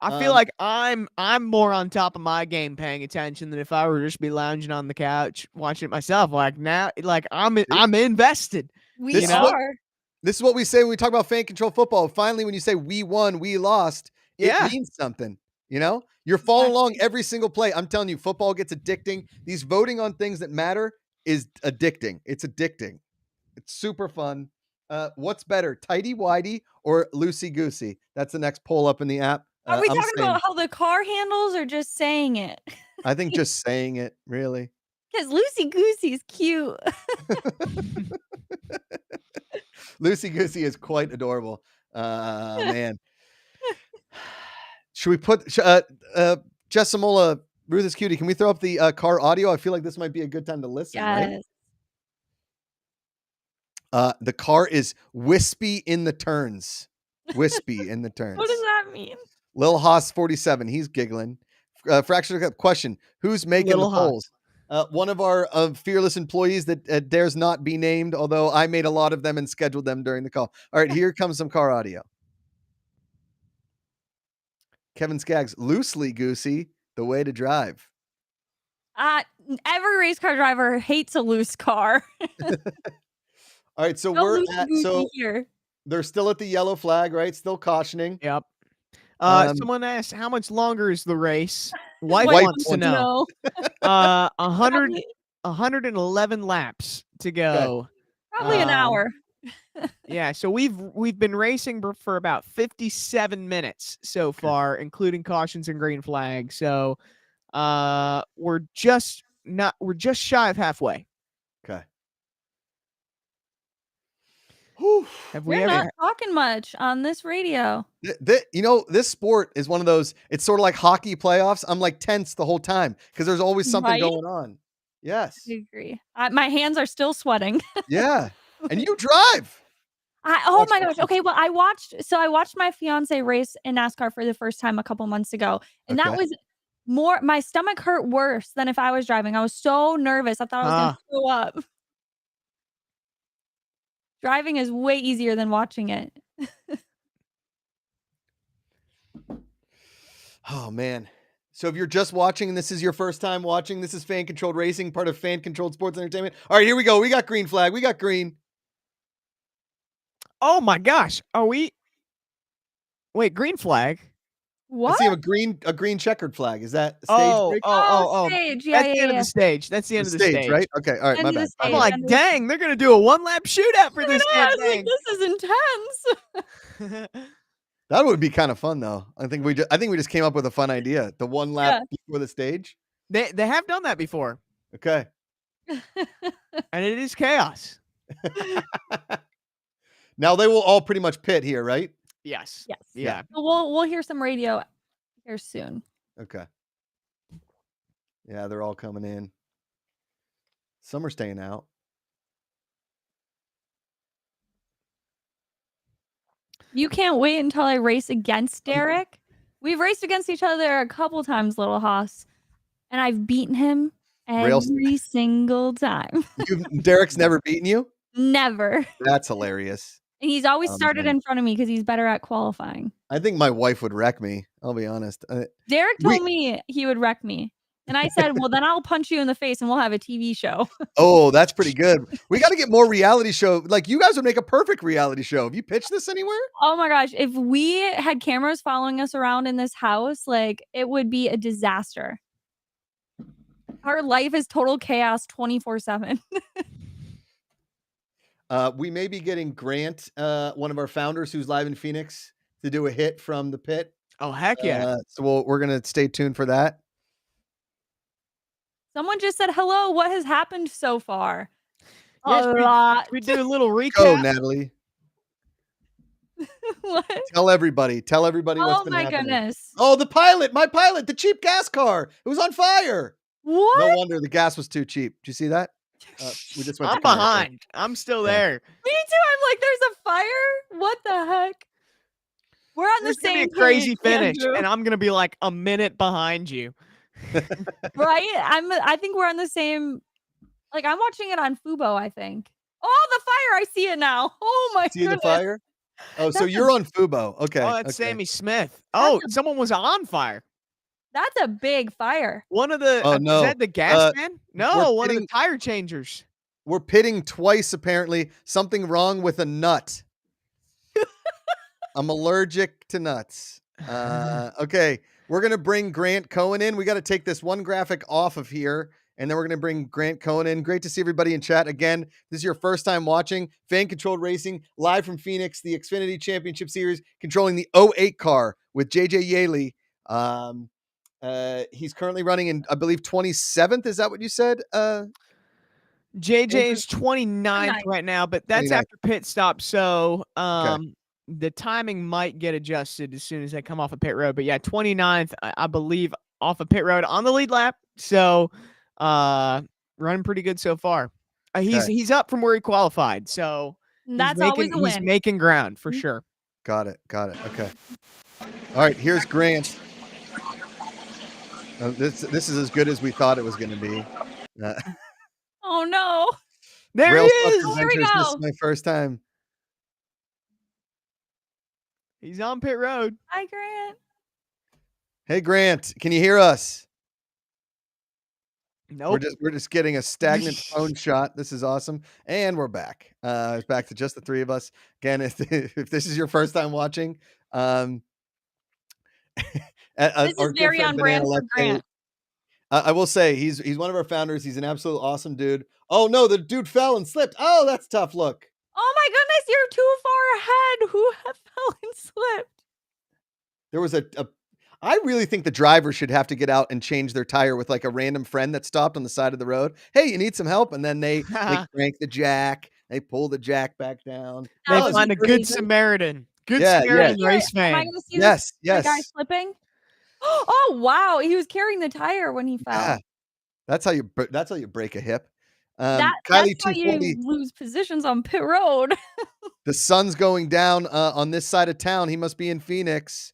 I feel like I'm more on top of my game paying attention than if I were just be lounging on the couch watching it myself. Like now, like I'm invested. We are. This is what we say when we talk about fan control football. Finally, when you say we won, we lost, it means something. You know, you're following along every single play. I'm telling you, football gets addicting. These voting on things that matter is addicting. It's addicting. It's super fun. What's better, tighty whitey or loosey goosey? That's the next poll up in the app. Are we talking about how the car handles or just saying it? I think just saying it, really. Because loosey goosey is cute. Loosey goosey is quite adorable. Man. Should we put Jessamula, Ruth is cutie? Can we throw up the car audio? I feel like this might be a good time to listen. Yes. Right? The car is wispy in the turns. Wispy in the turns. What does that mean? Lil Haas 47. He's giggling. Fractured question. Who's making the polls? One of our fearless employees that dares not be named, although I made a lot of them and scheduled them during the call. All right, here comes some car audio. Kevin Skaggs, loosely goosey, the way to drive. Every race car driver hates a loose car. All right, so here. They're still at the yellow flag, right? Still cautioning. Yep. Someone asked, how much longer is the race? Wife wants to know. 111 laps to go. Okay. Probably an hour. Yeah, so we've been racing for about 57 minutes so far, including cautions and green flags. So we're just shy of halfway. Okay. We're not talking much on this radio. This sport is one of those, it's sort of like hockey playoffs. I'm like tense the whole time because there's always something going on. Yes. I agree. My hands are still sweating. Yeah. And you drive. Oh my gosh. Okay. Well, I watched my fiance race in NASCAR for the first time a couple months ago. And that was my stomach hurt worse than if I was driving. I was so nervous. I thought I was going to throw up. Driving is way easier than watching it. Oh man. So if you're just watching and this is your first time watching, this is Fan Controlled Racing, part of Fan Controlled Sports Entertainment. All right, here we go. We got green flag. We got green. Oh my gosh. Are we? Wait, green flag? What? I see a green checkered flag. Is that stage break? Stage. Yeah, That's the end of the stage. That's the end of the stage, right? Okay. All right, my bad. I'm like, dang, they're gonna do a 1-lap shootout for this damn thing. This is intense. That would be kind of fun, though. I think we just came up with a fun idea. The 1 lap before the stage. They have done that before. Okay. And it is chaos. Now they will all pretty much pit here, right? Yes. Yes. Yeah. We'll hear some radio here soon. Okay. Yeah, they're all coming in. Some are staying out. You can't wait until I race against Derek. We've raced against each other a couple times, Little Hoss, and I've beaten him every single time. Derek's never beaten you? Never. That's hilarious. And he's always started in front of me because he's better at qualifying. I think my wife would wreck me. I'll be honest. Derek told me he would wreck me. And I said, well, then I'll punch you in the face and we'll have a TV show. Oh, that's pretty good. We got to get more reality show. Like, you guys would make a perfect reality show. Have you pitched this anywhere? Oh my gosh. If we had cameras following us around in this house, like, it would be a disaster. Our life is total chaos 24/7. We may be getting Grant, one of our founders who's live in Phoenix, to do a hit from the pit. Oh, heck yeah. So we're going to stay tuned for that. Someone just said, hello, what has happened so far? Yes, a lot. We do a little recap. Go, Natalie. What? Tell everybody what's been happening. Oh my goodness. Oh, my pilot, the cheap gas car. It was on fire. What? No wonder the gas was too cheap. Did you see that? We just went I'm behind. I'm still there. Me too. I'm like, there's a fire? What the heck? We're on the same page, crazy finish, Andrew. And I'm gonna be like a minute behind you. Right? I think we're on the same. Like, I'm watching it on Fubo, I think. Oh, the fire. I see it now. Oh my see goodness. The fire? Oh, so you're on Fubo. Okay. Oh, that's Sammy Smith. Oh, someone was on fire. That's a big fire. One of the no. Is that the gas man? No, one of the tire changers. We're pitting twice, apparently. Something wrong with a nut. I'm allergic to nuts. Okay. We're going to bring Grant Cohen in. We got to take this one graphic off of here, and then we're going to bring Grant Cohen in. Great to see everybody in chat. Again, this is your first time watching Fan-Controlled Racing, live from Phoenix, the Xfinity Championship Series, controlling the 08 car with JJ Yaley. He's currently running in, I believe, 27th. Is that what you said? JJ is 29th right now, but that's 29th. After pit stop. So the timing might get adjusted as soon as they come off of pit road. But yeah, 29th, I believe, off of pit road on the lead lap. So running pretty good so far. He's up from where he qualified. So that's always a win. He's making ground for sure. Got it. Okay. All right, here's Grant. This is as good as we thought it was going to be. Oh no! There he is. Here we go. This is my first time. He's on pit road. Hi, Grant. Hey, Grant. Can you hear us? Nope. We're just getting a stagnant phone shot. This is awesome, and we're back. It's back to just the three of us again. If this is your first time watching, this is very on brand for Grant. I will say he's one of our founders. He's an absolute awesome dude. Oh no, the dude fell and slipped. Oh, that's a tough look. Oh my goodness, you're too far ahead. Who fell and slipped? There was I really think the driver should have to get out and change their tire with like a random friend that stopped on the side of the road. Hey, you need some help? And then they crank the jack. They pull the jack back down. They find a good Samaritan. Good Samaritan race fan. Am I going to see this guy slipping? Oh wow, he was carrying the tire when he fell. Yeah. That's how you break a hip. That's how you lose positions on pit road. The sun's going down on this side of town. He must be in Phoenix.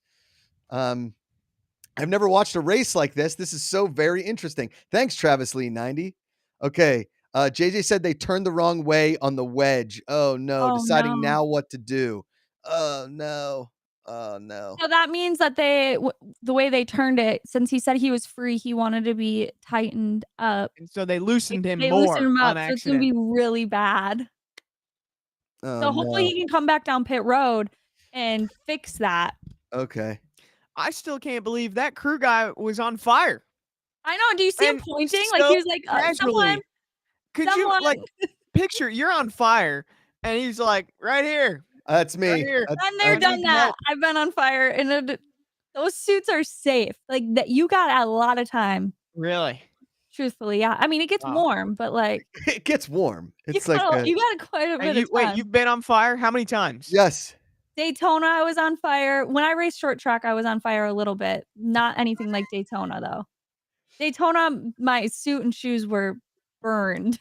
I've never watched a race like this. This is so very interesting. Thanks, Travis Lee 90. Okay. JJ said they turned the wrong way on the wedge. Oh no, deciding now what to do. Oh no. Oh no. So that means that the way they turned it, since he said he was free, he wanted to be tightened up. And so they loosened him more. They loosened him up, so it's going to be really bad. Oh, so hopefully he can come back down pit road and fix that. Okay. I still can't believe that crew guy was on fire. I know. Do you see him pointing? Like he was like, someone. Could you like picture you're on fire and he's like right here. That's me. I've never done that. I've been on fire, and those suits are safe. Like that, you got a lot of time. Really? Truthfully, yeah. I mean, it gets warm, but like it gets warm. It's you got quite a bit of time. Wait, you've been on fire how many times? Yes. Daytona, I was on fire. When I raced short track, I was on fire a little bit. Not anything like Daytona, though. Daytona, my suit and shoes were burned.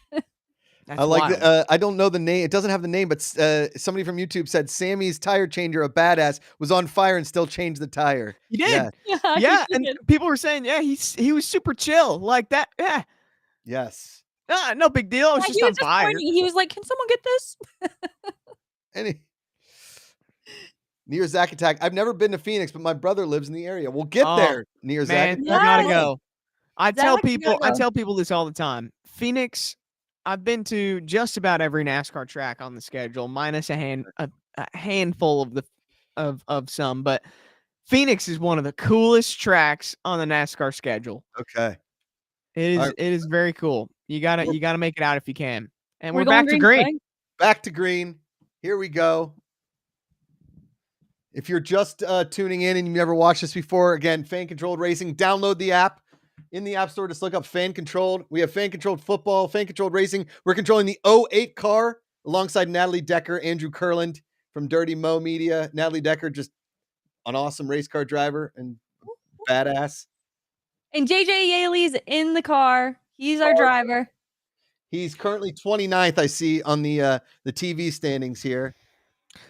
That's I like wild. I don't know the name. It doesn't have the name, but somebody from YouTube said Sammy's tire changer, a badass, was on fire and still changed the tire. He did. Yeah. Yeah, and people were saying, yeah, he was super chill like that. Yeah. Yes. No big deal. It was just on fire. He was like, "Can someone get this?" Near Zack Attack. I've never been to Phoenix, but my brother lives in the area. We'll get there. Near Zack Attack. You gotta go. I tell people this all the time. Phoenix, I've been to just about every NASCAR track on the schedule, minus a handful of some, but Phoenix is one of the coolest tracks on the NASCAR schedule. Okay. It is very cool. You gotta make it out if you can. And we're back to green. Back to green. Here we go. If you're just tuning in and you've never watched this before, again, Fan Controlled Racing, download the app. In the App Store, just look up Fan Controlled. We have Fan Controlled Football, Fan Controlled Racing. We're controlling the 08 car alongside Natalie Decker, Andrew Kurland from Dirty Mo Media. Natalie Decker, just an awesome race car driver and badass. And JJ Yaley's in the car. He's our driver. He's currently 29th, I see, on the TV standings here.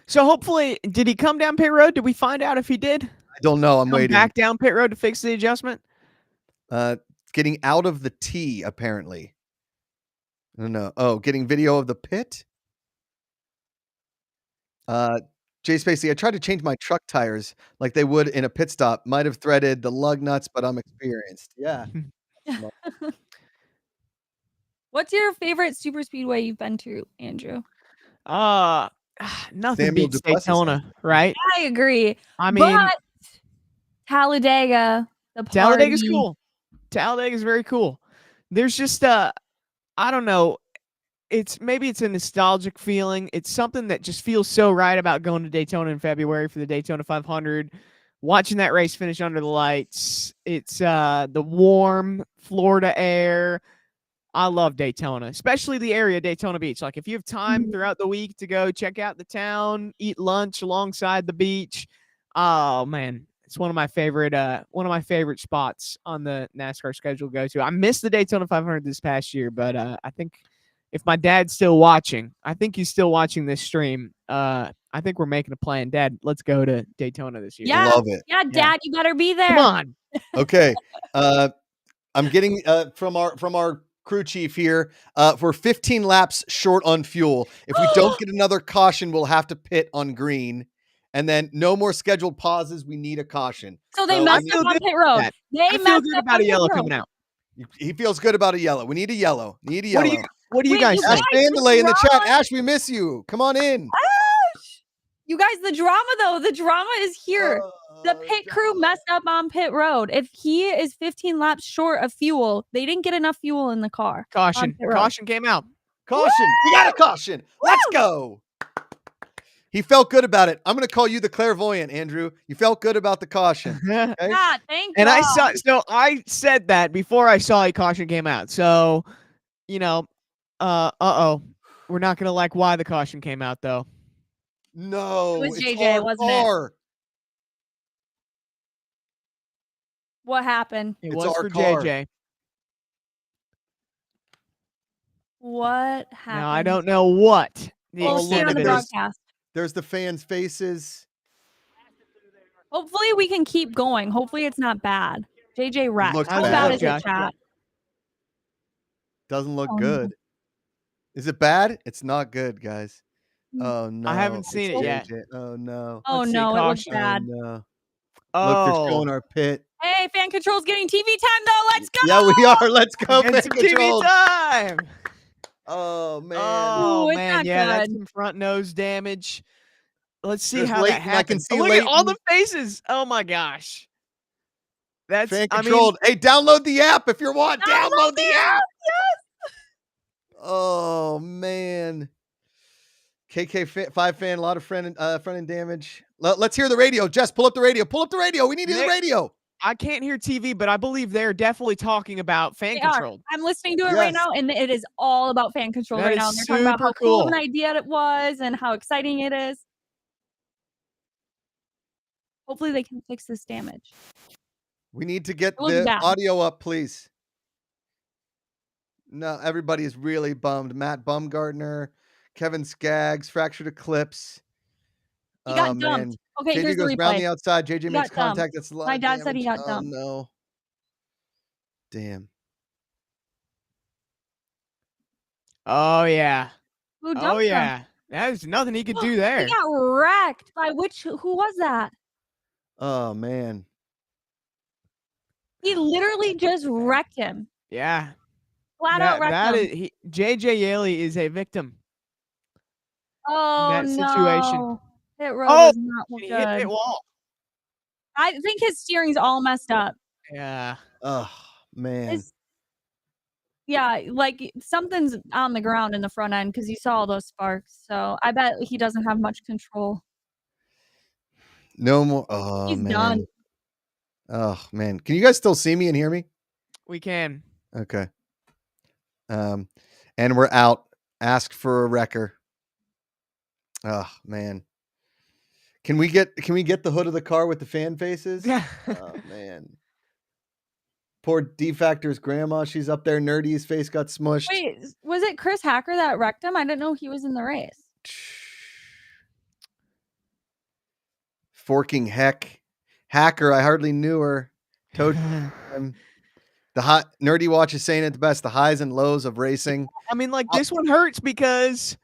So hopefully, did he come down pit road? Did we find out if he did? I don't know. I'm waiting. Back down pit road to fix the adjustment? Getting out of the T, apparently. I don't know. Oh, getting video of the pit? Jay Spacey, I tried to change my truck tires like they would in a pit stop. Might have threaded the lug nuts, but I'm experienced. Yeah. What's your favorite super speedway you've been to, Andrew? Nothing beats Daytona, right? I agree. I mean, but Talladega, Talladega's cool. Talladega is very cool. There's just I don't know. Maybe it's a nostalgic feeling. It's something that just feels so right about going to Daytona in February for the Daytona 500, watching that race finish under the lights. It's the warm Florida air. I love Daytona, especially the area, Daytona Beach. Like if you have time throughout the week to go check out the town, eat lunch alongside the beach. Oh man, it's one of my favorite spots on the NASCAR schedule to go to. I missed the Daytona 500 this past year, but I think if my dad's still watching, I think he's still watching this stream. I think we're making a plan. Dad, let's go to Daytona this year. Yeah, love it. Yeah, Dad, you better be there. Come on. Okay. I'm getting from our crew chief here. We're 15 laps short on fuel. If we don't get another caution, we'll have to pit on green. And then no more scheduled pauses. We need a caution. So they messed up on pit road. I feel good about a yellow coming out. He feels good about a yellow. We need a yellow. What do you guys think? Ash Vandalay in the chat. Ash, we miss you. Come on in. Ash! You guys, the drama is here. The pit crew messed up on pit road. If he is 15 laps short of fuel, they didn't get enough fuel in the car. Caution came out. Caution. We got a caution. Let's go. He felt good about it. I'm going to call you the clairvoyant, Andrew. You felt good about the caution. Okay? Yeah, thank you. And God. I said that before I saw a caution came out. So, we're not going to like why the caution came out though. No, it was JJ, wasn't it? What happened? It was for JJ. What happened? Now I don't know what. We'll see on the broadcast. There's the fans' faces. Hopefully we can keep going. Hopefully it's not bad. JJ wrecked. How bad. bad is the chat? Doesn't look good. No. Is it bad? It's not good, guys. Oh no. I haven't seen it yet. Oh no. Oh no, it looks bad. Oh, no. Look, they're showing our pit. Hey, Fan Control's getting TV time though. Let's go. Yeah, we are. Let's go, Fan TV Control. time. Oh man. Oh man, yeah, that's some front nose damage. Let's see how that happens. I can see look at all the faces. Oh my gosh. That's Fan Controlled. Hey, download the app if you want. Download the app. Yes. Oh man. KK5 fan, a lot of front end damage. Let's hear the radio. Jess, pull up the radio. Pull up the radio. We need the radio. I can't hear TV, but I believe they're definitely talking about Fan Controlled. I'm listening to it right now, and it is all about Fan Control right now. And they're talking about how cool of an idea it was and how exciting it is. Hopefully they can fix this damage. We need to get the audio up, please. No, everybody is really bummed. Matt Bumgardner, Kevin Skaggs, fractured eclipse. He got dumped. Man. Okay, JJ here's the goes around replay. the outside. JJ He makes got dumped. contact. That's a lot My of dad damage. said he got Oh, dumped. no. Damn. Oh yeah. Who Oh dumped him? yeah. There's nothing he could do there. He got wrecked by who was that? Oh, man. He literally just wrecked him. Yeah. Flat out wrecked him. JJ Yaley is a victim. Oh, that situation. no. Pit road Oh, was not he hit good. pit wall. I think his steering's all messed up. Yeah. Oh, man. Yeah, like something's on the ground in the front end because you saw all those sparks. So I bet he doesn't have much control. No more. Oh, He's man. done. Oh, man. Can you guys still see me and hear me? We can. Okay. And we're out. Asked for a wrecker. Oh, man. Can we get the hood of the car with the fan faces? Oh, man. Poor D-Factor's grandma. She's up there. Nerdy's face got smushed. Wait, was it Chris Hacker that wrecked him? I didn't know he was in the race. Forking heck. Hacker, I hardly knew her. Toad. The hot Nerdy Watch is saying it the best. The highs and lows of racing. I mean, like this one hurts because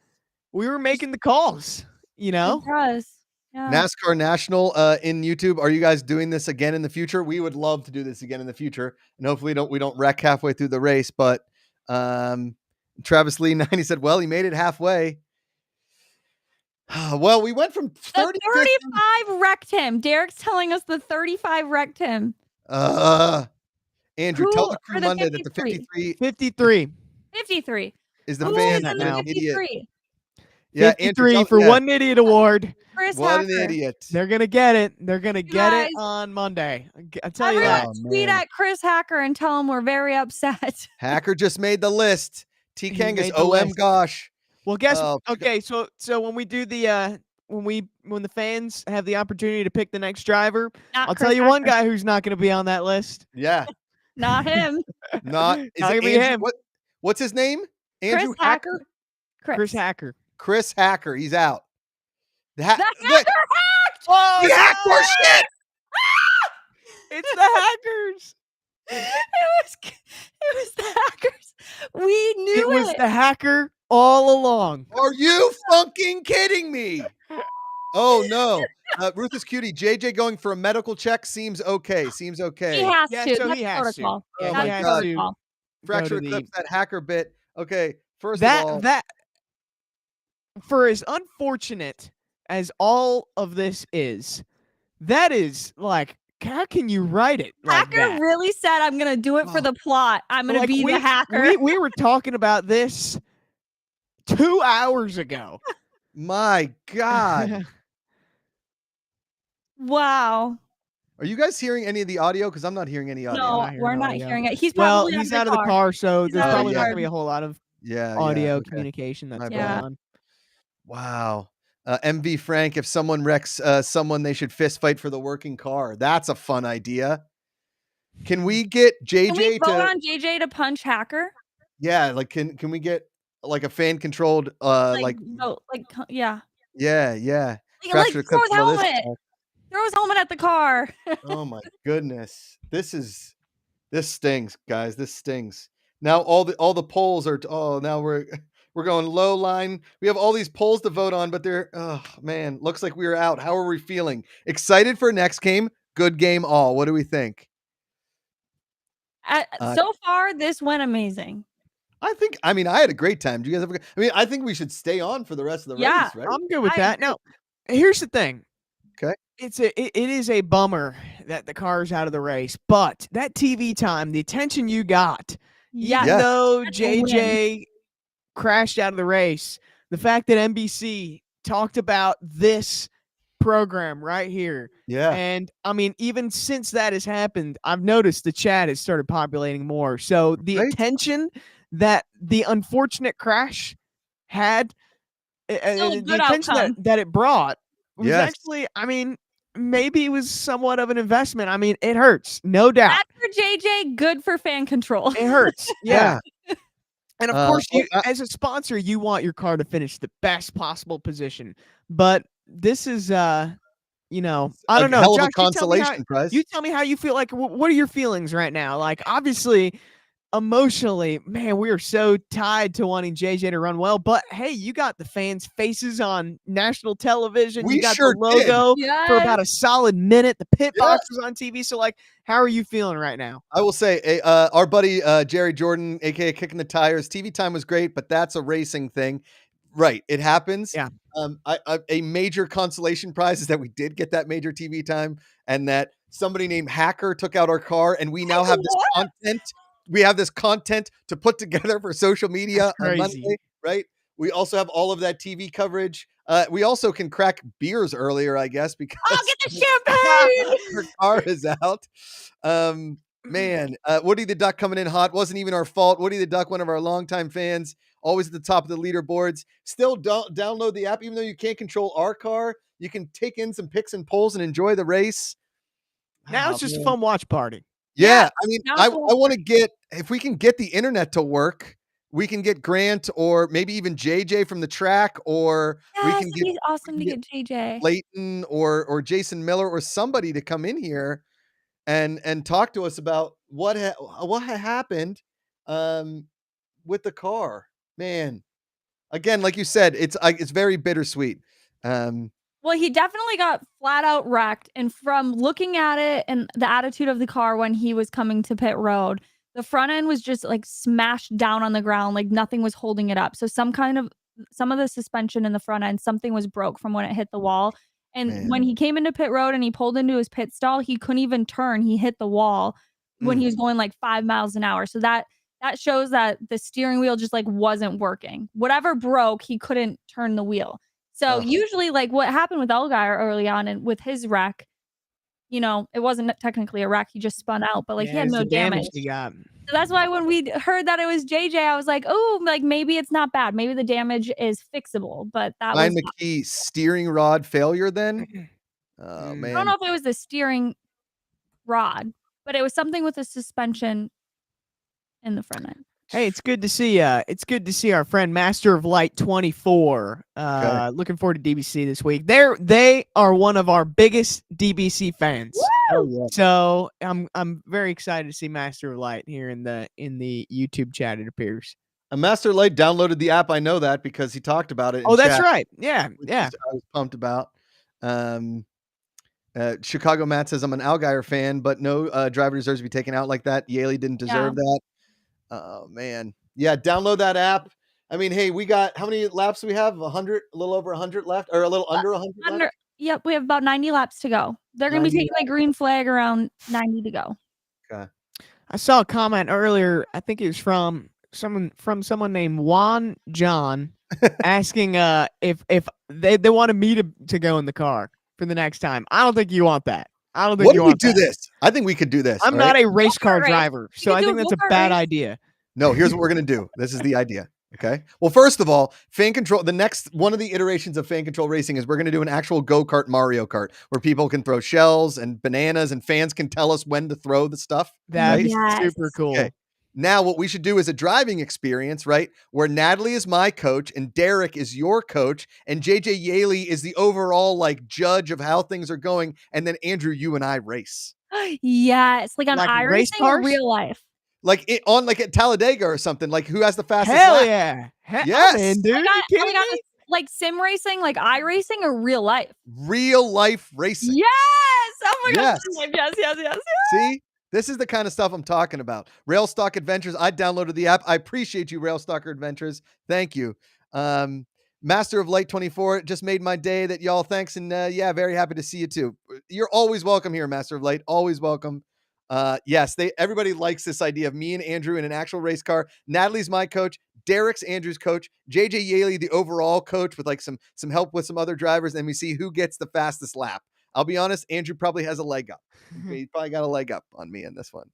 we were making the calls, you know? It does. Yeah. NASCAR National in YouTube. Are you guys doing this again in the future? We would love to do this again in the future, and hopefully we don't wreck halfway through the race. But Travis Lee 90 said, "Well, he made it halfway." Well, we went from 30 the 35 wrecked him. Derek's telling us the 35 wrecked him. Andrew, tell the crew Monday that the 53 is the fan now. Idiot. Yeah, 53 Andrew, for one idiot award. Chris what Hacker. an idiot. They're gonna get it. They're gonna get it on Monday. I tell you that. Tweet at Chris Hacker and tell him we're very upset. Hacker just made the list. T-Kang is OM gosh. Well, guess okay. So when we do the when the fans have the opportunity to pick the next driver, I'll tell you one guy who's not going to be on that list. Yeah, not him. Not is it Andrew, him. What's his name? Andrew Hacker. Chris Hacker. Chris Hacker. He's out. The Hacker hacked. Oh, the hack for shit. It's the hackers. It was the hackers. We knew it. It was the hacker all along. Are you fucking kidding me? Oh no. Ruthless Cutie, JJ going for a medical check seems okay. Seems okay. He has yeah, to. So That's he has protocol. to. Yeah, oh my God. Protocol. Fracture eclipse, that hacker bit. Okay, first of all. That for as unfortunate as all of this is, that is like, how can you write it like Hacker that? really said, I'm going to do it for the plot. I'm going to be the hacker. We were talking about this 2 hours ago. My God. Wow. Are you guys hearing any of the audio? Because I'm not hearing any audio. No, we're not hearing it. He's probably he's out of the car, so there's probably not going to be a whole lot of audio communication that's going on. Wow. MV Frank, if someone wrecks someone, they should fist fight for the working car. That's a fun idea. Can we get JJ Can we vote on JJ to punch Hacker? Yeah, like can we get like a fan controlled yeah. Yeah. Like throw his helmet. Throw his helmet at the car. Oh my goodness. This stings, guys. This stings. Now all the polls are now we're going low line. We have all these polls to vote on, but looks like we are out. How are we feeling? Excited for next game? Good game all. What do we think? So far, this went amazing. I had a great time. Do you guys ever? I think we should stay on for the rest of the race, right? I'm good with that. Now, here's the thing. Okay. It is a bummer that the car's out of the race, but that TV time, the attention you got, even though JJ crashed out of the race, the fact that NBC talked about this program right here. Yeah. And even since that has happened, I've noticed the chat has started populating more. So the attention that the unfortunate crash had, the attention that it brought was actually, maybe it was somewhat of an investment. It hurts, no doubt. Bad for JJ, good for fan control. It hurts. Yeah. And of course, as a sponsor, you want your car to finish the best possible position. But this is, I don't know. Hell of Josh, a consolation prize. You tell me how you feel. Like, what are your feelings right now? Like, obviously, emotionally, man, we are so tied to wanting JJ to run well. But hey, you got the fans' faces on national television. We you got sure the logo for Yes. about a solid minute. The pit box was on TV. So, like, how are you feeling right now? I will say, our buddy Jerry Jordan, aka Kicking the Tires, TV time was great, but that's a racing thing. Right. It happens. Yeah. A major consolation prize is that we did get that major TV time, and that somebody named Hacker took out our car, and we now have this content. We have this content to put together for social media on Monday, right? We also have all of that TV coverage. We also can crack beers earlier, I guess, because I'll get the champagne. Her car is out. Man, Woody the Duck coming in hot. Wasn't even our fault. Woody the Duck, one of our longtime fans, always at the top of the leaderboards. Still don't download the app, even though you can't control our car. You can take in some picks and pulls and enjoy the race. Now it's just a fun watch party. Yeah, I mean, I want to get, if we can get the internet to work, we can get Grant or maybe even JJ from the track, or we can get awesome to get JJ, Leighton or Jason Miller or somebody to come in here and talk to us about what happened with the car. Man, again, like you said, it's very bittersweet. Well, he definitely got flat out wrecked. And from looking at it and the attitude of the car when he was coming to pit road, the front end was just like smashed down on the ground, like nothing was holding it up. So some of the suspension in the front end, something was broke from when it hit the wall. And when he came into pit road and he pulled into his pit stall, he couldn't even turn. He hit the wall when he was going like 5 miles an hour. So that shows that the steering wheel just like wasn't working. Whatever broke, he couldn't turn the wheel. So usually, like what happened with Allgaier early on and with his wreck, it wasn't technically a wreck. He just spun out, but like he had no damage. He got. So that's why when we heard that it was JJ, I was like, oh, like maybe it's not bad. Maybe the damage is fixable. But that Ryan was McKee steering rod failure then? Oh, man. I don't know if it was the steering rod, but it was something with the suspension in the front end. Hey, it's good to see it's good to see our friend Master of Light 24. Looking forward to DBC this week. They are one of our biggest DBC fans. So I'm very excited to see Master of Light here in the YouTube chat, it appears. Master of Light downloaded the app. I know that because he talked about it. Oh, that's right. Yeah. I was pumped about. Chicago Matt says, I'm an Allgaier fan, but no driver deserves to be taken out like that. Yaley didn't deserve that. Oh, man. Yeah, download that app. I mean, hey, we got, how many laps do we have? 100, a little over 100 left, or a little under 100 left? Yep, we have about 90 laps to go. They're going to be taking the green flag around 90 to go. Okay. I saw a comment earlier, I think it was from someone named Juan John, asking if they wanted me to go in the car for the next time. I don't think you want that. I don't think what you want do this. I think we could do this. I'm not a race car driver, so I think that's a bad idea. No, here's what we're going to do. This is the idea. Okay. Well, first of all, fan control, the next one of the iterations of fan control racing is we're going to do an actual go-kart Mario Kart where people can throw shells and bananas and fans can tell us when to throw the stuff. That's super cool. Okay. Now, what we should do is a driving experience, right? Where Natalie is my coach and Derek is your coach and JJ Yaley is the overall like judge of how things are going. And then Andrew, you and I race. Yes. Like on iRacing or real life. Like at Talladega or something. Like who has the fastest lap? Hell yeah. Yes. Man, dude. Like sim racing, like iRacing or real life? Real life racing. Yes. Oh my gosh. Yes. See? This is the kind of stuff I'm talking about. Railstock Adventures. I downloaded the app. I appreciate you, Railstocker Adventures. Thank you. Master of Light 24 just made my day. That y'all thanks. And very happy to see you too. You're always welcome here, Master of Light. Always welcome. Yes, everybody likes this idea of me and Andrew in an actual race car. Natalie's my coach. Derek's Andrew's coach. JJ Yaley, the overall coach, with like some help with some other drivers. And we see who gets the fastest lap. I'll be honest, Andrew probably has a leg up. He probably got a leg up on me in this one.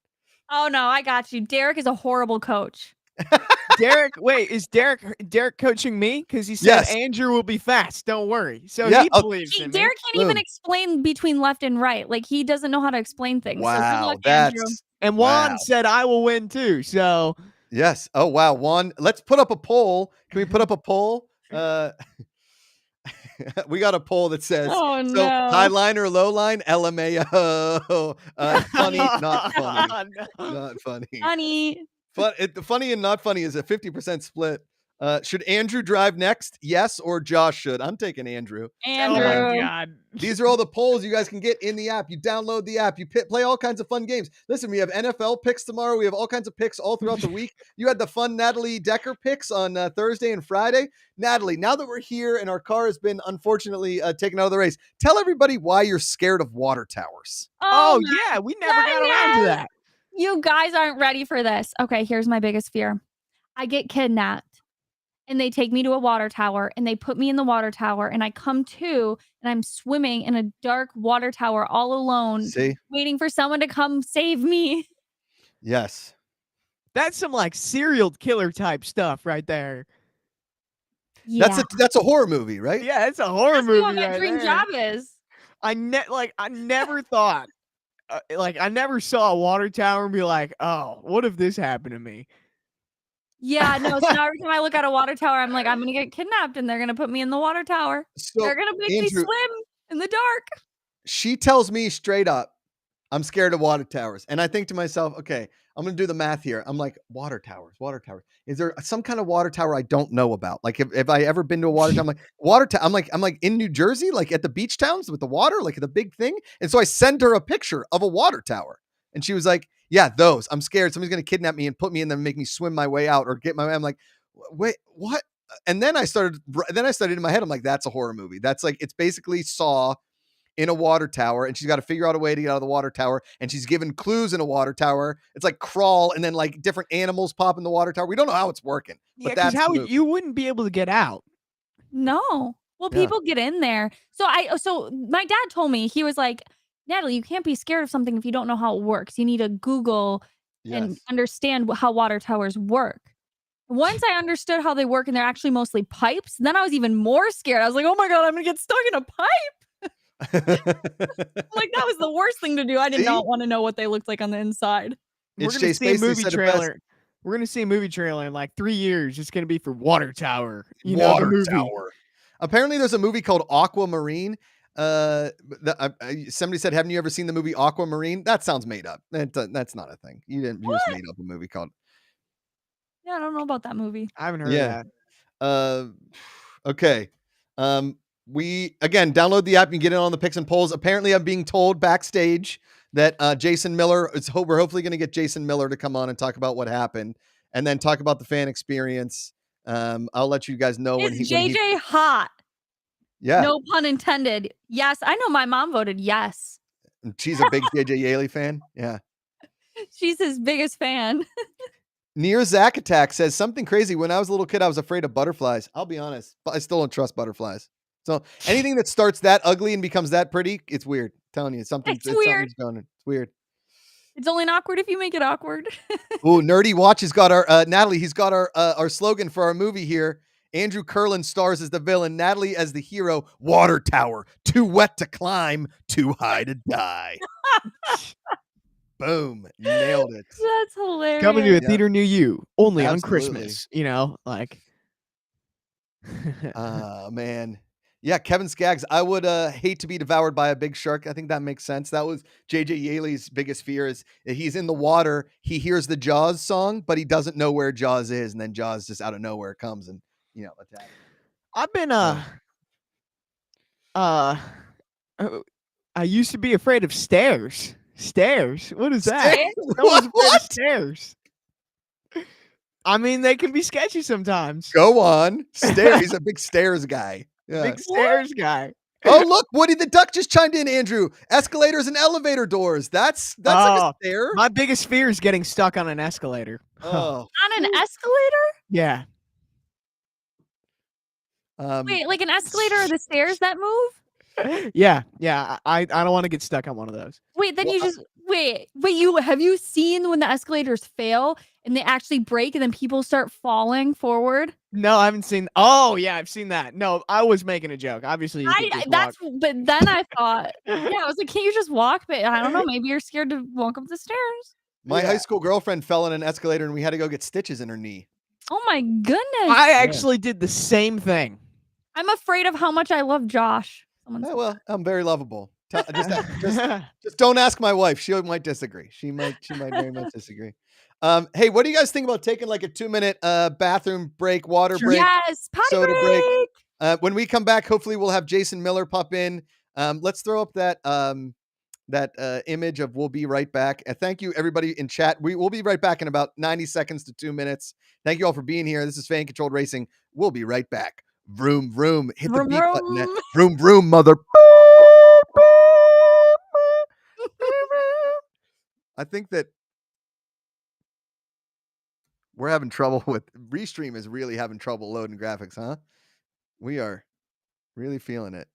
Oh, no, I got you. Derek is a horrible coach. Is Derek coaching me? Because he said Andrew will be fast. Don't worry. So he believes in me. Derek can't even explain between left and right. Like he doesn't know how to explain things. Wow, so good luck, Andrew. And Juan said I will win too. So Yes. Oh wow. Juan, let's put up a poll. Can we put up a poll? We got a poll that says, Oh so high no. line or low line? LMAO. Funny, not funny. No. Not funny. Funny. The funny and not funny is a 50% split. Should Andrew drive next? Yes, or Josh should? I'm taking Andrew. Andrew. Oh my God. These are all the polls you guys can get in the app. You download the app. You play all kinds of fun games. Listen, we have NFL picks tomorrow. We have all kinds of picks all throughout the week. You had the fun Natalie Decker picks on Thursday and Friday. Natalie, now that we're here and our car has been unfortunately taken out of the race, tell everybody why you're scared of water towers. Oh yeah, we never got around to that. You guys aren't ready for this. Okay, here's my biggest fear. I get kidnapped and they take me to a water tower and they put me in the water tower and I come to and I'm swimming in a dark water tower all alone, waiting for someone to come save me. Yes. That's some like serial killer type stuff right there. Yeah. That's a horror movie, right? Yeah, it's a horror movie. What my dream job is. I never thought, I never saw a water tower and be like, oh, what if this happened to me? Yeah, no. So now every time I look at a water tower, I'm like, I'm gonna get kidnapped and they're gonna put me in the water tower. So, they're gonna make me swim in the dark. She tells me straight up, I'm scared of water towers. And I think to myself, okay, I'm going to do the math here. I'm like, water towers. Is there some kind of water tower I don't know about? Like, if I ever been to a water tower, I'm like, water tower. I'm like in New Jersey, like at the beach towns with the water, like the big thing. And so I send her a picture of a water tower. And she was like, yeah, those. I'm scared. Somebody's going to kidnap me and put me in them and make me swim my way out or get my way. I'm like, wait, what? And then I started in my head. I'm like, that's a horror movie. That's like, it's basically Saw in a water tower, and she's got to figure out a way to get out of the water tower, and she's given clues in a water tower. It's like crawl, and then like different animals pop in the water tower. We don't know how it's working. Yeah, because how you wouldn't be able to get out. No. Well, people get in there. So my dad told me, he was like, Natalie, you can't be scared of something if you don't know how it works. You need to Google and understand how water towers work. Once I understood how they work and they're actually mostly pipes, then I was even more scared. I was like, oh my God, I'm gonna get stuck in a pipe. Like, that was the worst thing to do. I did not want to know what they looked like on the inside. We're gonna see a movie trailer. We're gonna see a movie trailer in like 3 years. It's gonna be for Water Tower. Water Tower. Apparently, there's a movie called Aquamarine. Somebody said, "Haven't you ever seen the movie Aquamarine?" That sounds made up. That's not a thing. You just made up a movie called. Yeah, I don't know about that movie. I haven't heard of that. Okay. We again download the app and get in on the picks and polls. Apparently, I'm being told backstage that Jason Miller we're hopefully going to get Jason Miller to come on and talk about what happened, and then talk about the fan experience. I'll let you guys know when JJ hot. Yeah, no pun intended. Yes, I know. My mom voted yes. She's a big JJ Yaley fan. Yeah, she's his biggest fan. Near Zack Attack says something crazy. When I was a little kid, I was afraid of butterflies. I'll be honest, but I still don't trust butterflies. So anything that starts that ugly and becomes that pretty, it's weird. I'm telling you, it's weird. It's weird. It's only awkward if you make it awkward. Ooh, Nerdy Watch has got our Natalie. He's got our slogan for our movie here. Andrew Curlin stars as the villain, Natalie as the hero. Water tower, too wet to climb, too high to die. Boom, nailed it. That's hilarious. Coming to a theater near you, only on Christmas. Like. Man. Yeah, Kevin Skaggs. I would hate to be devoured by a big shark. I think that makes sense. That was JJ Yaley's biggest fear is that he's in the water. He hears the Jaws song, but he doesn't know where Jaws is. And then Jaws just out of nowhere comes and, attack. I've been, I used to be afraid of stairs. Stairs? What is that? I was afraid of stairs. I mean, they can be sketchy sometimes. Go on. Stairs. He's a big stairs guy. Yeah. Big stairs guy. Oh, look, Woody the Duck just chimed in, Andrew. Escalators and elevator doors. That's like a stair. My biggest fear is getting stuck on an escalator. Oh. On an escalator? Yeah. Wait, like an escalator or the stairs that move? Yeah. I don't want to get stuck on one of those. Wait, then you just wait. Have you seen when the escalators fail and they actually break and then people start falling forward? No, I haven't seen. Oh yeah, I've seen that. No, I was making a joke. Obviously, but then I thought, yeah, I was like, can't you just walk? But I don't know. Maybe you're scared to walk up the stairs. My high school girlfriend fell in an escalator and we had to go get stitches in her knee. Oh my goodness. I actually did the same thing. I'm afraid of how much I love Josh. Well, I'm very lovable. Just don't ask my wife. She might disagree. She might very much disagree. Hey, what do you guys think about taking like a 2-minute bathroom break, water break? Yes, potty soda break. When we come back, hopefully we'll have Jason Miller pop in. Let's throw up that image of "We'll be right back." And thank you everybody in chat. We will be right back in about 90 seconds to 2 minutes. Thank you all for being here. This is Fan Controlled Racing. We'll be right back. Vroom vroom. Hit the beat button. Vroom vroom, mother. I think that we're having trouble with Restream is really having trouble loading graphics, huh? We are really feeling it.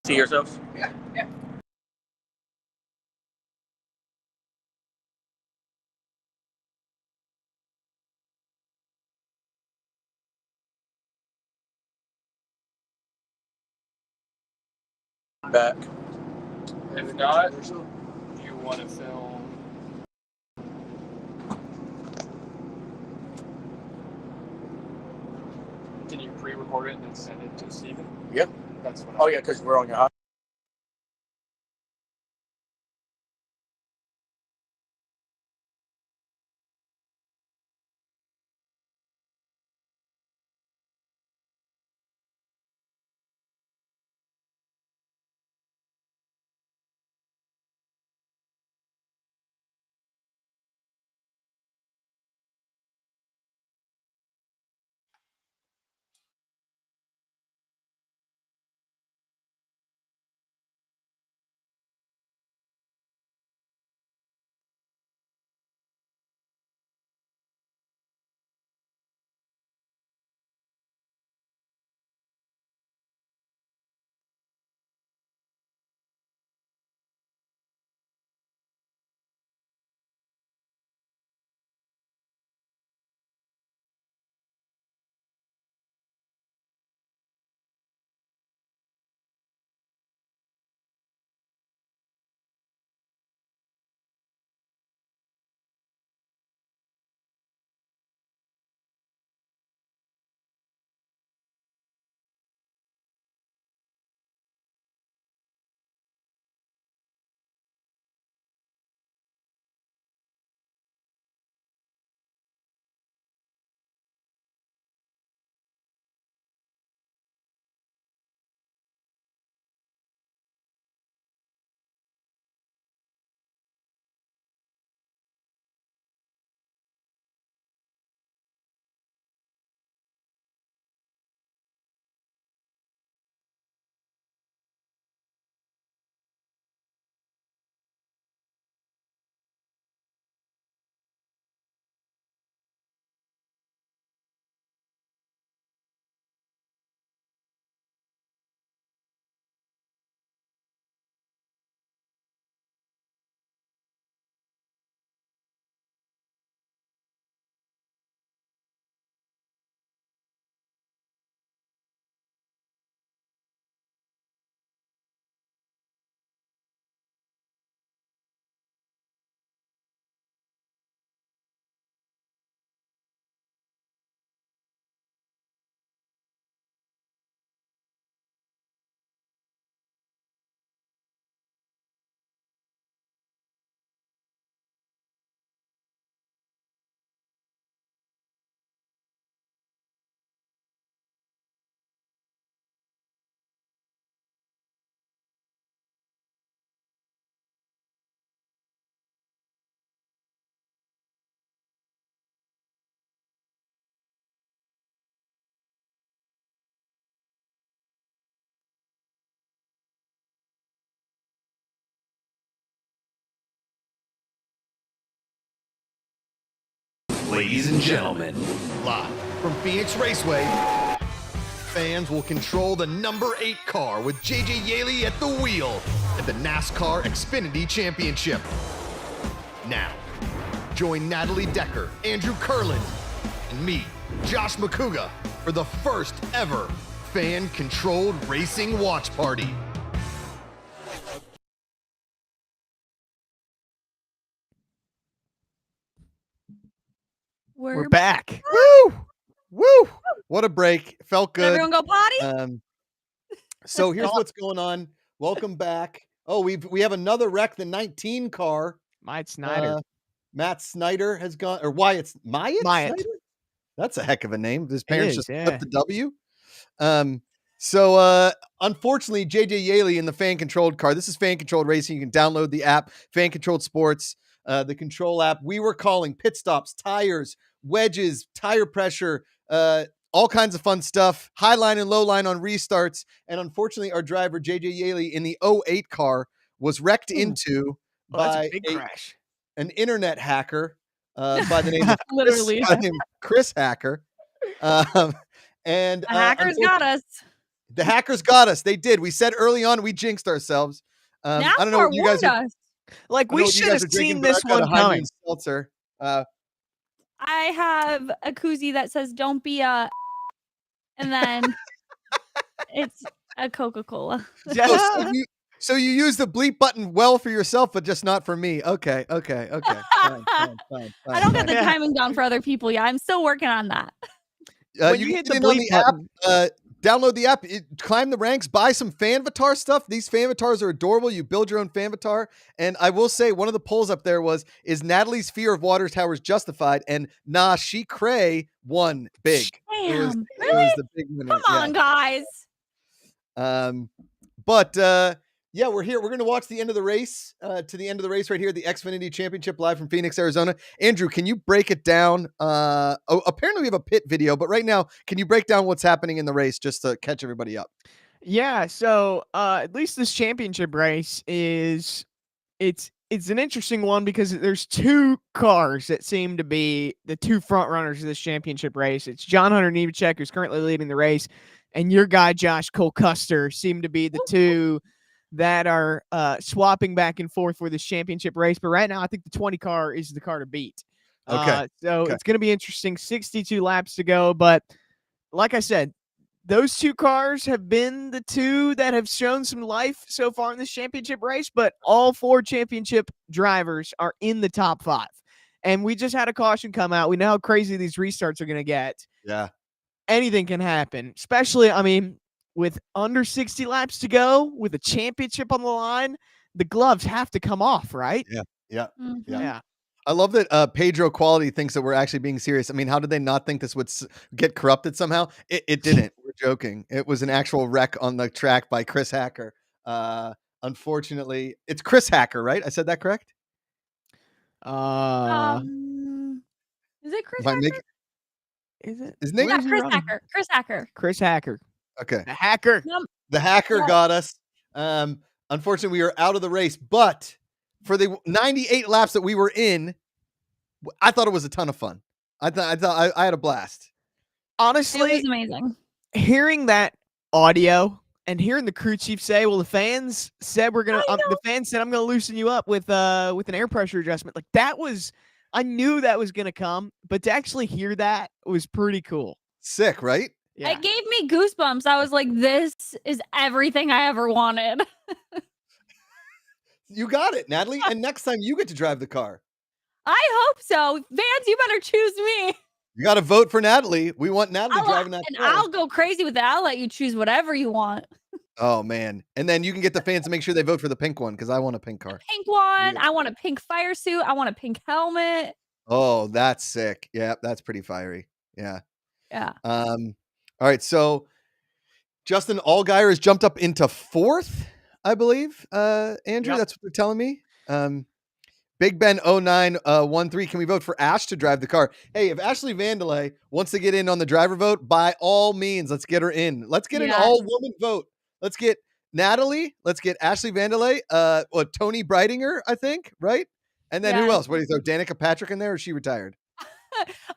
See yourselves? Yeah. Back. If not, do you want to film? Can you pre-record it and then send it to Steven? Yep. That's what. Oh yeah, because we're on your. Ladies and gentlemen, live from Phoenix Raceway, fans will control the number 8 car with JJ Yaley at the wheel at the NASCAR Xfinity Championship. Now, join Natalie Decker, Andrew Kurland, and me, Josh McCouga, for the first ever fan-controlled racing watch party. We're back. Woo! Woo! What a break. Felt good. Did everyone go potty? So here's what's going on. Welcome back. Oh, we have another wreck, the 19 car. Matt Snyder. Matt Snyder has gone, or Wyatt Snyder? That's a heck of a name. His parents just flipped the W. So unfortunately, JJ Yaley in the fan-controlled car. This is fan-controlled racing. You can download the app, fan-controlled sports, the control app. We were calling pit stops, tires, wedges, tire pressure, all kinds of fun stuff, high line and low line on restarts. And unfortunately, our driver, JJ Yaley, in the 08 car was wrecked into by an internet hacker by the name of Chris Hacker. And the hackers got us. The hackers got us. They did. We said early on we jinxed ourselves. I don't know what you guys are. Like, we should have seen this one coming. Seltzer. I have a koozie that says "Don't be a," and then it's a Coca-Cola. So you use the bleep button well for yourself, but just not for me. Okay. Fine. I don't get the timing down for other people. Yeah, I'm still working on that. You hit the bleep button. Download the app, climb the ranks, buy some Fanvatar stuff. These Fanvatars are adorable. You build your own Fanvatar. And I will say, one of the polls up there is Natalie's fear of water towers justified? And nah, she cray won big. Damn, it was the big winner. Come on, guys. Yeah, we're here. We're going to watch the end of the race, to the end of the race right here, the Xfinity Championship live from Phoenix, Arizona. Andrew, can you break it down? Apparently we have a pit video, but right now, can you break down what's happening in the race just to catch everybody up? Yeah, so at least this championship race it's an interesting one because there's 2 cars that seem to be the 2 front runners of this championship race. It's John Hunter Nemechek, who's currently leading the race, and your guy Josh Cole Custer seem to be the 2 that are swapping back and forth for this championship race. But right now, I think the 20 car is the car to beat. It's going to be interesting. 62 laps to go. But like I said, those 2 cars have been the 2 that have shown some life so far in this championship race. But all 4 championship drivers are in the top 5. And we just had a caution come out. We know how crazy these restarts are going to get. Yeah. Anything can happen, especially, with under 60 laps to go, with a championship on the line, the gloves have to come off, right? Yeah. Mm-hmm. Yeah. I love that Pedro Quality thinks that we're actually being serious. I mean, how did they not think this would get corrupted somehow? It didn't. We're joking. It was an actual wreck on the track by Chris Hacker. Unfortunately, it's Chris Hacker, right? I said that correct? Is it Chris Hacker? Is it? His name? Yeah, Chris Hacker. Chris Hacker. Okay. The hacker. The hacker got us. Unfortunately, we were out of the race, but for the 98 laps that we were in, I thought it was a ton of fun. I had a blast. Honestly, it was amazing. Hearing that audio and hearing the crew chief say, "Well, the fans said we're gonna." The fans said, "I'm gonna loosen you up with an air pressure adjustment." Like, that was, I knew that was gonna come, but to actually hear that was pretty cool. Sick, right? Yeah. It gave me goosebumps. I was like, this is everything I ever wanted. You got it, Natalie. And next time you get to drive the car. I hope so. Vans, you better choose me. You got to vote for Natalie. We want Natalie driving that car. And I'll go crazy with it. I'll let you choose whatever you want. Oh, man. And then you can get the fans to make sure they vote for the pink one, because I want a pink car. The pink one. Yeah. I want a pink fire suit. I want a pink helmet. Oh, that's sick. Yeah, that's pretty fiery. Yeah. Yeah. All right, so Justin Allgaier has jumped up into 4th, I believe. Andrew, that's what they're telling me. Big Ben 0913. Can we vote for Ash to drive the car? Hey, if Ashley Vandelay wants to get in on the driver vote, by all means, let's get her in. Let's get an all-woman vote. Let's get Natalie. Let's get Ashley Vandelay. Tony Brightinger, I think, right? And then who else? What do you throw? Danica Patrick in there, or is she retired?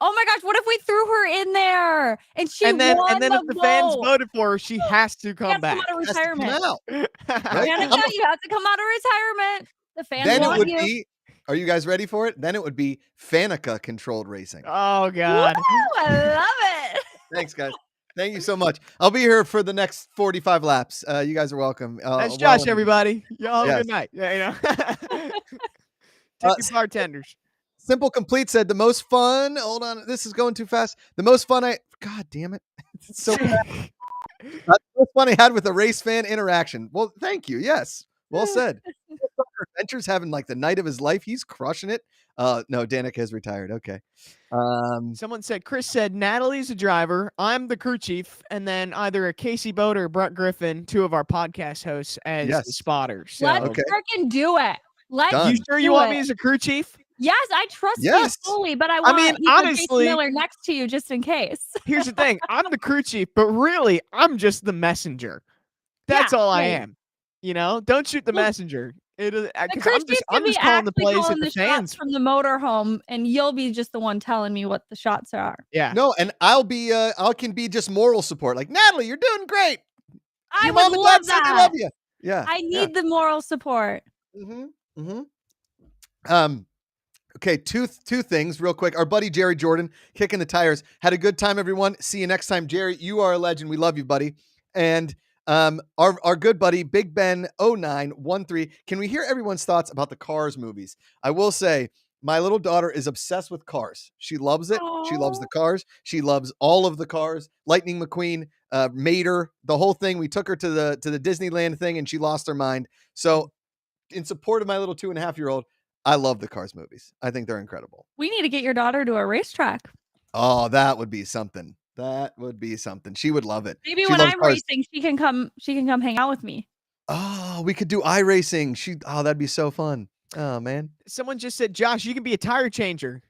Oh my gosh, what if we threw her in there and she and then won if the fans voted for her, she has to come back. Come out of retirement. Right? Danica, you have to come out of retirement. The fans then want it would you. be. Are you guys ready for it? Then it would be Fanica controlled racing. Oh God, woo, I love it. Thanks, guys. Thank you so much. I'll be here for the next 45 laps. You guys are welcome. That's Josh, everybody. Y'all have a good night. Yeah, Take your bartenders. Simple Complete said the most fun. Hold on, this is going too fast. The most fun God damn it! It's so fast. The most fun I had with a race fan interaction. Well, thank you. Yes, well said. Adventures having like the night of his life. He's crushing it. No, Danica has retired. Okay. Someone said, Chris said, Natalie's a driver. I'm the crew chief. And then either a Casey Boat or Brett Griffin, 2 of our podcast hosts, as the spotters. So. Let's freaking do it. You sure you want me as a crew chief? Yes, I trust you fully, but I want honestly, Jason Miller next to you just in case. Here's the thing. I'm the crew chief, but really, I'm just the messenger. That's all I am. You know, don't shoot the messenger. I'm just calling the plays at the fans from the motorhome, and you'll be just the one telling me what the shots are. Yeah. No, and I can be just moral support. Like, Natalie, you're doing great. Your mom and dad said they love you. Yeah. I need the moral support. Okay, two things real quick. Our buddy Jerry Jordan, kicking the tires. Had a good time, everyone. See you next time. Jerry, you are a legend. We love you, buddy. And our good buddy Big Ben 0913. Can we hear everyone's thoughts about the Cars movies? I will say my little daughter is obsessed with Cars. She loves it. Aww. She loves the Cars. She loves all of the Cars. Lightning McQueen, Mater, the whole thing. We took her to the Disneyland thing and she lost her mind. So in support of my little 2.5-year-old, I love the Cars movies. I think they're incredible. We need to get your daughter to a racetrack. Oh, that would be something. That would be something. She would love it. Maybe when I'm racing, she can come hang out with me. Oh, we could do iRacing. That'd be so fun. Oh man. Someone just said, Josh, you can be a tire changer.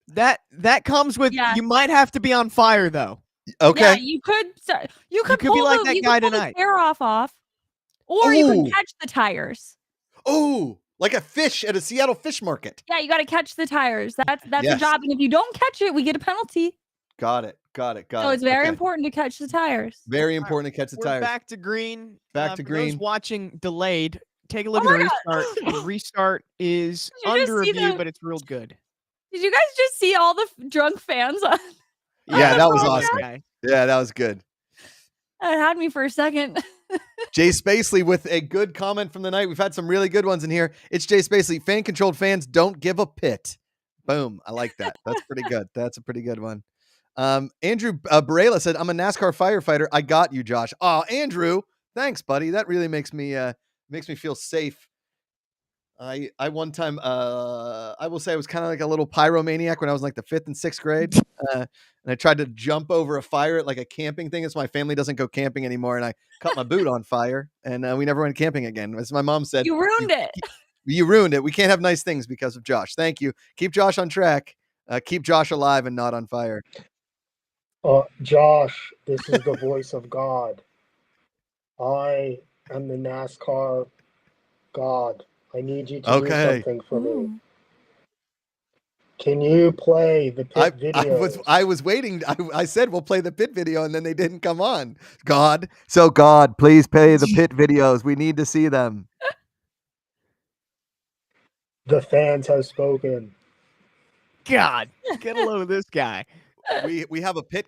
That comes with you might have to be on fire though. Okay. Yeah, you could be like that guy tonight. The air off. Or you can catch the tires. Oh, like a fish at a Seattle fish market. Yeah, you got to catch the tires. That's a job. And if you don't catch it, we get a penalty. Got it. So it's very important to catch the tires. Very important to catch the tires. Back to green. Back to green. Those watching delayed, take a look at the restart. The restart is under review, but it's real good. Did you guys just see all the drunk fans on? Yeah, that was awesome. Yeah, that was good. It had me for a second. Jay Spacely with a good comment from the night. We've had some really good ones in here. It's Jay Spacely. Fan-controlled fans don't give a pit. Boom. I like that. That's pretty good. That's a pretty good one. Andrew Barela said, I'm a NASCAR firefighter. I got you, Josh. Oh, Andrew. Thanks, buddy. That really makes me feel safe. I one time, I will say I was kind of like a little pyromaniac when I was like the 5th and 6th grade. And I tried to jump over a fire at like a camping thing. It's my family doesn't go camping anymore. And I cut my boot on fire and we never went camping again. As my mom said, you ruined it. You ruined it. We can't have nice things because of Josh. Thank you. Keep Josh on track. Keep Josh alive and not on fire. Josh, this is the voice of God. I am the NASCAR God. I need you to do something for me. Can you play the pit video? I was waiting. I said we'll play the pit video, and then they didn't come on. God, please play the pit videos. We need to see them. The fans have spoken. God, get a load of this guy. We have a pit.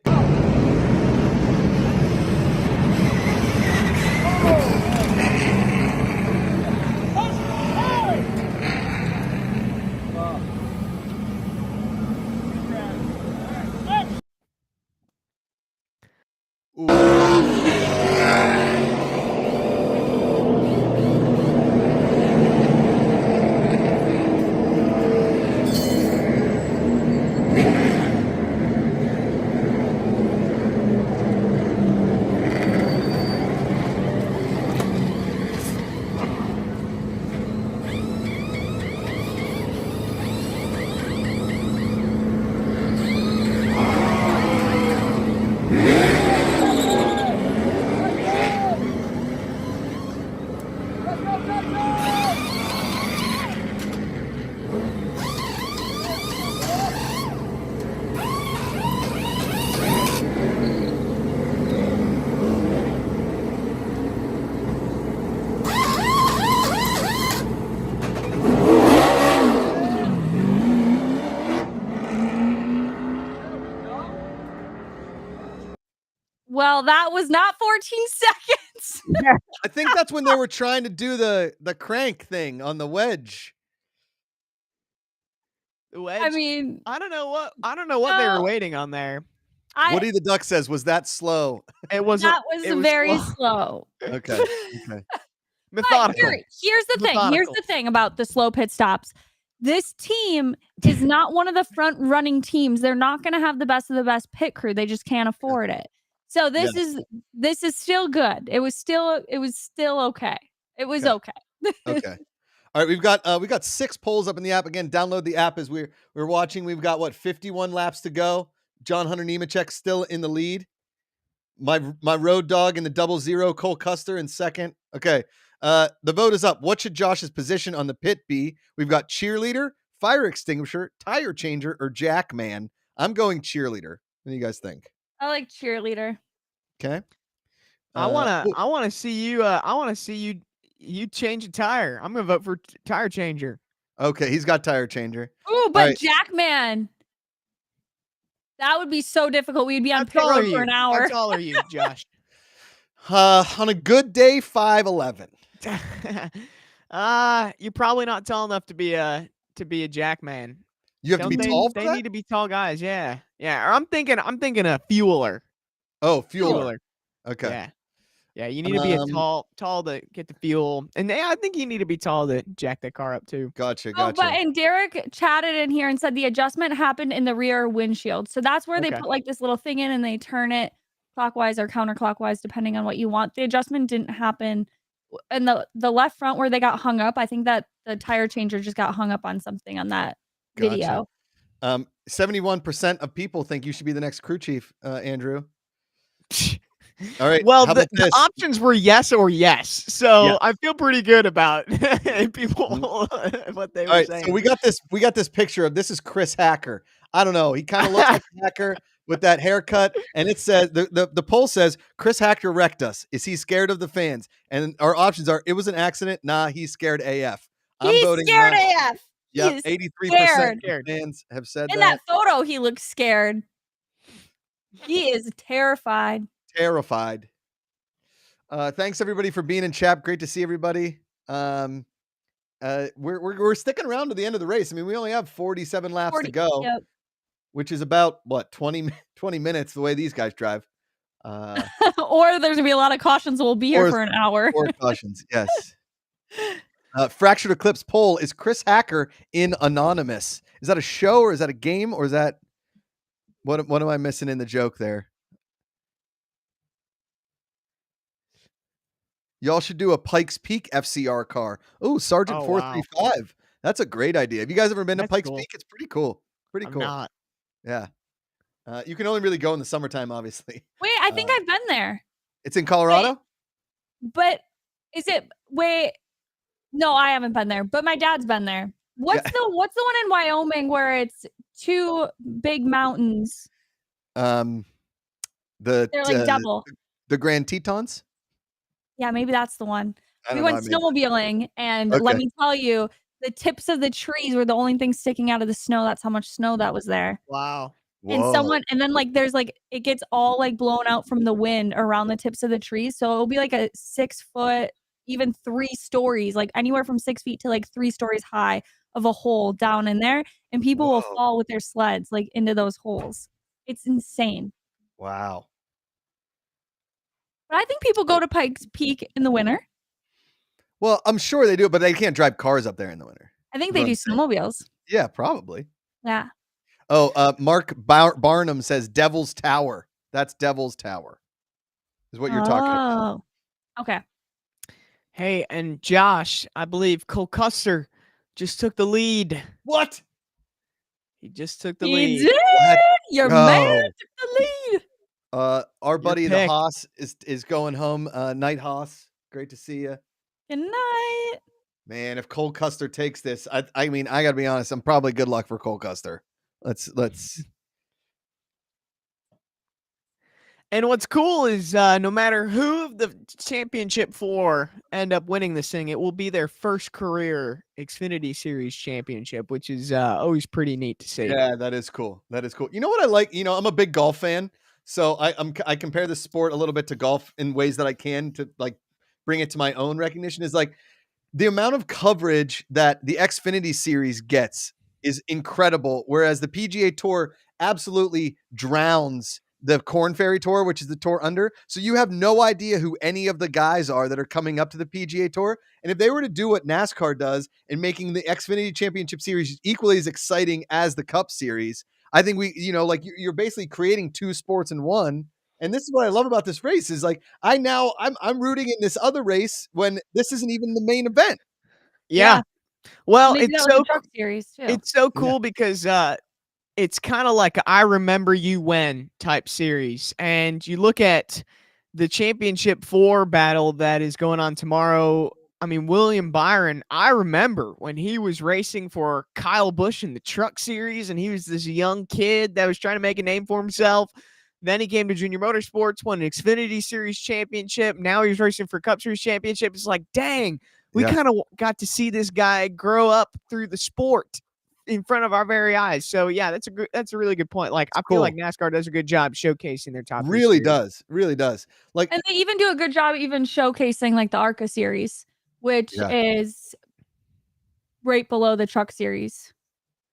Well, that was not 14 seconds. I think that's when they were trying to do the crank thing on the wedge. The wedge? I mean, I don't know what they were waiting on there. Woody the Duck says, was that slow? It was very slow. Okay. Methodical. Here's the thing. Here's the thing about the slow pit stops. This team is not one of the front running teams. They're not going to have the best of the best pit crew. They just can't afford it. So this is still good. It was still okay. It was okay. Okay. All right, we got 6 polls up in the app. Again, download the app as we're watching. We've got 51 laps to go. John Hunter Nemechek still in the lead. My road dog in the 00, Cole Custer in second. Okay. The vote is up. What should Josh's position on the pit be? We've got cheerleader, fire extinguisher, tire changer, or jack man. I'm going cheerleader. What do you guys think? I like cheerleader. Okay. I want to see you change a tire. I'm going to vote for tire changer. Okay, he's got tire changer. Ooh, but Jackman. That would be so difficult. We'd be on pit road for an hour. How tall are you, Josh? On a good day, 5'11". You're probably not tall enough to be a jackman. You have to be tall for They that? need to be tall guys, yeah. Yeah, or I'm thinking a fueler. Oh, fueler. Okay. Yeah. Yeah, you need to be tall to get the fuel. And I think you need to be tall to jack that car up too. Gotcha. And Derek chatted in here and said the adjustment happened in the rear windshield. So that's where they put like this little thing in and they turn it clockwise or counterclockwise depending on what you want. The adjustment didn't happen in the left front where they got hung up. I think that the tire changer just got hung up on something on that video. 71% of people think you should be the next crew chief, Andrew. All right. Well, the options were yes or yes. So I feel pretty good about people what they were saying. So we got this picture of this is Chris Hacker. I don't know. He kind of looks like Hacker with that haircut. And it says the poll says Chris Hacker wrecked us. Is he scared of the fans? And our options are it was an accident. Nah, he's scared AF. He's scared AF. Yeah, 83% of fans have said that. In that photo, he looks scared. He is terrified. Thanks everybody for being in chat. Great to see everybody. We're sticking around to the end of the race. I mean, we only have 47 laps to go, which is about 20 minutes the way these guys drive. Or there's gonna be a lot of cautions. We'll be here for an hour. Or cautions, yes. Fractured Eclipse poll: is Chris Hacker in Anonymous? Is that a show or is that a game or is that what am I missing in the joke there? Y'all should do a Pikes Peak FCR car. Oh, Sergeant 435. Wow. That's a great idea. Have you guys ever been to Pikes Peak? It's pretty cool. Pretty cool. Not. Yeah. You can only really go in the summertime, obviously. Wait, I think I've been there. It's in Colorado? But is it no, I haven't been there, but my dad's been there. What's the one in Wyoming where it's 2 big mountains? They're like double. The Grand Tetons? Yeah, maybe that's the one. We went snowmobiling, and let me tell you, the tips of the trees were the only thing sticking out of the snow. That's how much snow that was there. Wow. And then there's it gets all blown out from the wind around the tips of the trees. So it'll be like a 6 foot, even 3 stories, anywhere from 6 feet to 3 stories high of a hole down in there. And people will fall with their sleds into those holes. It's insane. Wow. But I think people go to Pikes Peak in the winter. Well, I'm sure they do, but they can't drive cars up there in the winter. I think they do snowmobiles. Yeah, probably. Yeah. Oh, Mark Barnum says Devil's Tower. That's Devil's Tower is what you're talking about. Okay. Hey, and Josh, I believe Cole Custer just took the lead. What? He just took the lead. He did. What? Your man took the lead. Our buddy the Haas is going home. Night Haas, great to see you. Good night. Man, if Cole Custer takes this, I mean, I gotta be honest. I'm probably good luck for Cole Custer. Let's. And what's cool is no matter who the championship 4 end up winning this thing, it will be their first career Xfinity Series championship, which is always pretty neat to see. Yeah, that is cool. That is cool. You know what I like? I'm a big golf fan. So I compare the sport a little bit to golf in ways that I can to like bring it to my own recognition. Is like the amount of coverage that the Xfinity series gets is incredible, whereas the PGA Tour absolutely drowns the Corn Ferry Tour, which is the tour under. So you have no idea who any of the guys are that are coming up to the PGA Tour. And if they were to do what NASCAR does in making the Xfinity Championship Series equally as exciting as the Cup Series, I think like you're basically creating two sports in one. And this is what I love about this race is like I'm rooting in this other race when this isn't even the main event. Yeah. Well, it's so Truck Series too. It's so cool because it's kind of like I remember you when type series. And you look at the championship 4 battle that is going on tomorrow. I mean, William Byron, I remember when he was racing for Kyle Busch in the Truck Series, and he was this young kid that was trying to make a name for himself. Then he came to Junior Motorsports, won an Xfinity Series championship. Now he's racing for Cup Series championship. It's like, dang, we kind of got to see this guy grow up through the sport in front of our very eyes. So yeah, that's a really good point. Like I feel like NASCAR does a good job showcasing their top. Really does. Like, and they even do a good job even showcasing like the ARCA series, which is right below the Truck Series.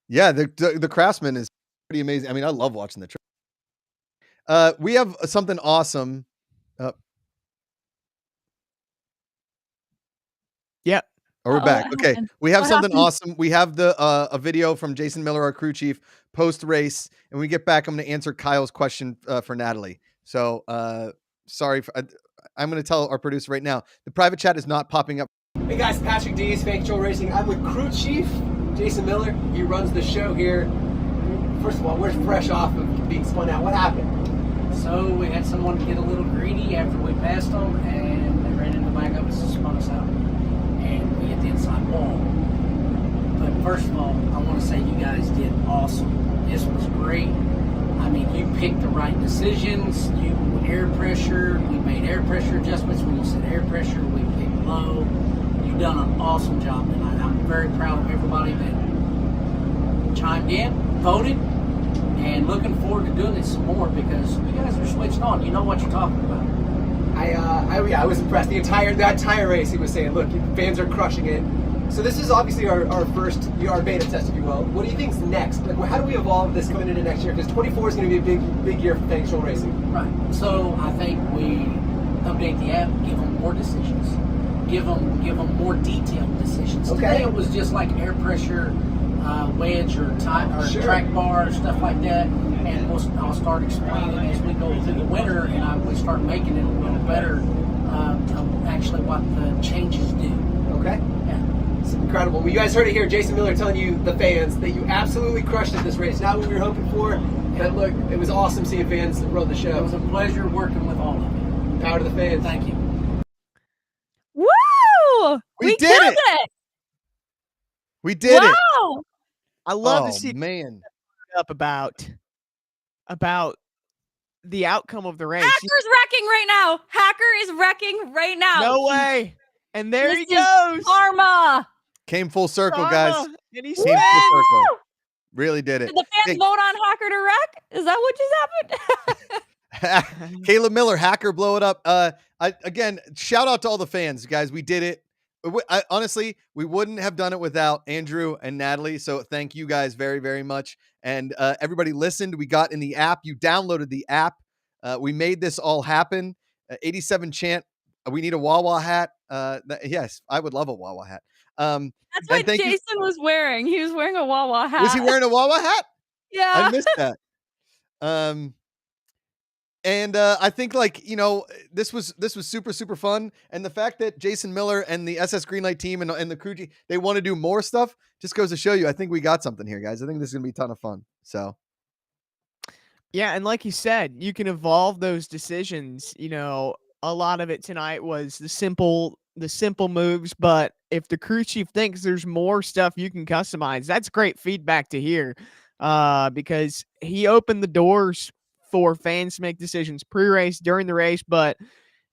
Yeah, the Craftsman is pretty amazing. I mean, I love watching the truck. We have something awesome. Yeah. Oh, we're back. Okay. We have something awesome. We have a video from Jason Miller, our crew chief, post race. And when we get back, I'm going to answer Kyle's question for Natalie. So sorry. I'm going to tell our producer right now, the private chat is not popping up. Hey guys, Patrick Dees, Fan Control Racing. I'm with crew chief Jason Miller. He runs the show here. First of all, we're fresh off of being spun out. What happened? So we had someone get a little greedy after we passed them, and they ran in the back of us and spun us out. And we hit the inside wall. But first of all, I want to say you guys did awesome. This was great. I mean, you picked the right decisions. You air pressure. We made air pressure adjustments. When you said air pressure, we picked low. You've done an awesome job tonight. I'm very proud of everybody that chimed in, voted, and looking forward to doing this some more because you guys are switched on. You know what you're talking about. I was impressed. That entire race, he was saying, look, fans are crushing it. So this is obviously our first, our beta test, if you will. What do you think's next? Like, how do we evolve this coming into next year? Because 24 is going to be a big year for Fan Control Racing. Right. So I think we update the app, give them more decisions, give them more detailed decisions. Okay. Today it was just like air pressure, wedge or track bar, stuff like that. And I'll start explaining as we go through the winter, and we start making it a little better actually what the changes do. Okay. Yeah. It's incredible. Well, you guys heard it here. Jason Miller telling you, the fans, that you absolutely crushed it this race. Not what we were hoping for, but look, it was awesome seeing fans run the show. It was a pleasure working with all of you. Power to the fans. Thank you. Woo! We did it! We did it. Wow! I love to see up about the outcome of the race. Hacker's wrecking right now. Hacker is wrecking right now. No way. And there he goes. Karma. Came full circle, guys. And he came full circle. Really did it. Did the fans vote on Hacker to wreck? Is that what just happened? Caleb Miller, Hacker, blow it up. Again, shout out to all the fans, guys. We did it. Honestly, we wouldn't have done it without Andrew and Natalie. So thank you guys very, very much. And everybody listened. We got in the app. You downloaded the app. We made this all happen. 87 chant. We need a Wawa hat. Yes, I would love a Wawa hat. That's what Jason was wearing. He was wearing a Wawa hat. Was he wearing a Wawa hat? Yeah. I missed that. And I think, like, this was super, super fun. And the fact that Jason Miller and the SS Greenlight team and the crew, they want to do more stuff just goes to show you, I think we got something here, guys. I think this is going to be a ton of fun. So. Yeah. And like you said, you can evolve those decisions. A lot of it tonight was the simple moves, but if the crew chief thinks there's more stuff you can customize, that's great feedback to hear, because he opened the doors for fans to make decisions pre-race, during the race. But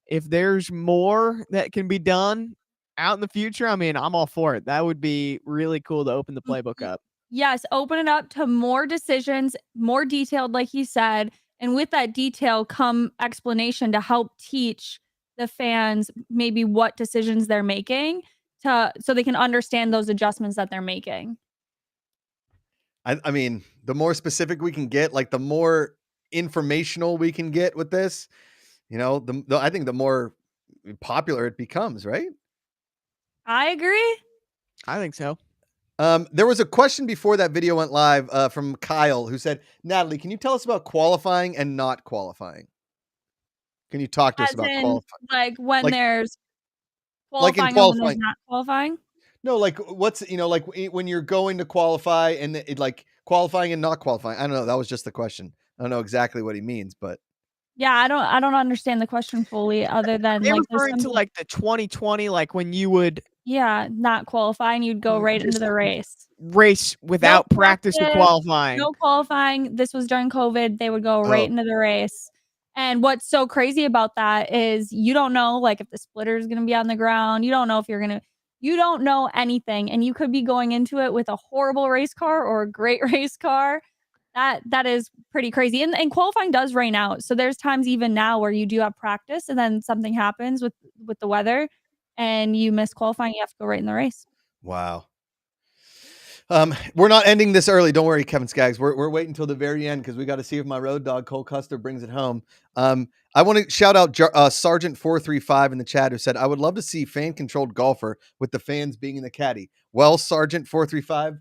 if there's more that can be done out in the future, I mean, I'm all for it. That would be really cool to open the playbook up. Yes, open it up to more decisions, more detailed, like he said. And with that detail come explanation to help teach the fans maybe what decisions they're making so they can understand those adjustments that they're making. I mean, the more specific we can get, like the more informational we can get with this, I think the more popular it becomes, right? I agree. I think so. There was a question before that video went live from Kyle who said, Natalie, can you tell us about qualifying and not qualifying? Can you talk to us about qualifying? Like when there's qualifying and when there's not qualifying? No, like what's, like when you're going to qualify and like qualifying and not qualifying. I don't know. That was just the question. I don't know exactly what he means, but. Yeah, I don't understand the question fully other than like referring to like the 2020, like when you would not qualifying, you'd go right into the race without practice or qualifying. No qualifying. This was during COVID. They would go right into the race. And what's so crazy about that is you don't know like if the splitter is going to be on the ground. You don't know if you don't know anything. And you could be going into it with a horrible race car or a great race car. That is pretty crazy. And qualifying does rain out. So there's times even now where you do have practice and then something happens with the weather and you miss qualifying. You have to go right in the race. Wow. We're not ending this early. Don't worry, Kevin Skaggs. We're waiting until the very end because we got to see if my road dog Cole Custer brings it home. I want to shout out Sergeant 435 in the chat who said, I would love to see fan-controlled golfer with the fans being in the caddy. Well, Sergeant 435,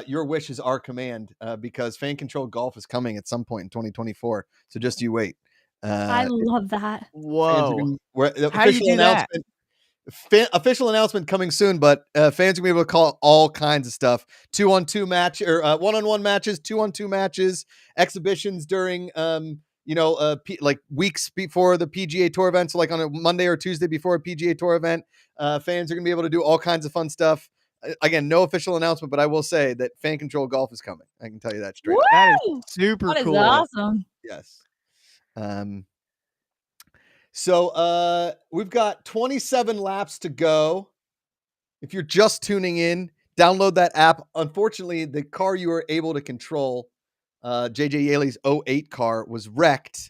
your wish is our command because fan-controlled golf is coming at some point in 2024. So just you wait. I love that. Whoa. How do you do that? Official announcement coming soon, but fans are gonna be able to call all kinds of stuff. 2-on-2 match or 1-on-1 matches, 2-on-2 matches, exhibitions during like weeks before the PGA Tour event. So like on a Monday or Tuesday before a PGA Tour event, fans are gonna be able to do all kinds of fun stuff. Again, no official announcement, but I will say that fan control golf is coming. I can tell you that straight. Woo! That is super cool. That is awesome. Yes. So we've got 27 laps to go. If you're just tuning in, download that app. Unfortunately, the car you were able to control, JJ Yaley's 08 car, was wrecked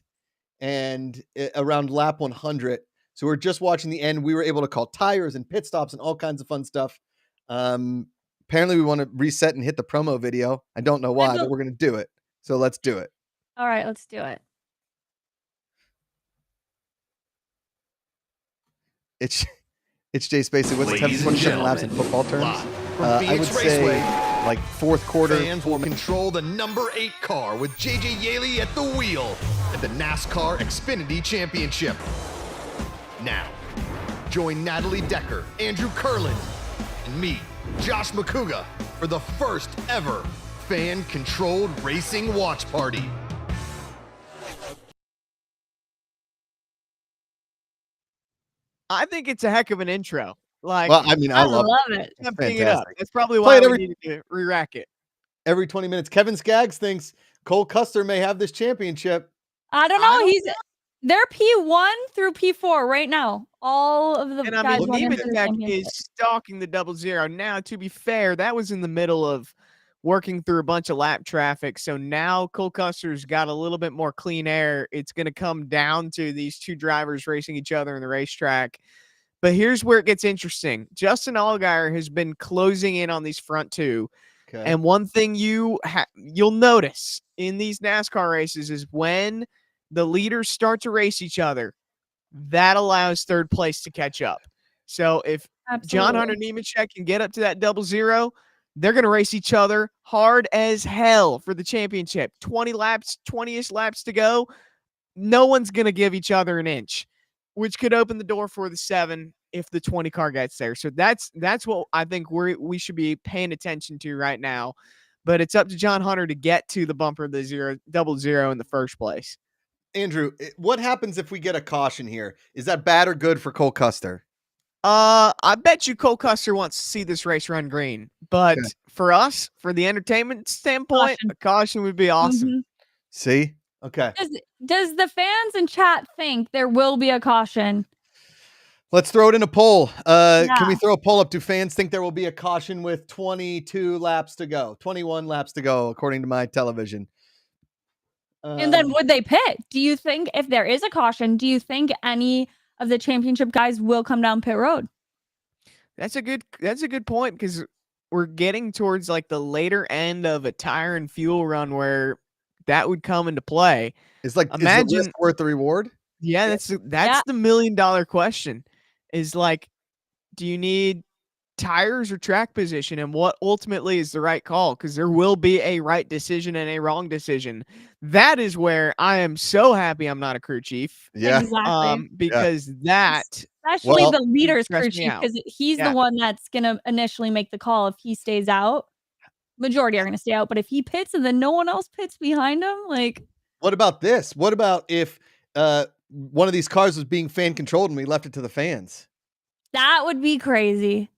and around lap 100. So we're just watching the end. We were able to call tires and pit stops and all kinds of fun stuff. Apparently we want to reset and hit the promo video. I don't know why, but we're going to do it. So let's do it. All right, let's do it. It's Jay Spacey. What's 27 laps in football terms? I would say like fourth quarter. Fans will control the number 8 car with JJ Yaley at the wheel at the NASCAR Xfinity Championship. Now, join Natalie Decker, Andrew Kurland, and me, Josh McCouga, for the first ever fan-controlled racing watch party. I think it's a heck of an intro. Like, well, I mean, I love it. I'm picking it up. That's probably why we needed to re-rack it. Every 20 minutes. Kevin Skaggs thinks Cole Custer may have this championship. I don't know. They're P1 through P4 right now. All of the guys is stalking the 00. Now, to be fair, that was in the middle of working through a bunch of lap traffic. So now Cole Custer's got a little bit more clean air. It's going to come down to these two drivers racing each other in the racetrack. But here's where it gets interesting. Justin Allgaier has been closing in on these front two. Okay. And one thing you'll notice in these NASCAR races is when the leaders start to race each other, that allows third place to catch up. So if John Hunter Nemechek can get up to that 00, they're going to race each other hard as hell for the championship. 20-ish laps to go. No one's going to give each other an inch, which could open the door for the 7 if the 20 car gets there. So that's what I think we should be paying attention to right now. But it's up to John Hunter to get to the bumper of the 00 in the first place. Andrew, what happens if we get a caution here? Is that bad or good for Cole Custer? I bet you Cole Custer wants to see this race run green. But for us, for the entertainment standpoint, a caution would be awesome. Mm-hmm. See? Okay. Does the fans in chat think there will be a caution? Let's throw it in a poll. Can we throw a poll up? Do fans think there will be a caution with 22 laps to go? 21 laps to go, according to my television. And then would they pit? Do you think if there is a caution, do you think any of the championship guys will come down pit road? That's a good point, because we're getting towards like the later end of a tire and fuel run where that would come into play. It's like, imagine, is the risk worth the reward? Yeah, that's the $1 million question. Is like, do you need tires or track position, and what ultimately is the right call? Because there will be a right decision and a wrong decision. That is where I am so happy I'm not a crew chief. Yeah, exactly. Because that, especially the leader's crew chief, because he's Yeah. the one that's gonna initially make the call. If he stays out, majority are gonna stay out. But if he pits and then no one else pits behind him, like, what about this? What about if one of these cars was being fan controlled and we left it to the fans? that would be crazy.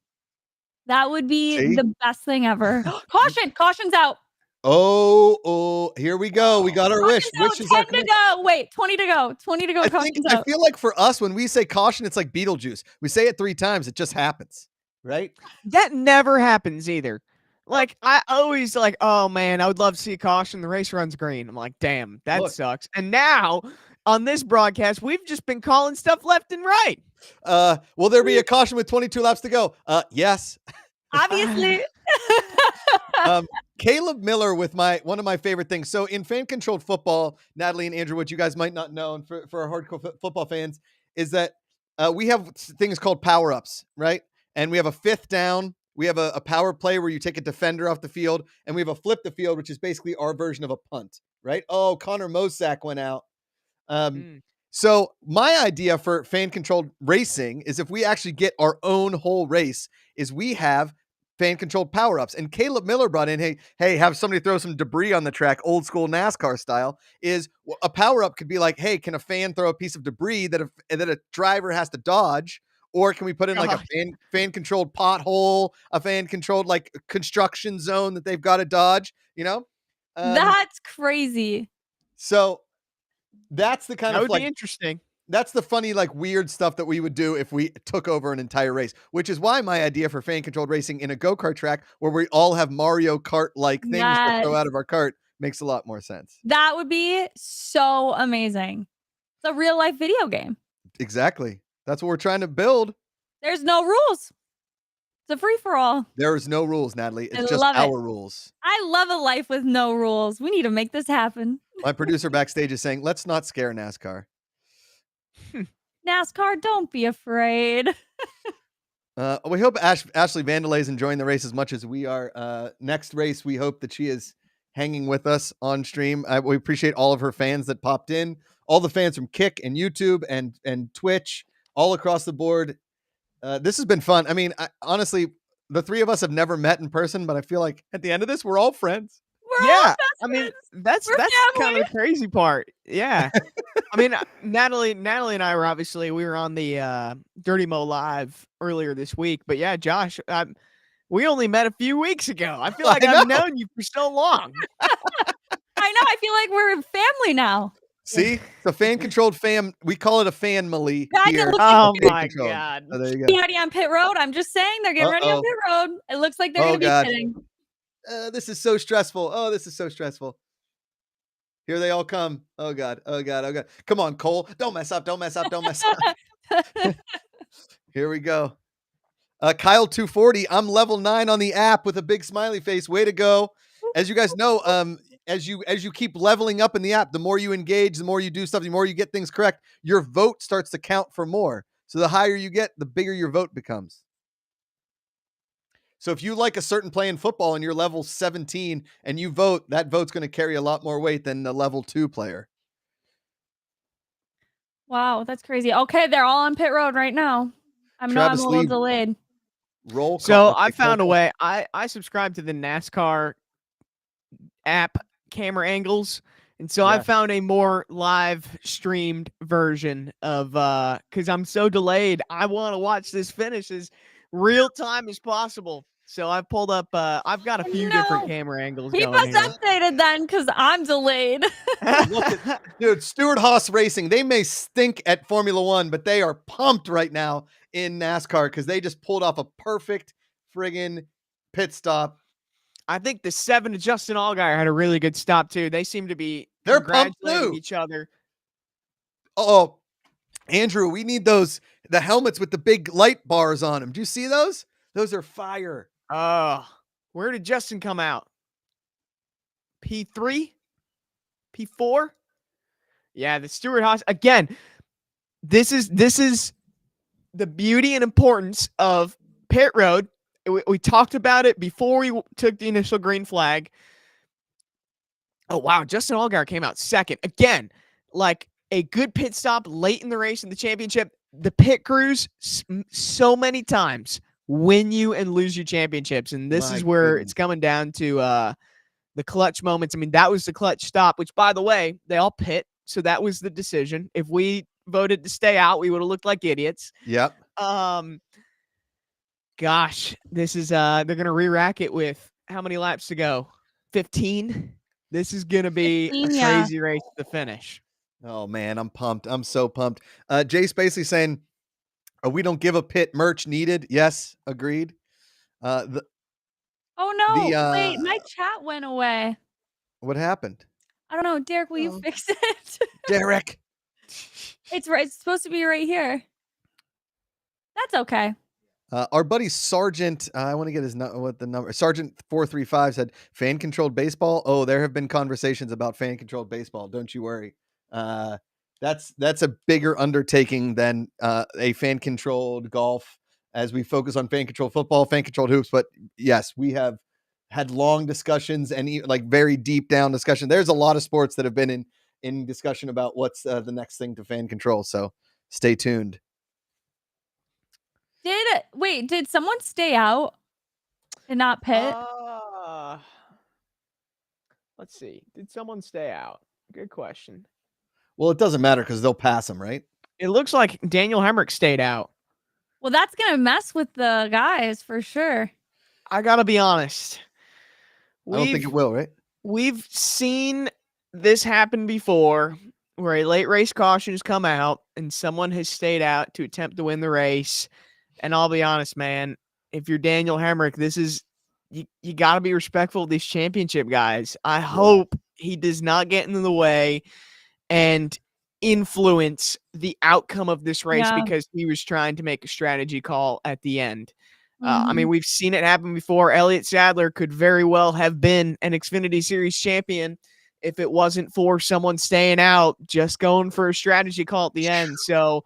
That would be See? the best thing ever. Caution! Caution's out. Oh, here we go. We got our wish. Caution's out. 10 to go. Wait, 20 to go. 20 to go. I feel like for us, when we say caution, it's like Beetlejuice. We say it 3 times, it just happens, right? That never happens either. Like, I always like, oh man, I would love to see a caution. The race runs green. I'm like, damn, that sucks. And now on this broadcast, we've just been calling stuff left and right. Will there be a caution with 22 laps to go? Yes. Obviously. Caleb Miller with one of my favorite things. So in fan-controlled football, Natalie and Andrew, what you guys might not know, and for our hardcore football fans, is that we have things called power-ups, right? And we have a 5th down. We have a power play where you take a defender off the field, and we have a flip the field, which is basically our version of a punt, right? Oh, Connor Mosack went out. So my idea for fan-controlled racing is, if we actually get our own whole race, is we have fan-controlled power-ups. And Caleb Miller brought in, hey, have somebody throw some debris on the track, old school NASCAR style. Is a power-up could be like, hey, can a fan throw a piece of debris that a driver has to dodge? Or can we put in like a fan-controlled pothole, a fan-controlled like construction zone that they've got to dodge, you know? That's crazy. So that's the kind that of would like be interesting. That's the funny, like, weird stuff that we would do if we took over an entire race, which is why my idea for fan-controlled racing in a go-kart track where we all have Mario Kart-like things to throw out of our cart makes a lot more sense. That would be so amazing. It's a real-life video game. Exactly. That's what we're trying to build. There's no rules. It's a free-for-all. There is no rules, Natalie. It's just our rules. I love a life with no rules. We need to make this happen. My producer backstage is saying, let's not scare NASCAR. NASCAR, don't be afraid. We hope Ashley Vandalay is enjoying the race as much as we are. Next race, we hope that she is hanging with us on stream. We appreciate all of her fans that popped in, all the fans from Kick and YouTube and Twitch, all across the board. This has been fun. I mean, honestly, the 3 of us have never met in person, but I feel like at the end of this, we're all friends. I mean, that's kind of the crazy part. Yeah. I mean, Natalie and I we were on the Dirty Mo Live earlier this week, but yeah, Josh, we only met a few weeks ago. I feel like I've known you for so long. I know. I feel like we're family now. See, it's a fan-controlled fam. We call it a fan-millie here. Oh my God! There you go. Getting ready on pit road. I'm just saying they're getting ready on pit road. It looks like they're going to be pitting. This is so stressful. Oh, this is so stressful. Here they all come. Oh God. Oh God. Oh God. Come on, Cole. Don't mess up. Don't mess up. Don't mess up. Here we go. Kyle 240. I'm level 9 on the app with a big smiley face. Way to go. As you guys know, as you keep leveling up in the app, the more you engage, the more you do stuff, the more you get things correct, your vote starts to count for more. So the higher you get, the bigger your vote becomes. So if you like a certain play in football and you're level 17 and you vote, that vote's going to carry a lot more weight than the level 2 player. Wow, that's crazy. Okay, they're all on pit road right now. I'm a little delayed. Roll call. So I found a way. I subscribe to the NASCAR app camera angles. And so I found a more live streamed version of because I'm so delayed. I want to watch this finish as real time as possible. So I pulled up I've got a few different camera angles. He must updated then because I'm delayed. Dude, Stewart Haas Racing, they may stink at Formula One, but they are pumped right now in NASCAR because they just pulled off a perfect friggin' pit stop. I think the 7 to Justin Allgaier had a really good stop too. They seem to be They're pumped congratulating too. each other. Oh, Andrew, we need the helmets with the big light bars on them. Do you see those? Those are fire. Where did Justin come out? P3? P4? Yeah, the Stewart-Haas. Again, this is the beauty and importance of pit road. We talked about it before we took the initial green flag. Oh, wow. Justin Allgaier came out second. Again, like a good pit stop late in the race in the championship. The pit crews so many times win you and lose your championships. And this is where it's coming down to the clutch moments. I mean, that was the clutch stop, which, by the way, they all pit. So that was the decision. If we voted to stay out, we would have looked like idiots. Yep. Gosh, this is they're gonna re-rack it with how many laps to go? 15. This is gonna be 15, a crazy race to the finish. Oh man, I'm pumped. I'm so pumped. Jay Spacey saying, we don't give a pit merch needed. Yes, agreed. Oh no! Wait, my chat went away. What happened? I don't know. Derek, will you fix it? Derek. It's right. It's supposed to be right here. That's okay. Our buddy Sergeant, I want to get what the number. Sergeant 435 said, fan-controlled baseball. Oh, there have been conversations about fan-controlled baseball. Don't you worry. That's a bigger undertaking than a fan-controlled golf, as we focus on fan-controlled football, fan-controlled hoops. But yes, we have had long discussions and like very deep down discussion. There's a lot of sports that have been in discussion about what's the next thing to fan control. So stay tuned. Did someone stay out and not pit? Let's see. Did someone stay out? Good question. Well, it doesn't matter because they'll pass them, right? It looks like Daniel Hemrick stayed out. Well, that's going to mess with the guys for sure. I got to be honest. I don't think it will, right? We've seen this happen before where a late race caution has come out and someone has stayed out to attempt to win the race. And I'll be honest, man, if you're Daniel Hemrick, this is you got to be respectful of these championship guys. I hope he does not get into the way and influence the outcome of this race because he was trying to make a strategy call at the end. I mean, we've seen it happen before. Elliott Sadler could very well have been an Xfinity Series champion if it wasn't for someone staying out, just going for a strategy call at the end. So,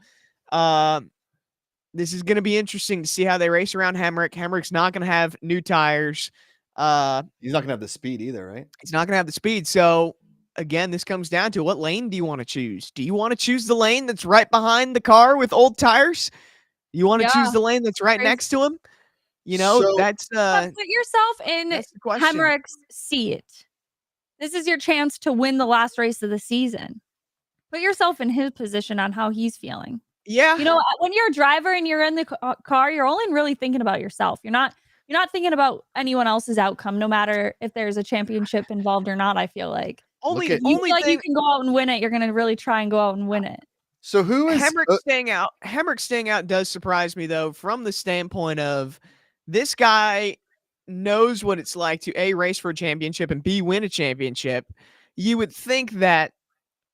this is going to be interesting to see how they race around Hemrick. Hemrick's not going to have new tires. He's not going to have the speed either, right? He's not going to have the speed. So, again, this comes down to what lane do you want to choose? Do you want to choose the lane that's right behind the car with old tires? You want to choose the lane that's right next to him? You know, that's put yourself in Hemrick's seat. This is your chance to win the last race of the season. Put yourself in his position on how he's feeling. Yeah. You know, when you're a driver and you're in the car, you're only really thinking about yourself. You're not thinking about anyone else's outcome, no matter if there's a championship involved or not. I feel like you can go out and win it. You're going to really try and go out and win it. So who is Hemrick staying out? Hemrick staying out does surprise me, though, from the standpoint of this guy knows what it's like to A, race for a championship, and B, win a championship. You would think that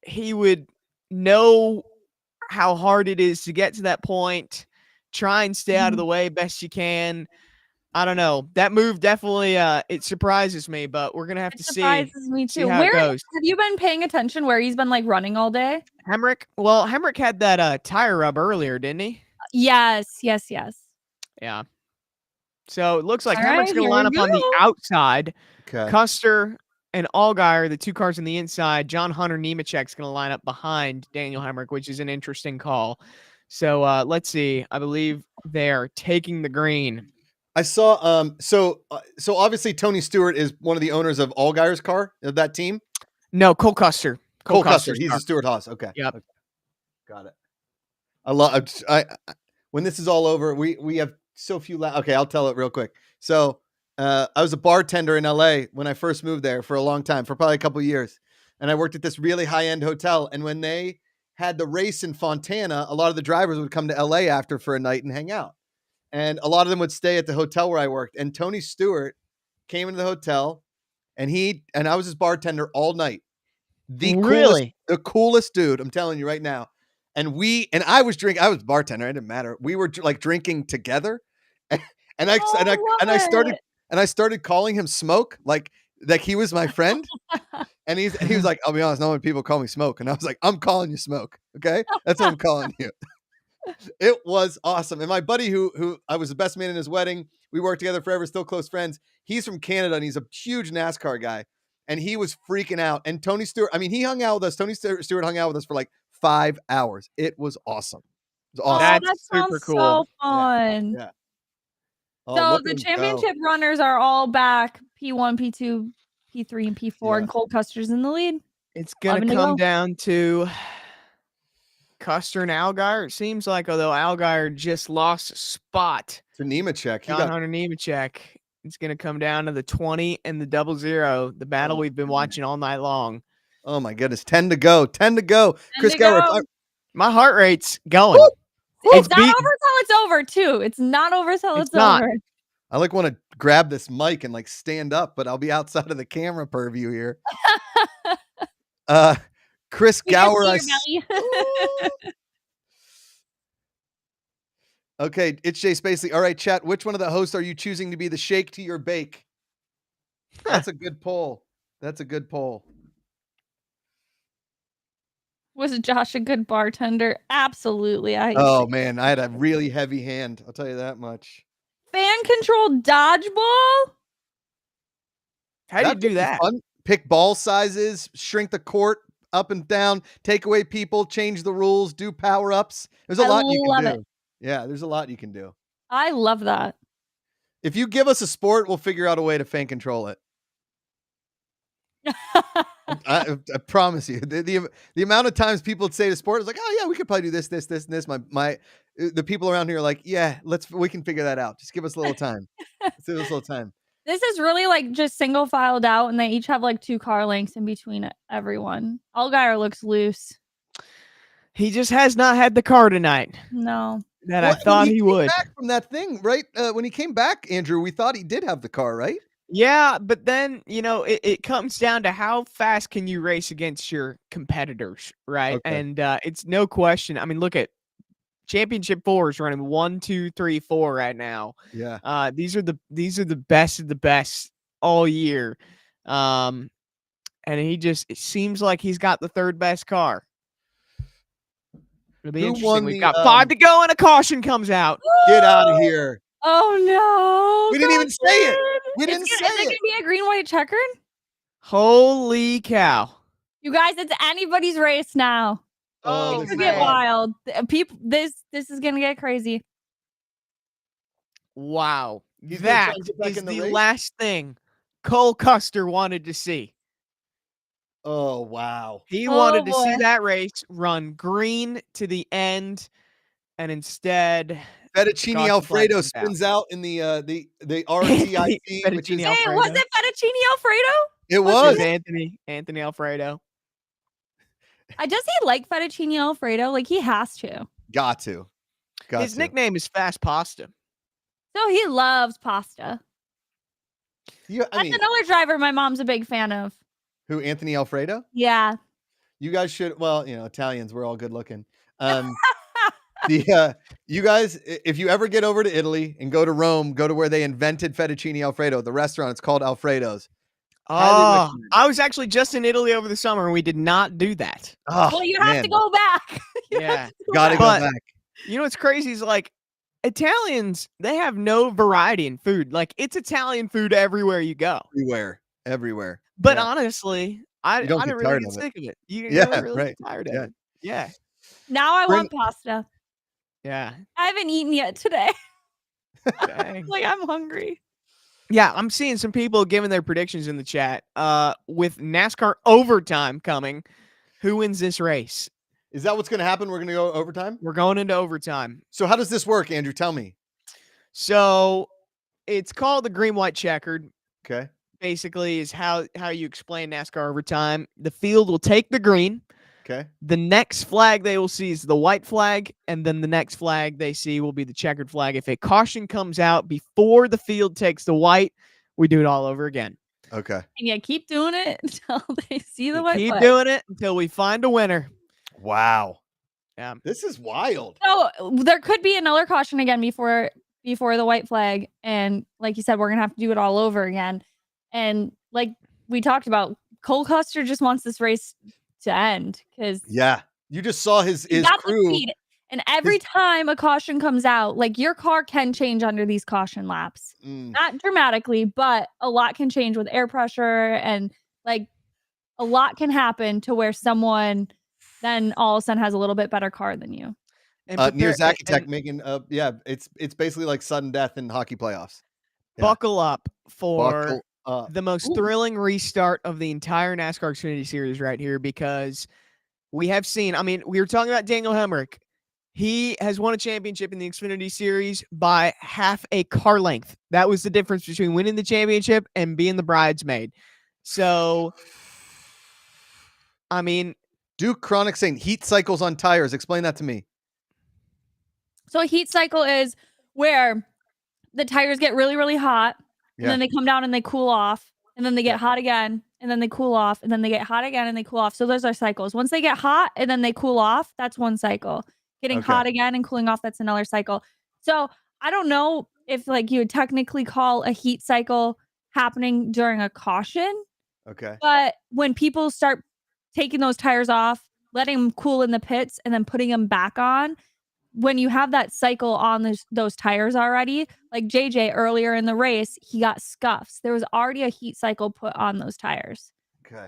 he would know how hard it is to get to that point, try and stay out of the way best you can. I don't know. That move definitely it surprises me, but we're gonna have to see. Surprises me too. How it goes. Have you been paying attention where he's been like running all day? Hemrick? Well, Hemrick had that tire rub earlier, didn't he? Yes. Yeah. So it looks like Hemrick's gonna line up on the outside. Okay. Custer and Allgaier, the two cars on the inside. John Hunter Nemechek's going to line up behind Daniel Hemrick, which is an interesting call. So let's see. I believe they're taking the green. I saw. So obviously Tony Stewart is one of the owners of Allgaier's car of that team. No, Cole Custer. Cole Custer. He's a Stewart-Haas. Okay. Yep. Okay. Got it. I love. When this is all over, we have so few. Okay, I'll tell it real quick. So. I was a bartender in LA when I first moved there for a long time, for probably a couple of years. And I worked at this really high-end hotel. And when they had the race in Fontana, a lot of the drivers would come to LA after for a night and hang out. And a lot of them would stay at the hotel where I worked. And Tony Stewart came into the hotel and I was his bartender all night. The coolest dude. I'm telling you right now. And I was drinking. I was bartender. It didn't matter. We were like drinking together, and I started calling him Smoke, like he was my friend. And he was like, I'll be honest, not many people call me Smoke, and I was like, I'm calling you Smoke. Okay, that's what I'm calling you. It was awesome. And my buddy, who I was the best man in his wedding, we worked together forever, still close friends. He's from Canada and he's a huge NASCAR guy. And he was freaking out. And Tony Stewart, he hung out with us. Tony Stewart hung out with us for like 5 hours. It was awesome. It was awesome. That sounds so fun. Yeah. So the championship runners are all back. P1, P2, P3, and P4, and Cole Custer's in the lead. It's going to come down to Custer and Allgaier, it seems like, although Allgaier just lost a spot to Nemechek. Hunter Nemechek. It's going to come down to the 20 and the 00, the battle we've been watching all night long. Oh, my goodness. 10 to go. 10 to go. Chris Gower. My heart rate's going. It's not over till it's over, too. It's not over till it's over. I want to grab this mic and stand up, but I'll be outside of the camera purview here. Chris Gower. Okay, it's Jay Spacely. All right, chat. Which one of the hosts are you choosing to be the shake to your bake? That's a good poll. Was Josh a good bartender? Absolutely. Man, I had a really heavy hand. I'll tell you that much. Fan-controlled dodgeball? How do you do that? Fun. Pick ball sizes, shrink the court up and down, take away people, change the rules, do power-ups. There's a lot you can do. Yeah, there's a lot you can do. I love that. If you give us a sport, we'll figure out a way to fan control it. I promise you. The amount of times people would say to sport, it's like, oh yeah, we could probably do this, and this. The people around here are like, yeah, we can figure that out. Just give us a little time. This is really just single filed out, and they each have 2 car lengths in between everyone. Allgaier looks loose. He just has not had the car tonight. No. That I thought he would. Back from that thing, right? When he came back, Andrew, we thought he did have the car, right? Yeah, but then, it comes down to how fast can you race against your competitors, right? Okay. And it's no question. Look at Championship 4 is running 1, 2, 3, 4 right now. Yeah. These are the best of the best all year. And it seems like he's got the third best car. It'll be interesting. We've got 5 to go and a caution comes out. Get out of here. Oh no. We didn't even say it. Is it going to be a green, white checkered? Holy cow. You guys, it's anybody's race now. Oh, this could get wild. People, this is going to get crazy. Wow. That is the last thing Cole Custer wanted to see. Oh, wow. He wanted to see that race run green to the end, and instead Fettuccine Alfredo spins out in the RTIP, which is was it Fettuccine Alfredo? It was Anthony Alfredo. Does he like Fettuccine Alfredo? He has to. Got to. His nickname is Fast Pasta. So he loves pasta. That's another driver my mom's a big fan of. Who, Anthony Alfredo? Yeah. You guys should, Italians, we're all good looking. You guys, if you ever get over to Italy and go to Rome, go to where they invented Fettuccine Alfredo, the restaurant. It's called Alfredo's. Oh, I was actually just in Italy over the summer and we did not do that. Oh, well, you have to go back. Gotta go back. You know what's crazy is Italians, they have no variety in food. It's Italian food everywhere you go. Everywhere. But honestly, I didn't really get sick of it. You never really get tired of it. Yeah. Now I want pasta. Yeah. I haven't eaten yet today. I'm hungry. Yeah, I'm seeing some people giving their predictions in the chat. With NASCAR overtime coming, who wins this race? Is that what's going to happen? We're going to go overtime? We're going into overtime. So how does this work, Andrew? Tell me. So it's called the green, white checkered. Okay. Basically is how you explain NASCAR overtime. The field will take the green. Okay. The next flag they will see is the white flag, and then the next flag they see will be the checkered flag. If a caution comes out before the field takes the white, we do it all over again. Okay. And you keep doing it until they see the white Keep flag. doing it until we find a winner. Wow. Yeah. This is wild. So there could be another caution again before the white flag. And like you said, we're gonna have to do it all over again. And like we talked about, Cole Custer just wants this race to end because you just saw his crew. And every time a caution comes out, like your car can change under these caution laps. Not dramatically, but a lot can change with air pressure and like a lot can happen to where someone then all of a sudden has a little bit better car than you. Near Zacatech making it's basically like sudden death in hockey playoffs. Buckle up for the most thrilling restart of the entire NASCAR Xfinity series right here, because we have seen, I mean, we were talking about Daniel Hemrick. He has won a championship in the Xfinity series by half a car length. That was the difference between winning the championship and being the bridesmaid. So, I mean, Duke Chronic saying heat cycles on tires. Explain that to me. So a heat cycle is where the tires get really, really hot, and then they come down and they cool off, and then they get hot again, and then they cool off, and then they get hot again and they cool off. So those are cycles. Once they get hot and then they cool off, that's one cycle. Getting hot again and cooling off, that's another cycle. So I don't know if like you would technically call a heat cycle happening during a caution. Okay. But when people start taking those tires off, letting them cool in the pits, and then putting them back on, when you have that cycle on those tires already, like JJ earlier in the race, he got scuffs. There was already a heat cycle put on those tires. Okay.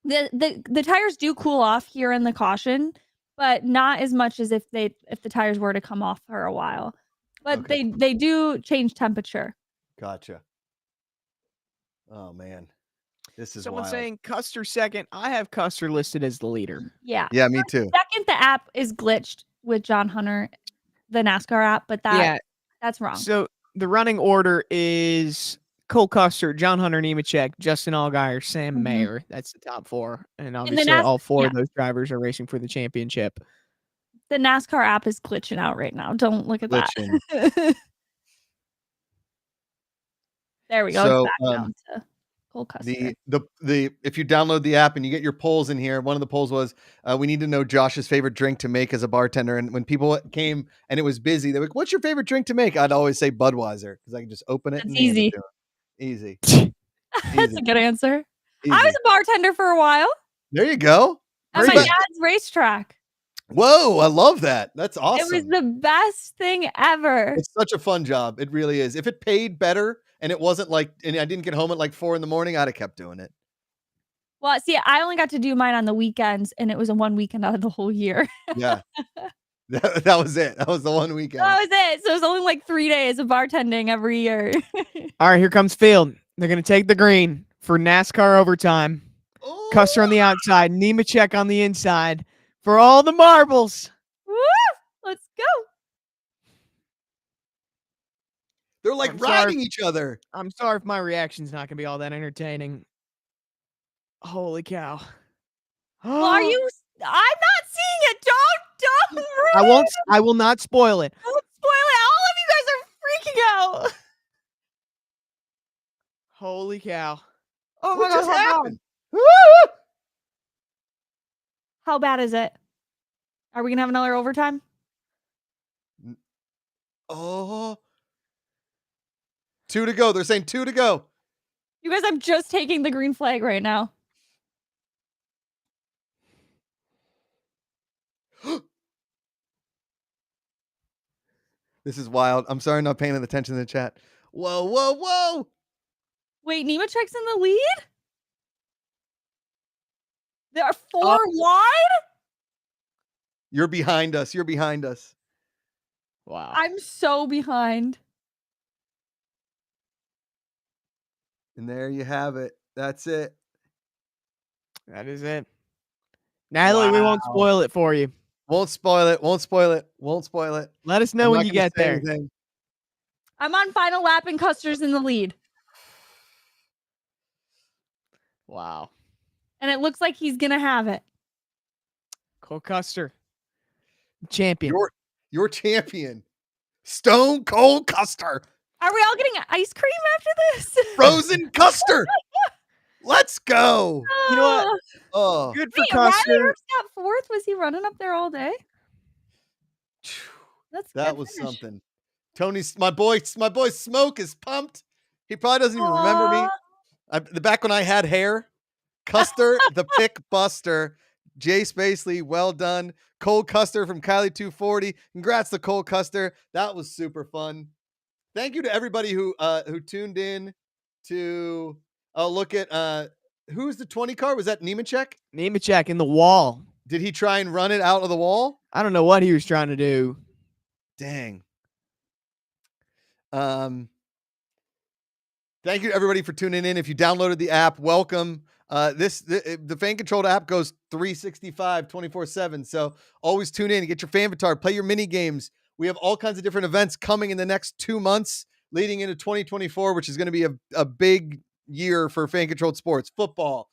The tires do cool off here in the caution, but not as much as if the tires were to come off for a while. But they do change temperature. Gotcha. Oh man. This is someone wild. saying Custer second. I have Custer listed as the leader. Yeah. Yeah, me too. Second, the app is glitched with John Hunter, the NASCAR app, but that's wrong. So the running order is Cole Custer, John Hunter Nemechek, Justin Allgaier, Sam Mayer. That's the top four. And obviously all four of those drivers are racing for the championship. The NASCAR app is glitching out right now. Don't look at that. There we go. So, back down to Cole Custer. The if you download the app and you get your polls in here, one of the polls was we need to know Josh's favorite drink to make as a bartender. And when people came and it was busy, they're like, "What's your favorite drink to make?" I'd always say Budweiser because I can just open it. That's and easy. Easy. That's a good answer. Easy. I was a bartender for a while. There you go. At my dad's racetrack. Whoa, I love that. That's awesome. It was the best thing ever. It's such a fun job. It really is. If it paid better and it wasn't like, and I didn't get home at like 4 a.m, I'd have kept doing it. Well, see, I only got to do mine on the weekends, and it was a one weekend out of the whole year. Yeah. That was it. That was the one weekend. That was it. So it was only like 3 days of bartending every year. All right, here comes field. They're going to take the green for NASCAR overtime. Ooh. Custer on the outside, Nemechek on the inside for all the marbles. Woo! Let's go. They're like riding each other. I'm sorry if my reaction's not going to be all that entertaining. Holy cow. Well, are you? I'm not seeing it. Don't. I will not spoil it. Don't spoil it. All of you guys are freaking out. Holy cow. Oh what my just God. happened? How bad is it? Are we going to have another overtime? Oh. 2 to go. They're saying 2 to go. You guys, I'm just taking the green flag right now. This is wild. I'm sorry I'm not paying attention to the chat. Whoa, whoa, whoa. Wait, Nemechek's in the lead? There are 4 wide? You're behind us. You're behind us. Wow. I'm so behind. And there you have it. That's it. That is it. Natalie, we won't spoil it for you. Won't spoil it. Won't spoil it. Won't spoil it. Let us know when you get there. Anything. I'm on final lap and Custer's in the lead. Wow. And it looks like he's going to have it. Cole Custer. Champion. Your champion. Stone Cold Custer. Are we all getting ice cream after this? Frozen custard. Let's go. You know what? Oh, good for Wait, Riley custard. Hurst got fourth. Was he running up there all day? that was something. Tony's my boy Smoke is pumped. He probably doesn't even remember me. Back when I had hair. Custer, the pick buster. Jay Spacely, well done. Cole Custer from Kylie 240. Congrats to Cole Custer. That was super fun. Thank you to everybody who tuned in to look at who's the 20 car? Was that Nemechek? Nemechek in the wall. Did he try and run it out of the wall? I don't know what he was trying to do. Dang. Thank you to everybody for tuning in. If you downloaded the app, welcome. The fan controlled app goes 365, 24/7. So always tune in, get your Fanvitar, play your mini games. We have all kinds of different events coming in the next 2 months leading into 2024, which is going to be a big year for fan controlled sports, football,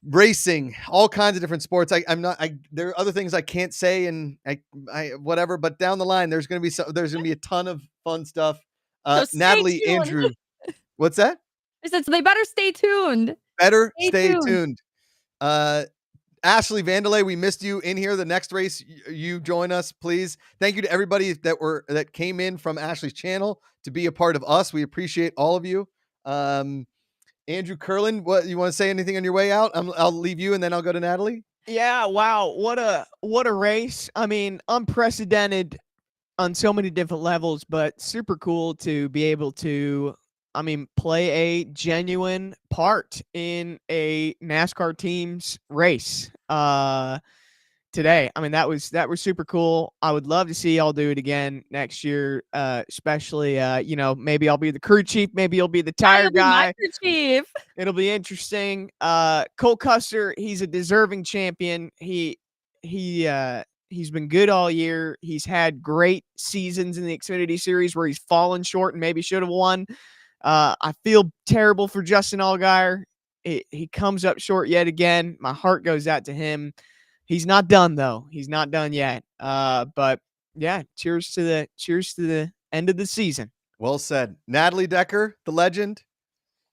racing, all kinds of different sports. There are other things I can't say and I whatever, but down the line, there's going to be a ton of fun stuff. So Natalie, tuned. Andrew, what's that? I said, so they better stay tuned. Stay tuned. Ashley Vandalay, we missed you in here. The next race, you join us, please. Thank you to everybody that came in from Ashley's channel to be a part of us. We appreciate all of you. Andrew Curlin, what you want to say? Anything on your way out? I'll leave you and then I'll go to Natalie. Yeah, wow, what a race. I mean, unprecedented on so many different levels, but super cool to be able to, play a genuine part in a NASCAR team's race today. That was super cool. I would love to see y'all do it again next year, especially, maybe I'll be the crew chief. Maybe you'll be the tire guy. Crew chief. It'll be interesting. Cole Custer, he's a deserving champion. He's been good all year. He's had great seasons in the Xfinity Series where he's fallen short and maybe should have won. I feel terrible for Justin Allgaier. He comes up short yet again. My heart goes out to him. He's not done though. He's not done yet. But yeah, cheers to the end of the season. Well said. Natalie Decker, the legend.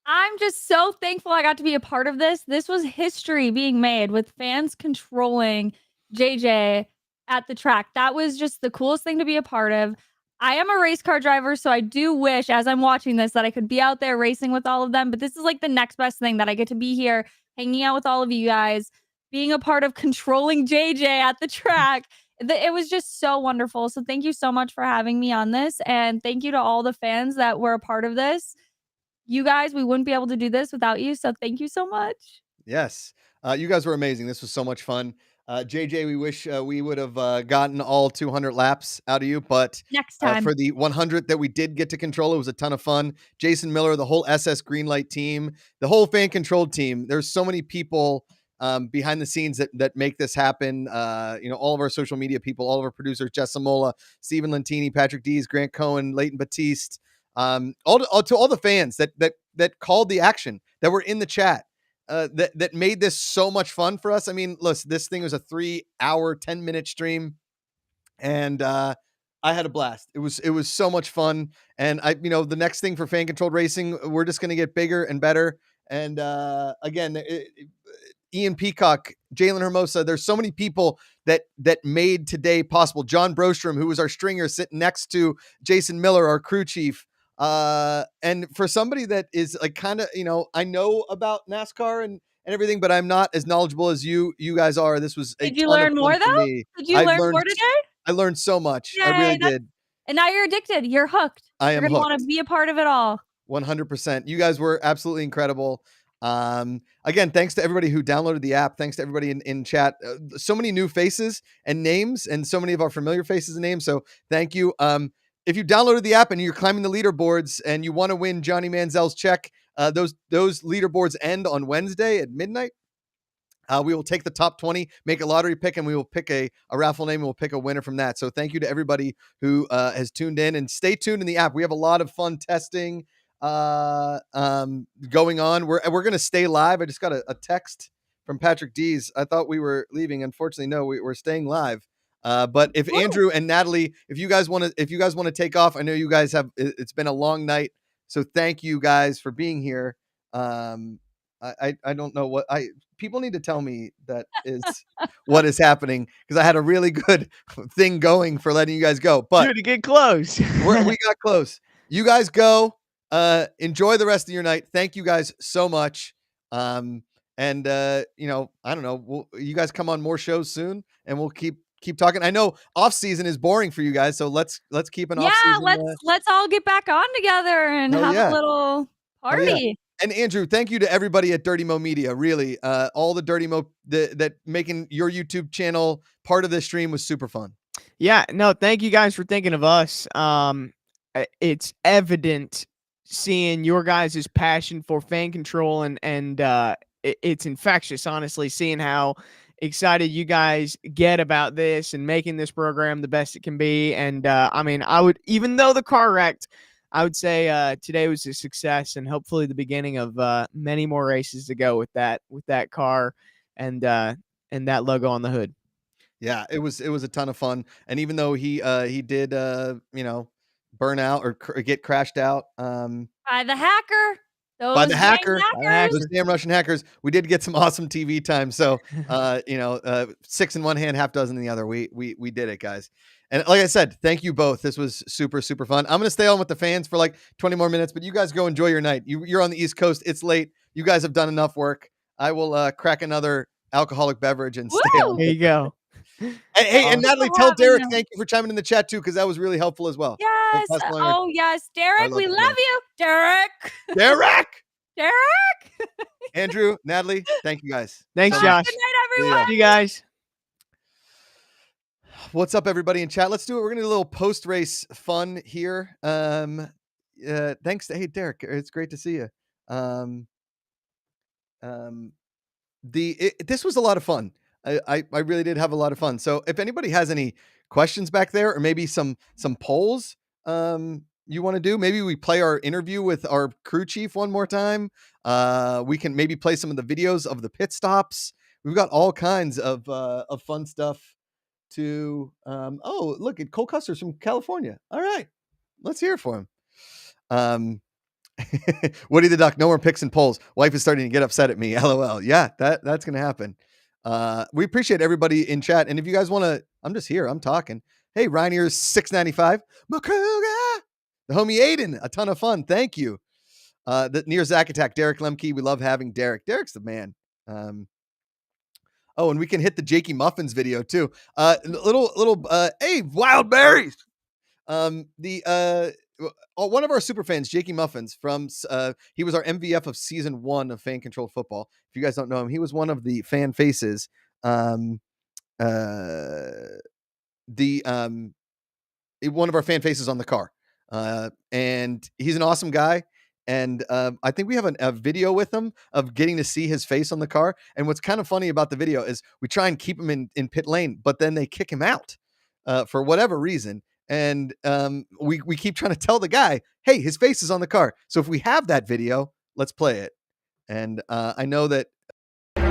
I'm just so thankful I got to be a part of this. This was history being made with fans controlling JJ at the track. That was just the coolest thing to be a part of. I am a race car driver, so I do wish, as I'm watching this, that I could be out there racing with all of them. But this is like the next best thing, that I get to be here, hanging out with all of you guys, being a part of controlling JJ at the track. It was just so wonderful. So thank you so much for having me on this. And thank you to all the fans that were a part of this. You guys, we wouldn't be able to do this without you. So thank you so much. Yes. You guys were amazing. This was so much fun. JJ, we wish we would have gotten all 200 laps out of you, but next time for the 100 that we did get to control, it was a ton of fun. Jason Miller, the whole SS Greenlight team, the whole fan controlled team. There's so many people behind the scenes that make this happen. All of our social media people, all of our producers, Jess Samola, Stephen Lentini, Patrick Dees, Grant Cohen, Leighton Batiste, to all the fans that called the action, that were in the chat. That made this so much fun for us. Listen, this thing was a 3-hour, 10-minute stream, and I had a blast. It was so much fun. And the next thing for fan controlled racing, we're just going to get bigger and better. And again, Ian Peacock, Jalen Hermosa, there's so many people that made today possible. John Brostrom, who was our stringer, sitting next to Jason Miller, our crew chief. And for somebody that is like kind of, I know about NASCAR and everything, but I'm not as knowledgeable as you guys are. This was Did you learn more though? Did you learn more today? I learned so much. Yay, I really did. And now you're addicted. You're hooked. I am You're gonna want to be a part of it all. 100%. You guys were absolutely incredible. Again, thanks to everybody who downloaded the app. Thanks to everybody in chat. So many new faces and names, and so many of our familiar faces and names. So thank you. If you downloaded the app and you're climbing the leaderboards and you want to win Johnny Manziel's check, those leaderboards end on Wednesday at midnight. We will take the top 20, make a lottery pick, and we will pick a raffle name, and we'll pick a winner from that. So thank you to everybody who has tuned in, and stay tuned in the app. We have a lot of fun testing going on. We're going to stay live. I just got a text from Patrick Dees. I thought we were leaving. Unfortunately, no, we're staying live. But if Andrew and Natalie, if you guys want to take off, I know you guys have. It's been a long night, so thank you guys for being here. I don't know what people need to tell me that is what is happening, because I had a really good thing going for letting you guys go, but to get close. we got close. You guys go. Enjoy the rest of your night. Thank you guys so much. And I don't know. You guys come on more shows soon, and we'll keep talking. I know off season is boring for you guys, so let's keep an off season. Let's all get back on together and have a little party. Yeah. And Andrew, thank you to everybody at Dirty Mo Media. Really, all the Dirty Mo that making your YouTube channel part of this stream was super fun. Yeah, no, thank you guys for thinking of us. It's evident seeing your guys' passion for fan control, and it's infectious, honestly, seeing how excited you guys get about this and making this program the best it can be. And I mean, even though the car wrecked, I would say today was a success, and hopefully the beginning of many more races to go with that car and that logo on the hood. Yeah, it was a ton of fun. And even though he did burn out or get crashed out by the hacker. Those damn Russian hackers, we did get some awesome TV time. So 6 in one hand, half dozen in the other. We did it, guys. And like I said, thank you both. This was super, super fun. I'm going to stay on with the fans for like 20 more minutes, but you guys go enjoy your night. You're on the East Coast. It's late. You guys have done enough work. I will crack another alcoholic beverage and stay on. There you go. And Natalie, tell Derek thank you for chiming in the chat too, because that was really helpful as well. Yes. Oh, yes. Derek, we love you. Derek. Andrew, Natalie, thank you guys. Thanks, Josh. Good night, everyone. See you guys. What's up, everybody in chat? Let's do it. We're gonna do a little post-race fun here. Thanks to Derek. It's great to see you. This was a lot of fun. I really did have a lot of fun. So if anybody has any questions back there, or maybe some polls you want to do, maybe we play our interview with our crew chief one more time. We can maybe play some of the videos of the pit stops. We've got all kinds of fun stuff to look at Cole Custer's from California. All right, let's hear it for him. Woody the Duck, no more picks and polls. Wife is starting to get upset at me. LOL. Yeah, that's gonna happen. We appreciate everybody in chat, and if you guys want to, I'm just here. I'm talking. Hey, Reiner's 695. Makuga, the homie Aiden, a ton of fun. Thank you. The near Zack Attack, Derek Lemke. We love having Derek. Derek's the man. And we can hit the Jakey Muffins video too. Hey, Wild Berries. One of our super fans, Jakey Muffins, he was our MVF of season 1 of Fan Controlled Football. If you guys don't know him, he was one of the fan faces. One of our fan faces on the car. And he's an awesome guy. And I think we have a video with him of getting to see his face on the car. And what's kind of funny about the video is we try and keep him in pit lane, but then they kick him out for whatever reason. And we keep trying to tell the guy, hey, his face is on the car. So if we have that video, let's play it. And I know that. This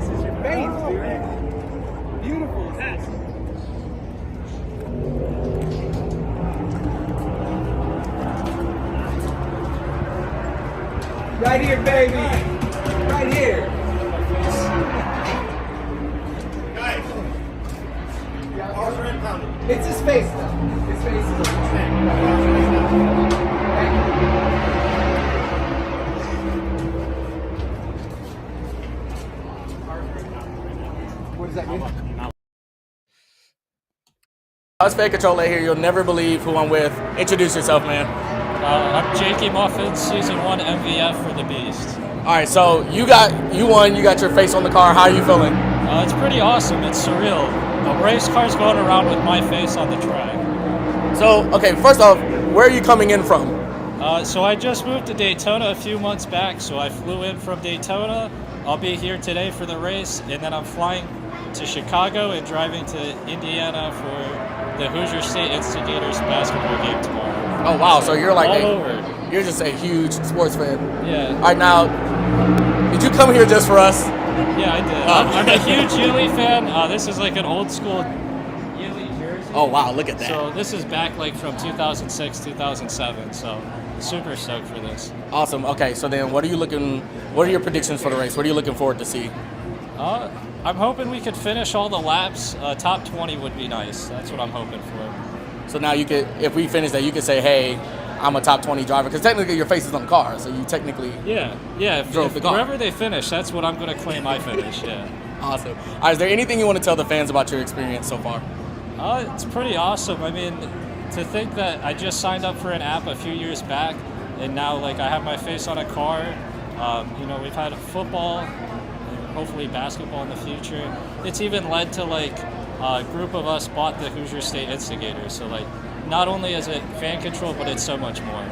is your face, dude. Beautiful. Right here, baby. Right here. Guys. It's his face, though. His face is What does that mean? Us Fan Controlled here. You'll never believe who I'm with. Introduce yourself, man. I'm Jakey Muffins, season 1 MVF for the Beast. All right, so you won. You got your face on the car. How are you feeling? It's pretty awesome. It's surreal. The race car's going around with my face on the track. So, okay, first off, where are you coming in from? So I just moved to Daytona a few months back, so I flew in from Daytona. I'll be here today for the race, and then I'm flying to Chicago and driving to Indiana for the Hoosier State Instigators basketball game tomorrow. Oh, wow, so you're like over. You're just a huge sports fan. Yeah. All right, now, did you come here just for us? Yeah, I did. I'm a huge Yuli fan. This is like an old school Yuli jersey. Oh wow, look at that. So this is back like from 2006, 2007. So super stoked for this. Awesome. Okay, so then what are your predictions for the race? What are you looking forward to see? I'm hoping we could finish all the laps. Top 20 would be nice. That's what I'm hoping for. So now if we finish that, you could say, hey, I'm a top 20 driver, because technically your face is on the car, so you technically drove the car. Wherever they finish, that's what I'm going to claim I finish, yeah. Awesome. All right, is there anything you want to tell the fans about your experience so far? It's pretty awesome. I mean, to think that I just signed up for an app a few years back, and now like I have my face on a car. We've had football, and hopefully basketball in the future. It's even led to like a group of us bought the Hoosier State Instigator, so like not only is it fan control, but it's so much more.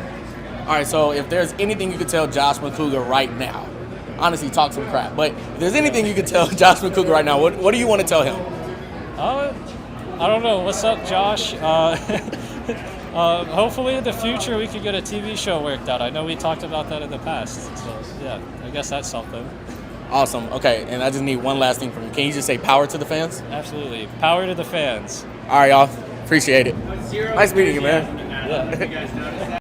All right, so if there's anything you could tell Josh McCougar right now, honestly, talk some crap, but if there's anything you could tell Josh McCougar right now, what do you want to tell him? I don't know. What's up, Josh? Hopefully in the future we could get a TV show worked out. I know we talked about that in the past, so yeah, I guess that's something. Awesome. Okay, and I just need one last thing from you. Can you just say power to the fans? Absolutely. Power to the fans. All right, y'all. Appreciate it. Nice meeting you, man. Yeah.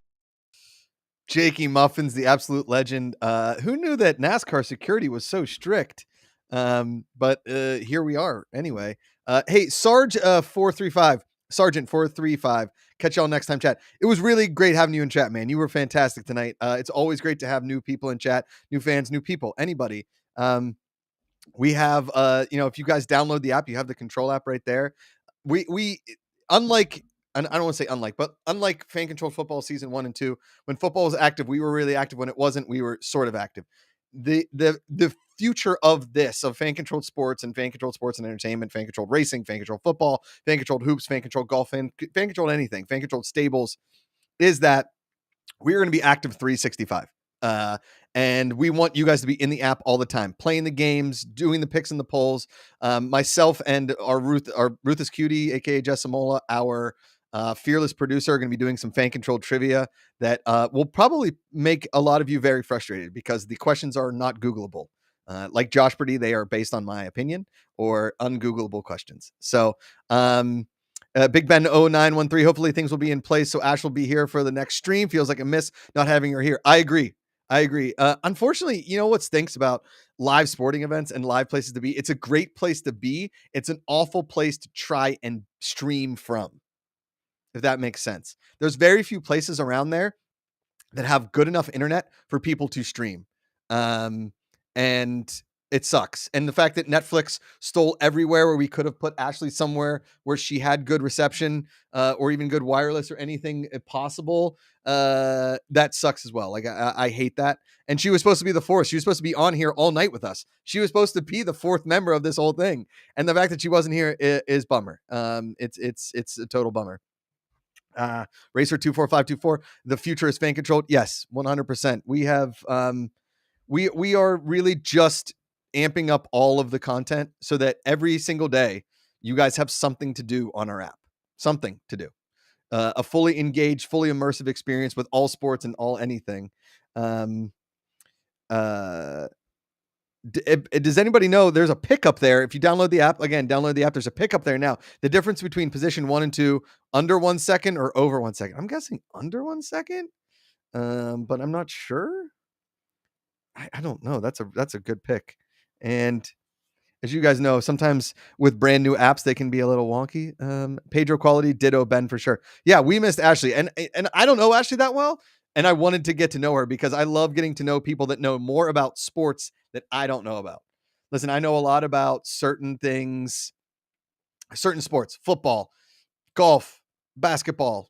Jakey Muffins, the absolute legend. Who knew that NASCAR security was so strict? But here we are anyway. Hey, Sergeant 435. Catch y'all next time, chat. It was really great having you in chat, man. You were fantastic tonight. It's always great to have new people in chat, new fans, new people, anybody. We have, if you guys download the app, you have the control app right there. We unlike, and I don't want to say unlike, but unlike fan controlled football season 1 and 2, when football was active, we were really active. When it wasn't, we were sort of active. The future of this, of fan controlled sports and entertainment, fan controlled racing, fan controlled football, fan controlled hoops, fan controlled golf, fan controlled anything, fan controlled stables, is that we're going to be active 365. And we want you guys to be in the app all the time, playing the games, doing the picks and the polls. Myself and our Ruth is Cutie, aka Jessamola, our fearless producer, are going to be doing some fan controlled trivia that will probably make a lot of you very frustrated because the questions are not Googleable. Like Josh Purdy, they are based on my opinion or ungoogleable questions. So, Big Ben 0913, hopefully things will be in place so Ash will be here for the next stream. Feels like a miss not having her here. I agree. Unfortunately, you know what stinks about live sporting events and live places to be? It's a great place to be. It's an awful place to try and stream from, if that makes sense. There's very few places around there that have good enough internet for people to stream. And it sucks. And the fact that Netflix stole everywhere where we could have put Ashley somewhere where she had good reception, or even good wireless or anything possible, that sucks as well. Like I hate that. And she was supposed to be the fourth. She was supposed to be on here all night with us. She was supposed to be the fourth member of this whole thing. And the fact that she wasn't here is bummer. It's a total bummer. Racer 24524, the future is fan controlled. Yes, 100%. We have, we are really just amping up all of the content so that every single day you guys have something to do on our app, something to do, a fully engaged, fully immersive experience with all sports and all anything. Does anybody know there's a pickup there? If you download the app, there's a pickup there now. The difference between position 1 and 2, under 1 second or over 1 second. I'm guessing under 1 second. But I'm not sure. I don't know. That's a good pick. And as you guys know, sometimes with brand new apps, they can be a little wonky. Pedro quality, ditto Ben for sure. Yeah, we missed Ashley. And I don't know Ashley that well. And I wanted to get to know her because I love getting to know people that know more about sports that I don't know about. Listen, I know a lot about certain things, certain sports, football, golf, basketball.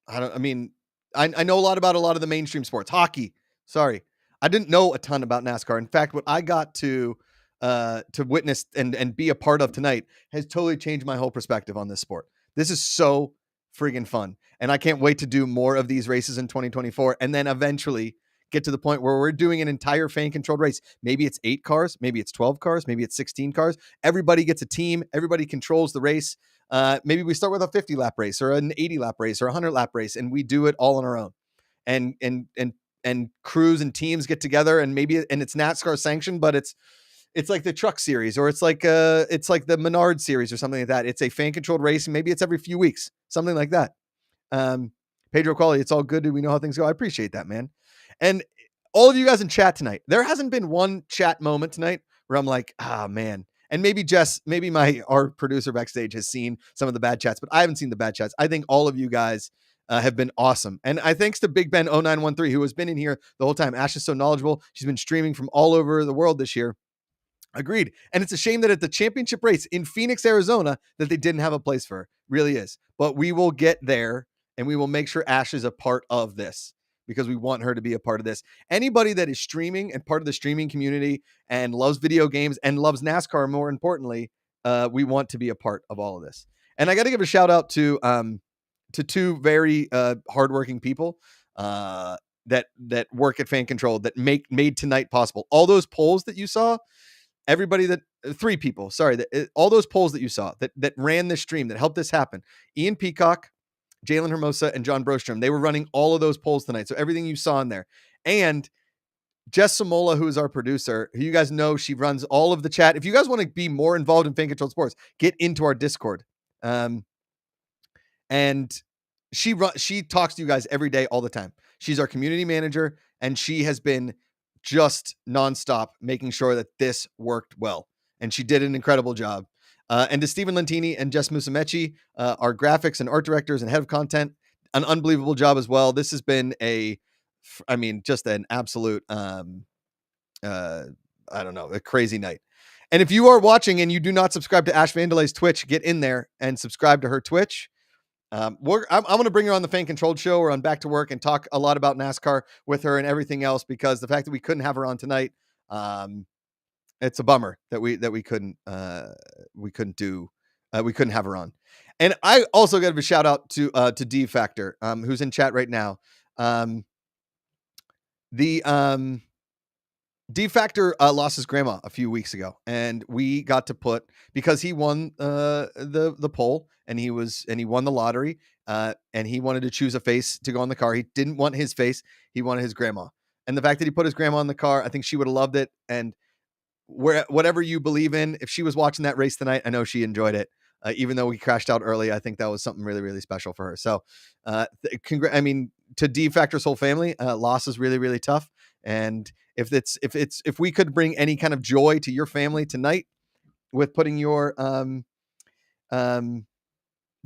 I know a lot about a lot of the mainstream sports, hockey. Sorry. I didn't know a ton about NASCAR. In fact, what I got to witness and be a part of tonight has totally changed my whole perspective on this sport. This is so friggin' fun. And I can't wait to do more of these races in 2024 and then eventually get to the point where we're doing an entire fan controlled race. Maybe it's 8 cars, maybe it's 12 cars, maybe it's 16 cars. Everybody gets a team. Everybody controls the race. Maybe we start with a 50 lap race or an 80 lap race or a 100 lap race and we do it all on our own. And crews and teams get together, and it's NASCAR sanctioned, but it's like the truck series, or it's like the Menard series or something like that. It's a fan controlled race, and maybe it's every few weeks, something like that. Pedro Quali, it's all good. Do we know how things go? I appreciate that, man. And all of you guys in chat tonight, there hasn't been one chat moment tonight where I'm like, man. And maybe our producer backstage has seen some of the bad chats, but I haven't seen the bad chats. I think all of you guys have been awesome. And thanks to Big Ben 0913, who has been in here the whole time. Ash is so knowledgeable. She's been streaming from all over the world this year. Agreed. And it's a shame that at the championship race in Phoenix, Arizona, that they didn't have a place for her. Really is. But we will get there, and we will make sure Ash is a part of this, because we want her to be a part of this. Anybody that is streaming and part of the streaming community and loves video games and loves NASCAR, more importantly, we want to be a part of all of this. And I got to give a shout out to two very hardworking people that work at Fan Control that made tonight possible. All those polls that you saw, three people, all those polls that you saw that ran this stream, that helped this happen. Ian Peacock, Jalen Hermosa, and John Brostrom. They were running all of those polls tonight. So everything you saw in there. And Jess Samola, who is our producer, who you guys know, she runs all of the chat. If you guys want to be more involved in Fan Controlled Sports, get into our Discord. And she talks to you guys every day, all the time. She's our community manager, and she has been just nonstop making sure that this worked well. And she did an incredible job. And to Stephen Lentini and Jess Musumeci, our graphics and art directors and head of content, an unbelievable job as well. This has been just an absolute, I don't know, a crazy night. And if you are watching and you do not subscribe to Ash Vandelay's Twitch, get in there and subscribe to her Twitch. I'm going to bring her on the Fan Controlled Show or on Back to Work and talk a lot about NASCAR with her and everything else, because the fact that we couldn't have her on tonight, it's a bummer that we couldn't have her on. And I also got a shout out to D Factor, who's in chat right now. D Factor lost his grandma a few weeks ago, and we got to put, because he won the poll, and he won the lottery, and he wanted to choose a face to go on the car. He didn't want his face; he wanted his grandma. And the fact that he put his grandma in the car, I think she would have loved it. And whatever you believe in, if she was watching that race tonight, I know she enjoyed it. Even though we crashed out early, I think that was something really, really special for her. So, to D Factor's whole family, loss is really, really tough. And if we could bring any kind of joy to your family tonight with putting your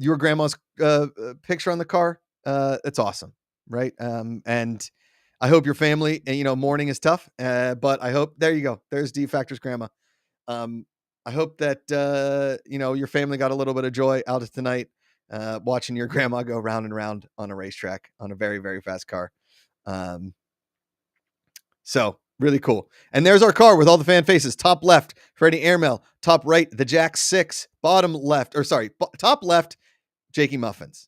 grandma's picture on the car, it's awesome, right? And I hope your family, mourning is tough, but I hope, there you go. There's D Factor's grandma. I hope that, your family got a little bit of joy out of tonight, watching your grandma go round and round on a racetrack on a very, very fast car. So really cool. And there's our car with all the fan faces. Top left, Freddie Airmail. Top right, the Jack 6. Top left, Jakey Muffins.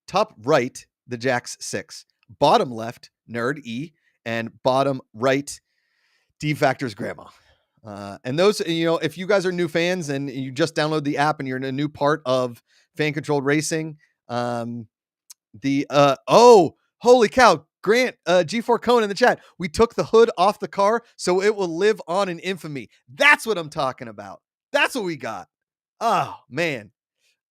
Top right, the Jax 6. Bottom left, Nerd E. And bottom right, D Factor's grandma. And those, if you guys are new fans and you just download the app and you're in a new part of Fan Controlled Racing, holy cow, Grant, G4 Cone in the chat. We took the hood off the car so it will live on in infamy. That's what I'm talking about. That's what we got. Oh, man.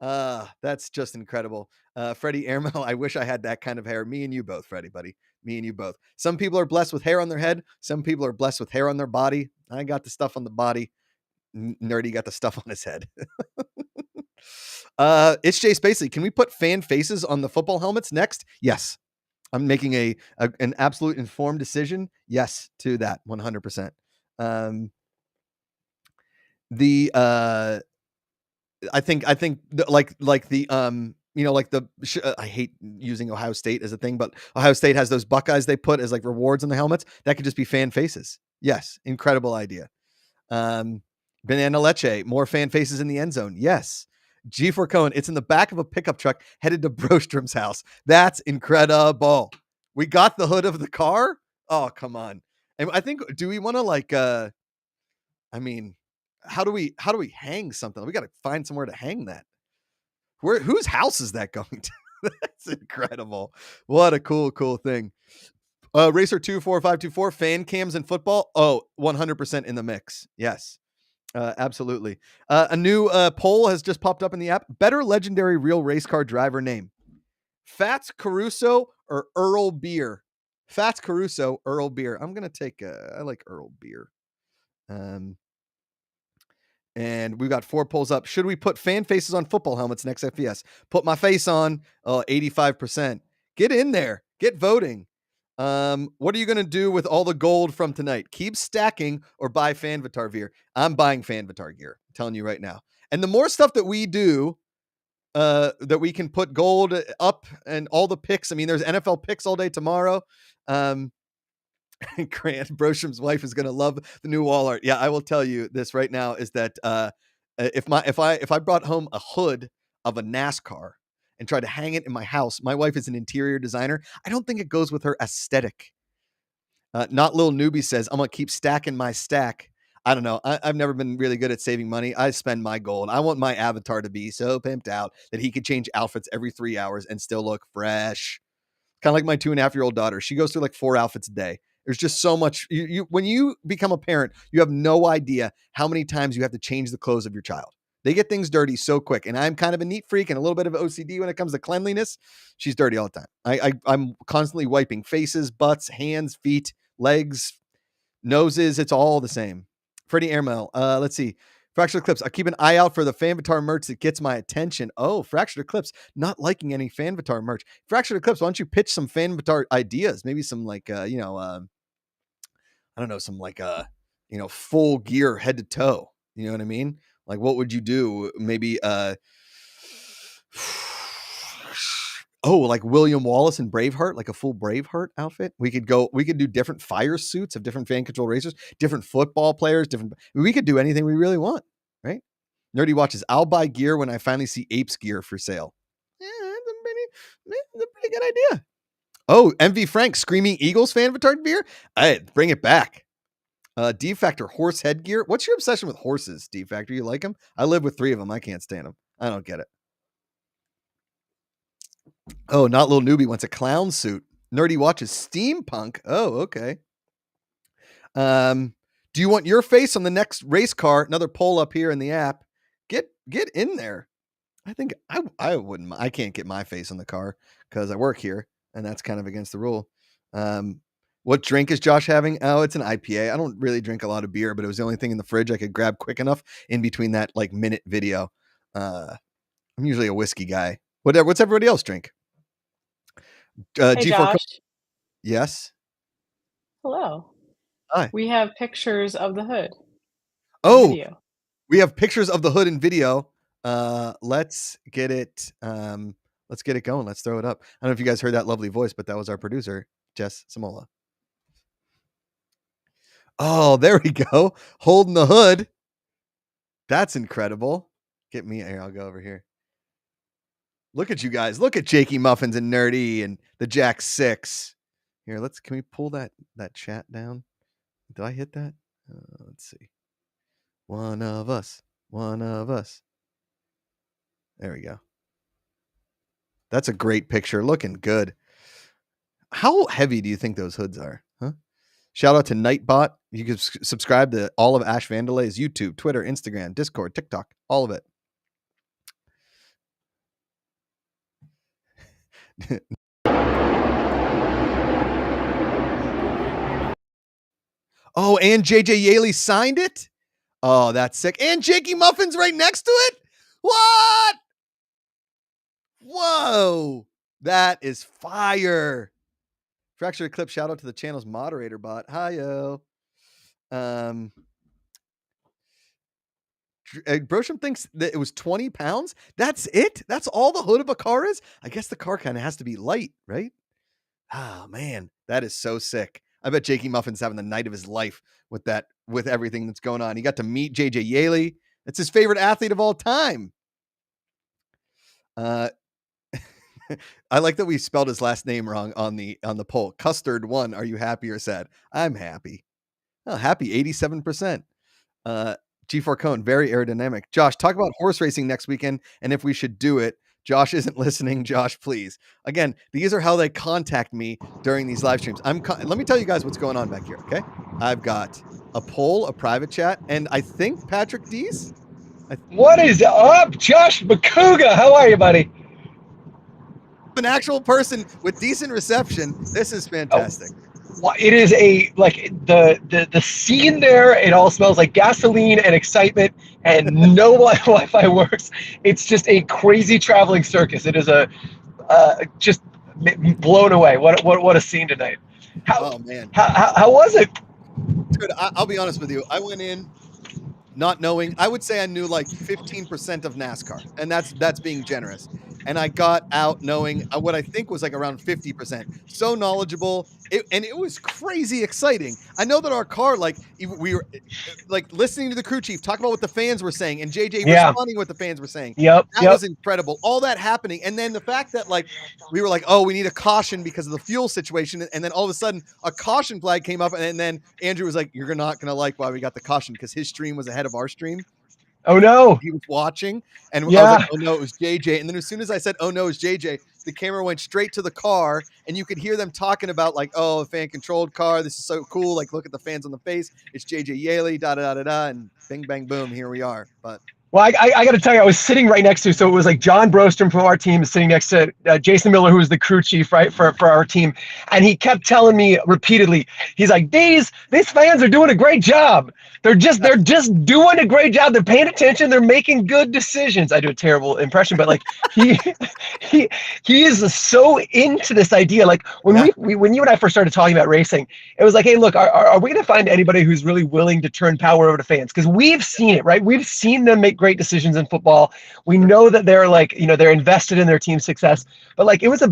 That's just incredible. Freddie Airmail, I wish I had that kind of hair. Me and you both, Freddie, buddy. Me and you both. Some people are blessed with hair on their head. Some people are blessed with hair on their body. I got the stuff on the body. Nerdy got the stuff on his head. It's Jay Spacely. Can we put fan faces on the football helmets next? Yes. I'm making an absolute informed decision. Yes, to that 100%. I think I hate using Ohio State as a thing, but Ohio State has those Buckeyes they put as like rewards on the helmets. That could just be fan faces. Yes. Incredible idea. Banana Leche, more fan faces in the end zone. Yes. G4 Cohen, it's in the back of a pickup truck headed to Brostrom's house. That's incredible. We got the hood of the car. Oh, come on. And I think, do we want to how do we hang something? We got to find somewhere to hang that. Whose house is that going to? That's incredible. What a cool thing. Racer 24524, fan cams and football. Oh, 100% in the mix. Yes. Absolutely. A new poll has just popped up in the app. Better legendary real race car driver name. Fats Caruso or Earl Beer? Fats Caruso, Earl Beer. I'm going to take, I like Earl Beer. And we've got 4 polls up. Should we put fan faces on football helmets next FES? Put my face on. 85%. Get in there. Get voting. What are you going to do with all the gold from tonight? Keep stacking or buy Fanvitar gear? I'm buying Fanvitar gear. I'm telling you right now. And the more stuff that we do, that we can put gold up and all the picks. I mean, there's NFL picks all day tomorrow. Grant Brosham's wife is going to love the new wall art. Yeah, I will tell you this right now is that if I brought home a hood of a NASCAR and tried to hang it in my house, my wife is an interior designer. I don't think it goes with her aesthetic. Not Lil Newbie says, I'm going to keep stacking my stack. I don't know. I've never been really good at saving money. I spend my gold. I want my avatar to be so pimped out that he could change outfits every 3 hours and still look fresh. Kind of like my 2.5-year-old daughter. She goes through like 4 outfits a day. There's just so much. When you become a parent, you have no idea how many times you have to change the clothes of your child. They get things dirty so quick. And I'm kind of a neat freak and a little bit of OCD when it comes to cleanliness. She's dirty all the time. I'm constantly wiping faces, butts, hands, feet, legs, noses. It's all the same. Freddie Airmail. Let's see. Fractured Eclipse. I keep an eye out for the Fanvitar merch that gets my attention. Oh, Fractured Eclipse. Not liking any Fanvitar merch. Fractured Eclipse, why don't you pitch some Fanvitar ideas? Maybe some like, I don't know, some like, full gear head to toe. You know what I mean? Like, what would you do? Maybe, like William Wallace and Braveheart, like a full Braveheart outfit. We could do different fire suits of different fan control racers, different football players, we could do anything we really want, right? Nerdy watches. I'll buy gear when I finally see Apes gear for sale. Yeah, that's a pretty good idea. Oh, MV Frank, Screaming Eagles Fanvitar beer? Hey, bring it back. D-Factor horse headgear. What's your obsession with horses, D-Factor? You like them? I live with 3 of them. I can't stand them. I don't get it. Oh, Not Little Newbie wants a clown suit. Nerdy watches steampunk. Oh, okay. Do you want your face on the next race car? Another poll up here in the app. Get in there. I think I wouldn't. I can't get my face on the car because I work here, and that's kind of against the rule. What drink is Josh having? Oh, it's an IPA. I don't really drink a lot of beer, but it was the only thing in the fridge I could grab quick enough in between that like minute video. I'm usually a whiskey guy. What's everybody else drink? Hey, Josh. Yes. Hello. Hi. We have pictures of the hood. Oh, video. We have pictures of the hood in video. Let's get it. Let's get it going. Let's throw it up. I don't know if you guys heard that lovely voice, but that was our producer, Jess Samola. Oh, there we go. Holding the hood. That's incredible. Get me here. I'll go over here. Look at you guys. Look at Jakey Muffins and Nerdy and the Jack 6. Here, can we pull that chat down? Did I hit that? Let's see. One of us. There we go. That's a great picture. Looking good. How heavy do you think those hoods are? Huh? Shout out to Nightbot. You can subscribe to all of Ash Vandelay's YouTube, Twitter, Instagram, Discord, TikTok, all of it. Oh, and JJ Yaley signed it? Oh, that's sick. And Jakey Muffin's right next to it? What? Whoa. That is fire. Fractured Eclipse, shout out to the channel's moderator bot. Hi-yo. Brosham thinks that it was 20 pounds. That's it? That's all the hood of a car is? I guess the car kind of has to be light, right? Oh, man. That is so sick. I bet Jakey Muffin's having the night of his life with everything that's going on. He got to meet JJ Yaley. That's his favorite athlete of all time. I like that we spelled his last name wrong on the poll. Custard 1. Are you happy or sad? I'm happy. Oh, happy 87%. G4 Cone, very aerodynamic. Josh, talk about horse racing next weekend and if we should do it. Josh isn't listening. Josh, please. Again, these are how they contact me during these live streams. Let me tell you guys what's going on back here, okay? I've got a poll, a private chat, and I think Patrick Dees. What is up, Josh McCouga? How are you, buddy? An actual person with decent reception. This is fantastic. It is the scene there. It all smells like gasoline and excitement, and no Wi-Fi works. It's just a crazy traveling circus. It is just blown away. What a scene tonight. Oh man, how was it? Dude, I'll be honest with you. I went in not knowing. I would say I knew like 15% of NASCAR, and that's being generous. And I got out knowing what I think was like around 50%. So knowledgeable, and it was crazy exciting. I know that our car, like we were like listening to the crew chief talk about what the fans were saying, and JJ responding what the fans were saying. That was incredible. All that happening, and then the fact that like we were like, oh, we need a caution because of the fuel situation, and then all of a sudden a caution flag came up, and then Andrew was like, "You're not gonna like why we got the caution because his stream was ahead of our stream." Oh no! He was watching, and I was like, "Oh no, it was JJ." And then as soon as I said, "Oh no, it's JJ," the camera went straight to the car, and you could hear them talking about like, "Oh, a fan-controlled car. This is so cool. Like, look at the fans on the face. It's JJ Yaley, da da da da," and bing bang boom, here we are. But well, I got to tell you, I was sitting right next to, so it was like John Brostrom from our team is sitting next to Jason Miller, who was the crew chief, right, for our team. And he kept telling me repeatedly, he's like, these fans are doing a great job. They're just doing a great job. They're paying attention. They're making good decisions. I do a terrible impression, but like he is so into this idea. Like when when you and I first started talking about racing, it was like, hey, look, are we going to find anybody who's really willing to turn power over to fans? Because we've seen it, right? We've seen them make great decisions in football. We know that they're like, they're invested in their team's success, but like it was a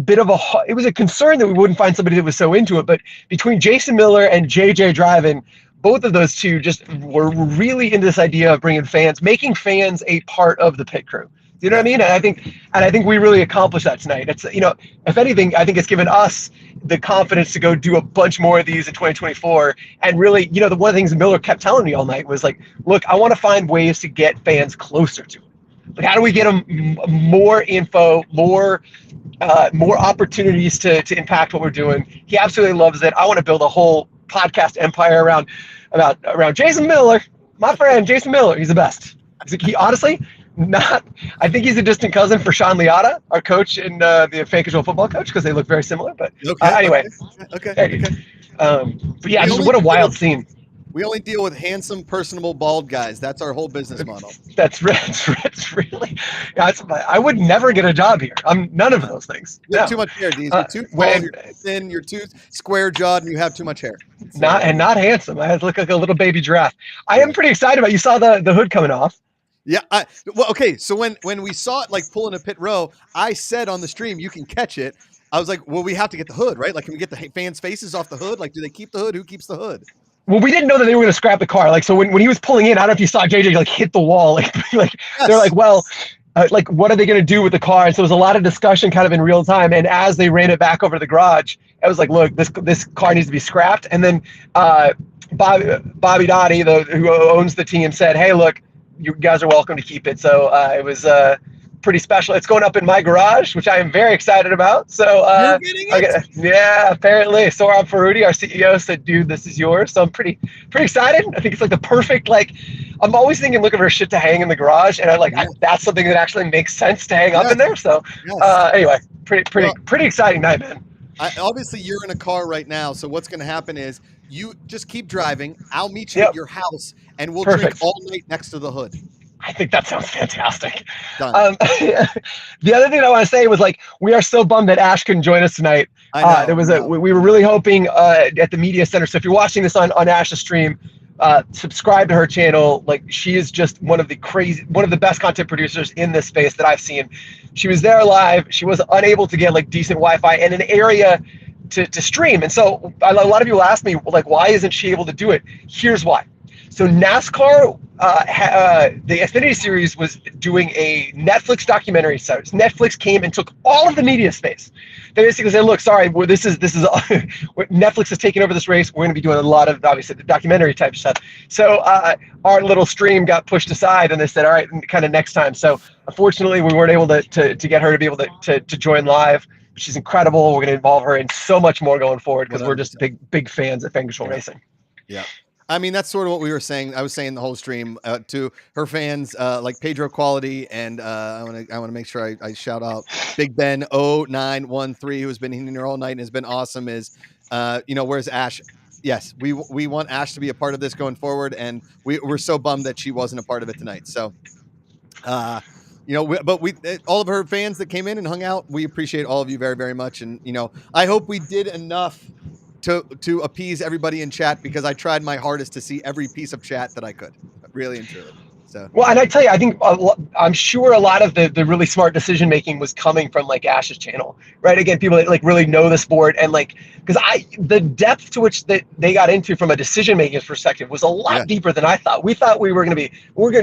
concern that we wouldn't find somebody that was so into it. But between Jason Miller and JJ driving, both of those two just were really into this idea of bringing fans, making fans a part of the pit crew. You know what I mean? And I think we really accomplished that tonight. It's, if anything, I think it's given us the confidence to go do a bunch more of these in 2024. And really, one of the things Miller kept telling me all night was like, look, I want to find ways to get fans closer to it. Like, how do we get them more info, more opportunities to impact what we're doing? He absolutely loves it. I want to build a whole podcast empire around Jason Miller, my friend Jason Miller. He's the best. He honestly, I think he's a distant cousin for Sean Liotta, our coach and the fan control football coach, because they look very similar. But anyway, okay. But yeah, what a wild scene. We only deal with handsome, personable, bald guys. That's our whole business model. That's really. I would never get a job here. I'm none of those things. You have too much hair, Deez. You're too tall, you're too thin, you're too square-jawed, and you have too much hair. Not handsome. I look like a little baby giraffe. I am pretty excited about. You saw the hood coming off. Yeah. Okay. So when we saw it like pulling a pit row, I said on the stream, you can catch it. I was like, well, we have to get the hood, right? Like, can we get the fans' faces off the hood? Like, do they keep the hood? Who keeps the hood? Well, we didn't know that they were going to scrap the car. Like, so when he was pulling in, I don't know if you saw JJ like hit the wall. Like they're like, well, like what are they going to do with the car? And so there was a lot of discussion kind of in real time. And as they ran it back over to the garage, I was like, look, this car needs to be scrapped. And then Bobby Dottie, who owns the team, said, hey, look, you guys are welcome to keep it. So it was pretty special. It's going up in my garage, which I am very excited about. So you're getting it? Yeah, apparently. Sohrab Faroudi, our CEO, said, dude, this is yours. So I'm pretty excited. I think it's like the perfect, like, I'm always looking for shit to hang in the garage, and that's something that actually makes sense to hang up in there. So anyway, pretty exciting night, man. Obviously you're in a car right now, so what's going to happen is you just keep driving. I'll meet you at your house, and we'll drink all night next to the hood. I think that sounds fantastic. The other thing I want to say was, like, we are so bummed that Ash couldn't join us tonight. We were really hoping at the media center. So if you're watching this on Ash's stream, subscribe to her channel. Like, she is just one of the best content producers in this space that I've seen. She was there live. She was unable to get like decent Wi-Fi and an area to stream. And so a lot of people ask me, like, why isn't she able to do it? Here's why. So NASCAR, the Xfinity Series was doing a Netflix documentary series. Netflix came and took all of the media space. They basically said, "Look, sorry, this is Netflix is taking over this race. We're going to be doing a lot of obviously the documentary type stuff." So our little stream got pushed aside, and they said, "All right, kind of next time." So unfortunately, we weren't able to get her to be able to join live. She's incredible. We're going to involve her in so much more going forward because we're just big fans of Fan Control Racing. Yeah. I mean, that's sort of what we were saying. I was saying the whole stream to her fans, like Pedro Quality, and I want to make sure I shout out Big Ben 0913, who's been here all night and has been awesome. Is where's Ash? Yes, we want Ash to be a part of this going forward, and we're so bummed that she wasn't a part of it tonight. So, but all of her fans that came in and hung out, we appreciate all of you very, very much, and I hope we did enough to appease everybody in chat, because I tried my hardest to see every piece of chat that I could, really and truly. So well, and I tell you, I think I'm sure a lot of the really smart decision making was coming from like Ash's channel, right? Again, people that like really know the sport, and like because the depth to which they got into from a decision making perspective was a lot deeper than I thought. We thought we were going to be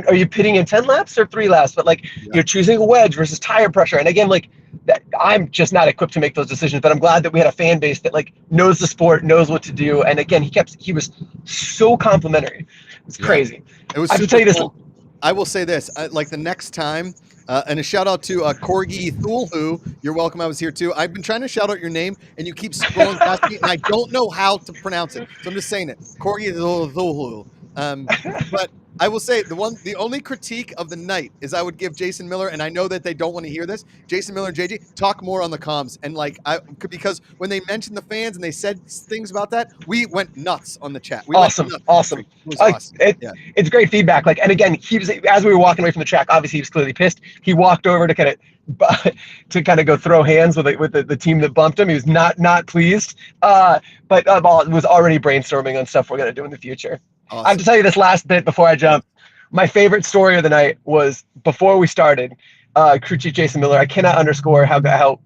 are you pitting in 10 laps or 3 laps? But like you're choosing a wedge versus tire pressure, and again, like that, I'm just not equipped to make those decisions. But I'm glad that we had a fan base that like knows the sport, knows what to do, and again, he was so complimentary. It's crazy. It was. I have to tell you this. Cool. I will say this, like the next time, and a shout out to Corgi Thulhu. You're welcome. I was here too. I've been trying to shout out your name, and you keep scrolling past me, and I don't know how to pronounce it. So I'm just saying it, Corgi Thulhu. But I will say the only critique of the night is I would give Jason Miller, and I know that they don't want to hear this. Jason Miller and JJ, talk more on the comms, and because when they mentioned the fans and they said things about that, we went nuts on the chat. Awesome. It was awesome. It's great feedback. Like, and again, he was, as we were walking away from the track, obviously he was clearly pissed. He walked over to kind of go throw hands with the team that bumped him. He was not pleased, but was already brainstorming on stuff we're gonna do in the future. Awesome. I have to tell you this last bit before I jump. My favorite story of the night was before we started. Crew Chief Jason Miller. I cannot underscore how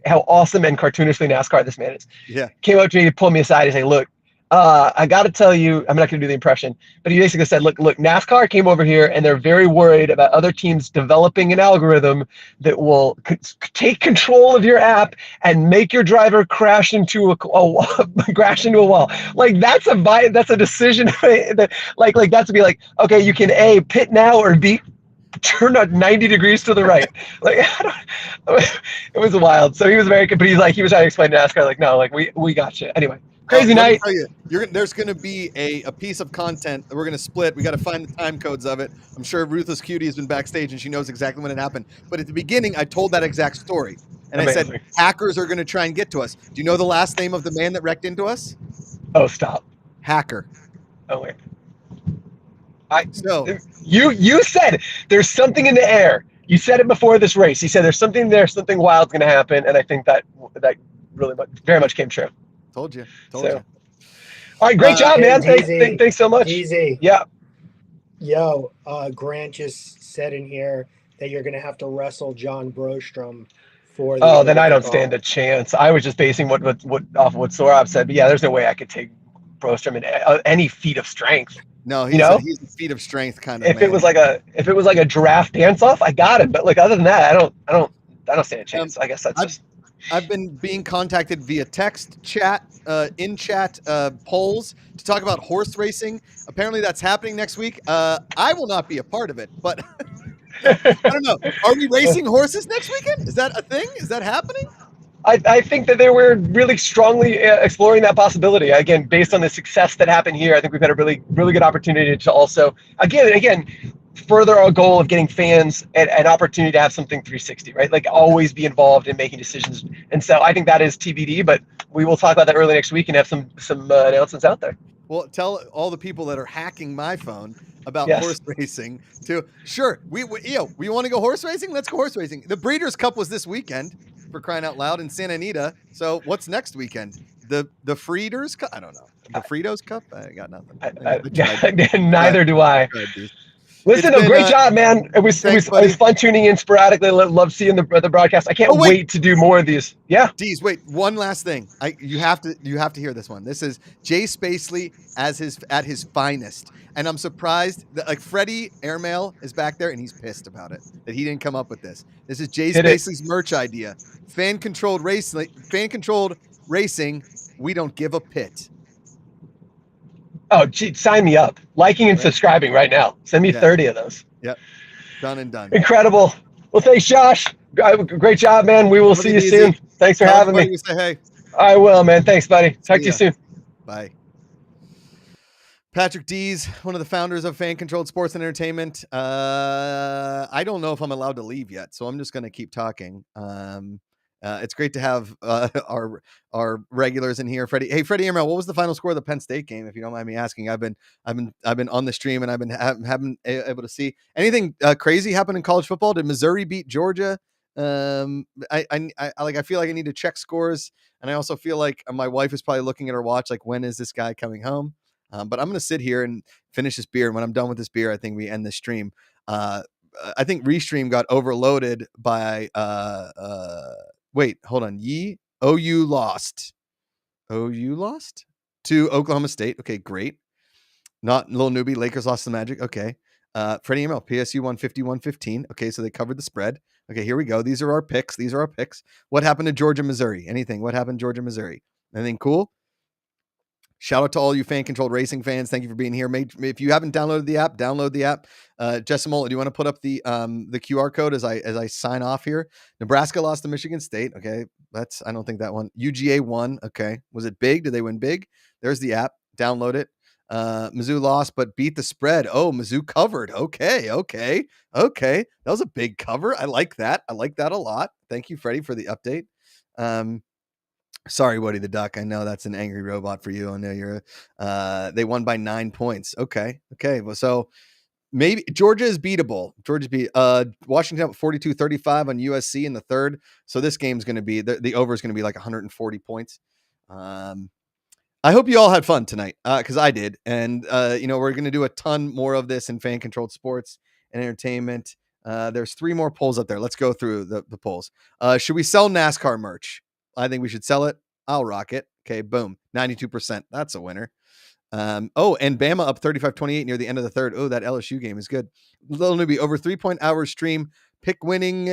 awesome and cartoonishly NASCAR this man is. Yeah. Came up to me, pulled me aside, and said, "Look, I got to tell you, I'm not going to do the impression, but he basically said, look, NASCAR came over here and they're very worried about other teams developing an algorithm that will take control of your app and make your driver crash into a wall." Like that's a decision that like that's to be like, okay, you can A, pit now, or B, turn 90 degrees to the right. Like it was wild. So he was very good, but he was trying to explain to NASCAR, like, no, like we got you. Anyway. Crazy night. Tell you, there's going to be a piece of content that we're going to split. We got to find the time codes of it. I'm sure Ruthless Cutie has been backstage and she knows exactly when it happened. But at the beginning, I told that exact story. And I said, hackers are going to try and get to us. Do you know the last name of the man that wrecked into us? Oh, stop. Hacker. Oh, wait. You said there's something in the air. You said it before this race. You said there's something there, something wild's going to happen. And I think that really very much came true. Told you. All right, great job, man. Thanks so much. Easy. Yeah. Yo, Grant just said in here that you're gonna have to wrestle John Brostrom for. Then I don't stand a chance. I was just basing what off of what Sorab said, but yeah, there's no way I could take Brostrom in any feat of strength. No, he's a feat of strength kind of. If it was like a giraffe dance off, I got him. But like other than that, I don't stand a chance. I guess that's just. I've been being contacted via text, chat, in chat polls to talk about horse racing. Apparently that's happening next week. I will not be a part of it, but I don't know. Are we racing horses next weekend? Is that a thing? Is that happening? I think that they were really strongly exploring that possibility. Again, based on the success that happened here, I think we've had a really, really good opportunity to also, again, further our goal of getting fans an opportunity to have something 360, right? Like always be involved in making decisions. And so I think that is TBD, but we will talk about that early next week and have some announcements out there. Well, tell all the people that are hacking my phone about horse racing sure, we want to go horse racing? Let's go horse racing. The Breeders' Cup was this weekend, for crying out loud, in Santa Anita. So what's next weekend? The Frieders' Cup? I don't know. The Fritos' Cup? I got nothing. Neither do I. Listen, great job, man. It was fun tuning in sporadically. Love seeing the broadcast. I can't wait to do more of these. Yeah. Deez, wait, one last thing. You have to hear this one. This is Jay Spacely at his finest. And I'm surprised that like Freddie Airmail is back there and he's pissed about it that he didn't come up with this. This is Jay Spacely's merch idea. Fan controlled racing. We don't give a pit. Oh, gee, sign me up. Liking and subscribing right now. Send me 30 of those. Yep. Done and done. Incredible. Well, thanks, Josh. Great job, man. We will see you soon. Thanks for having me. Say hey. I will, man. Thanks, buddy. Talk to you soon. Bye. Patrick Dees, one of the founders of Fan Controlled Sports and Entertainment. I don't know if I'm allowed to leave yet, so I'm just going to keep talking. It's great to have our regulars in here. Freddie Airmail, what was the final score of the Penn State game? If you don't mind me asking, I've been on the stream and I've been haven't able to see anything crazy happen in college football. Did Missouri beat Georgia? I feel like I need to check scores, and I also feel like my wife is probably looking at her watch, like when is this guy coming home? But I'm going to sit here and finish this beer, and when I'm done with this beer, I think we end the stream. I think Restream got overloaded by wait, hold on. OU lost to Oklahoma State. Okay, great. Not Little Newbie. Lakers lost the Magic. Okay. Freddie ML, PSU 150-115. Okay, so they covered the spread. Okay, here we go. These are our picks. What happened to Georgia, Missouri? Anything? What happened to Georgia, Missouri? Anything cool? Shout out to all you Fan Controlled Racing fans. Thank you for being here. If you haven't downloaded the app, download the app. Jessimola, do you want to put up the QR code as I sign off here? Nebraska lost to Michigan State. Okay, I don't think that one. UGA won. Okay, was it big? Did they win big? There's the app. Download it. Mizzou lost, but beat the spread. Oh, Mizzou covered. Okay. That was a big cover. I like that. I like that a lot. Thank you, Freddie, for the update. Sorry, Woody the Duck. I know that's an angry robot for you. I know you're. They won by 9 points. Okay. Well, so maybe Georgia is beatable. Washington up 42-35 on USC in the third. So this game's going to be the over is going to be like 140 points. I hope you all had fun tonight because I did, and we're going to do a ton more of this in Fan Controlled Sports and Entertainment. There's 3 more polls up there. Let's go through the polls. Should we sell NASCAR merch? I think we should sell it. I'll rock it. Okay, boom. 92%. That's a winner. And Bama up 35-28 near the end of the third. Oh, that LSU game is good. Little Newbie, over 3.0 stream. Pick winning.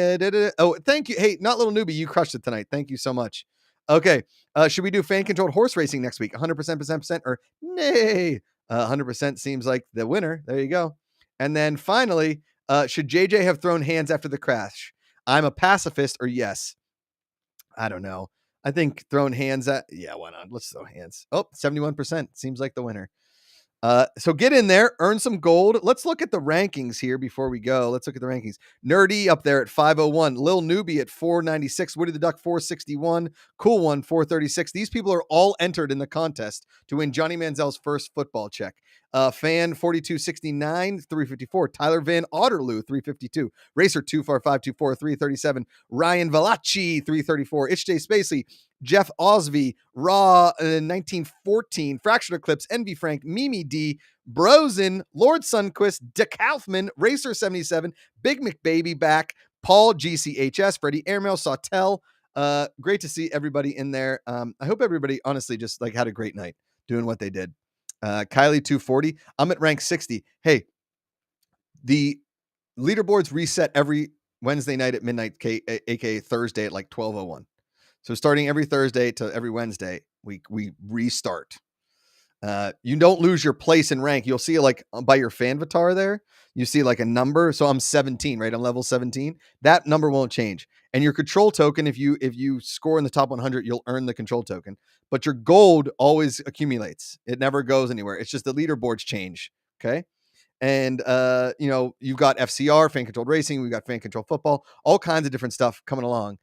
Oh, thank you. Hey, not Little Newbie. You crushed it tonight. Thank you so much. Okay. Should we do fan-controlled horse racing next week? 100%, or nay? 100% seems like the winner. There you go. And then finally, should JJ have thrown hands after the crash? I'm a pacifist, or yes. I don't know. I think throwing hands why not? Let's throw hands. Oh, 71% seems like the winner. So get in there, earn some gold. Let's look at the rankings here before we go. Let's look at the rankings. Nerdy up there at 501. Lil Newbie at 496. Woody the Duck 461. Cool One 436. These people are all entered in the contest to win Johnny Manziel's first football check. Fan 4269 354. Tyler Van Otterloo 352. Racer 24524 337. Ryan Valachi 334. It's Jay Spacely. Jeff Osby, Raw 1914, Fractured Eclipse, Envy Frank, Mimi D, Brosen, Lord Sunquist, De Kaufman, Racer 77, Big McBaby back, Paul GCHS, Freddie Airmail, Sawtell. Great to see everybody in there. I hope everybody honestly just like had a great night doing what they did. Kylie 240. I'm at rank 60. Hey, the leaderboards reset every Wednesday night at midnight, aka Thursday at like 12:01. So starting every Thursday to every Wednesday, we restart. You don't lose your place in rank. You'll see like by your Fanvatar there, you see like a number. So I'm 17, right? I'm level 17. That number won't change. And your control token, if you score in the top 100, you'll earn the control token. But your gold always accumulates. It never goes anywhere. It's just the leaderboards change. Okay. And you've got FCR, Fan Controlled Racing. We've got Fan Controlled Football, all kinds of different stuff coming along.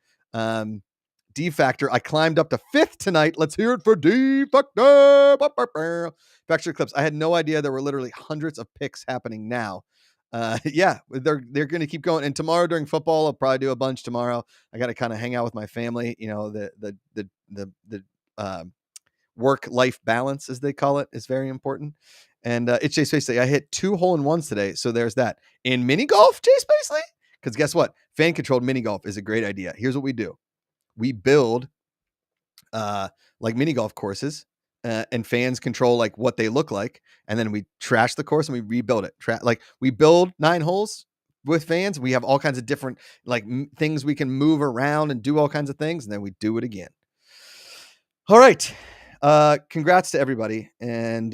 D Factor, I climbed up to 5th tonight. Let's hear it for D Factor. Factor Clips. I had no idea there were literally hundreds of picks happening now. They're going to keep going. And tomorrow during football, I'll probably do a bunch tomorrow. I got to kind of hang out with my family. The work-life balance, as they call it, is very important. And it's Jay Spacely. I hit 2 hole-in-ones today, so there's that. In mini golf, Jay Spacely? Because guess what? Fan-controlled mini golf is a great idea. Here's what we do. We build like mini golf courses, and fans control like what they look like, and then we trash the course and we rebuild it. Like we build 9 holes with fans. We have all kinds of different like things we can move around and do all kinds of things, and then we do it again. All right. Congrats to everybody, and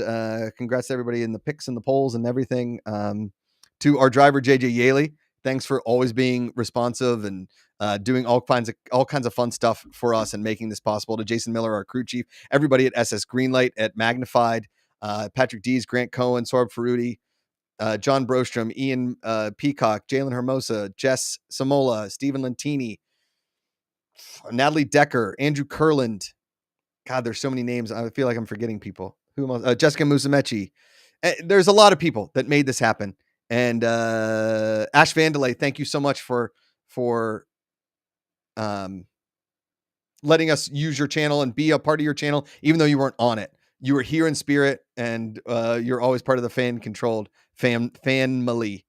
congrats to everybody in the picks and the polls and everything. To our driver JJ Yaley, thanks for always being responsive and doing all kinds of fun stuff for us and making this possible. To Jason Miller, our crew chief, everybody at SS Greenlight, at Magnified, Patrick Dees, Grant Cohen, Sorb Ferruti, John Brostrom, Ian Peacock, Jalen Hermosa, Jess Samola, Stephen Lentini, Natalie Decker, Andrew Kurland. God, there's so many names. I feel like I'm forgetting people. Who else? Jessica Musamechi. There's a lot of people that made this happen. And Ash Vandelay, thank you so much for letting us use your channel and be a part of your channel, even though you weren't on it. You were here in spirit, and you're always part of the fan-controlled family.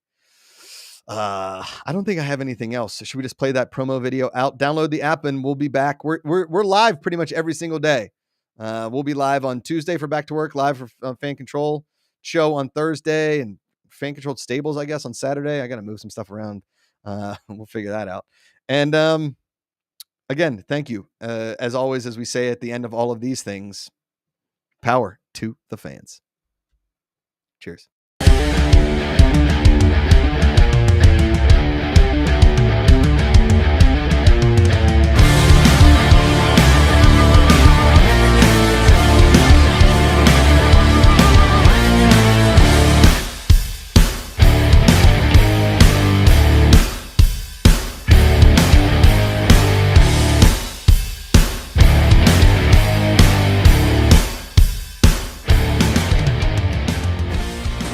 I don't think I have anything else. So should we just play that promo video out? Download the app and we'll be back. We're live pretty much every single day. We'll be live on Tuesday for Back to Work, live for Fan Control show on Thursday, and Fan Controlled Stables, I guess, on Saturday. I got to move some stuff around. We'll figure that out. And again, thank you. As always, as we say at the end of all of these things, power to the fans. Cheers.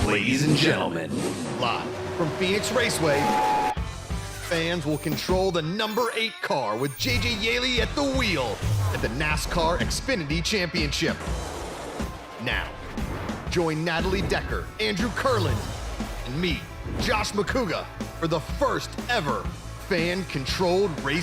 Ladies and gentlemen, live from Phoenix Raceway, fans will control the number 8 car with JJ Yaley at the wheel at the NASCAR Xfinity Championship. Now, join Natalie Decker, Andrew Kurland, and me, Josh McCouga, for the first ever fan-controlled race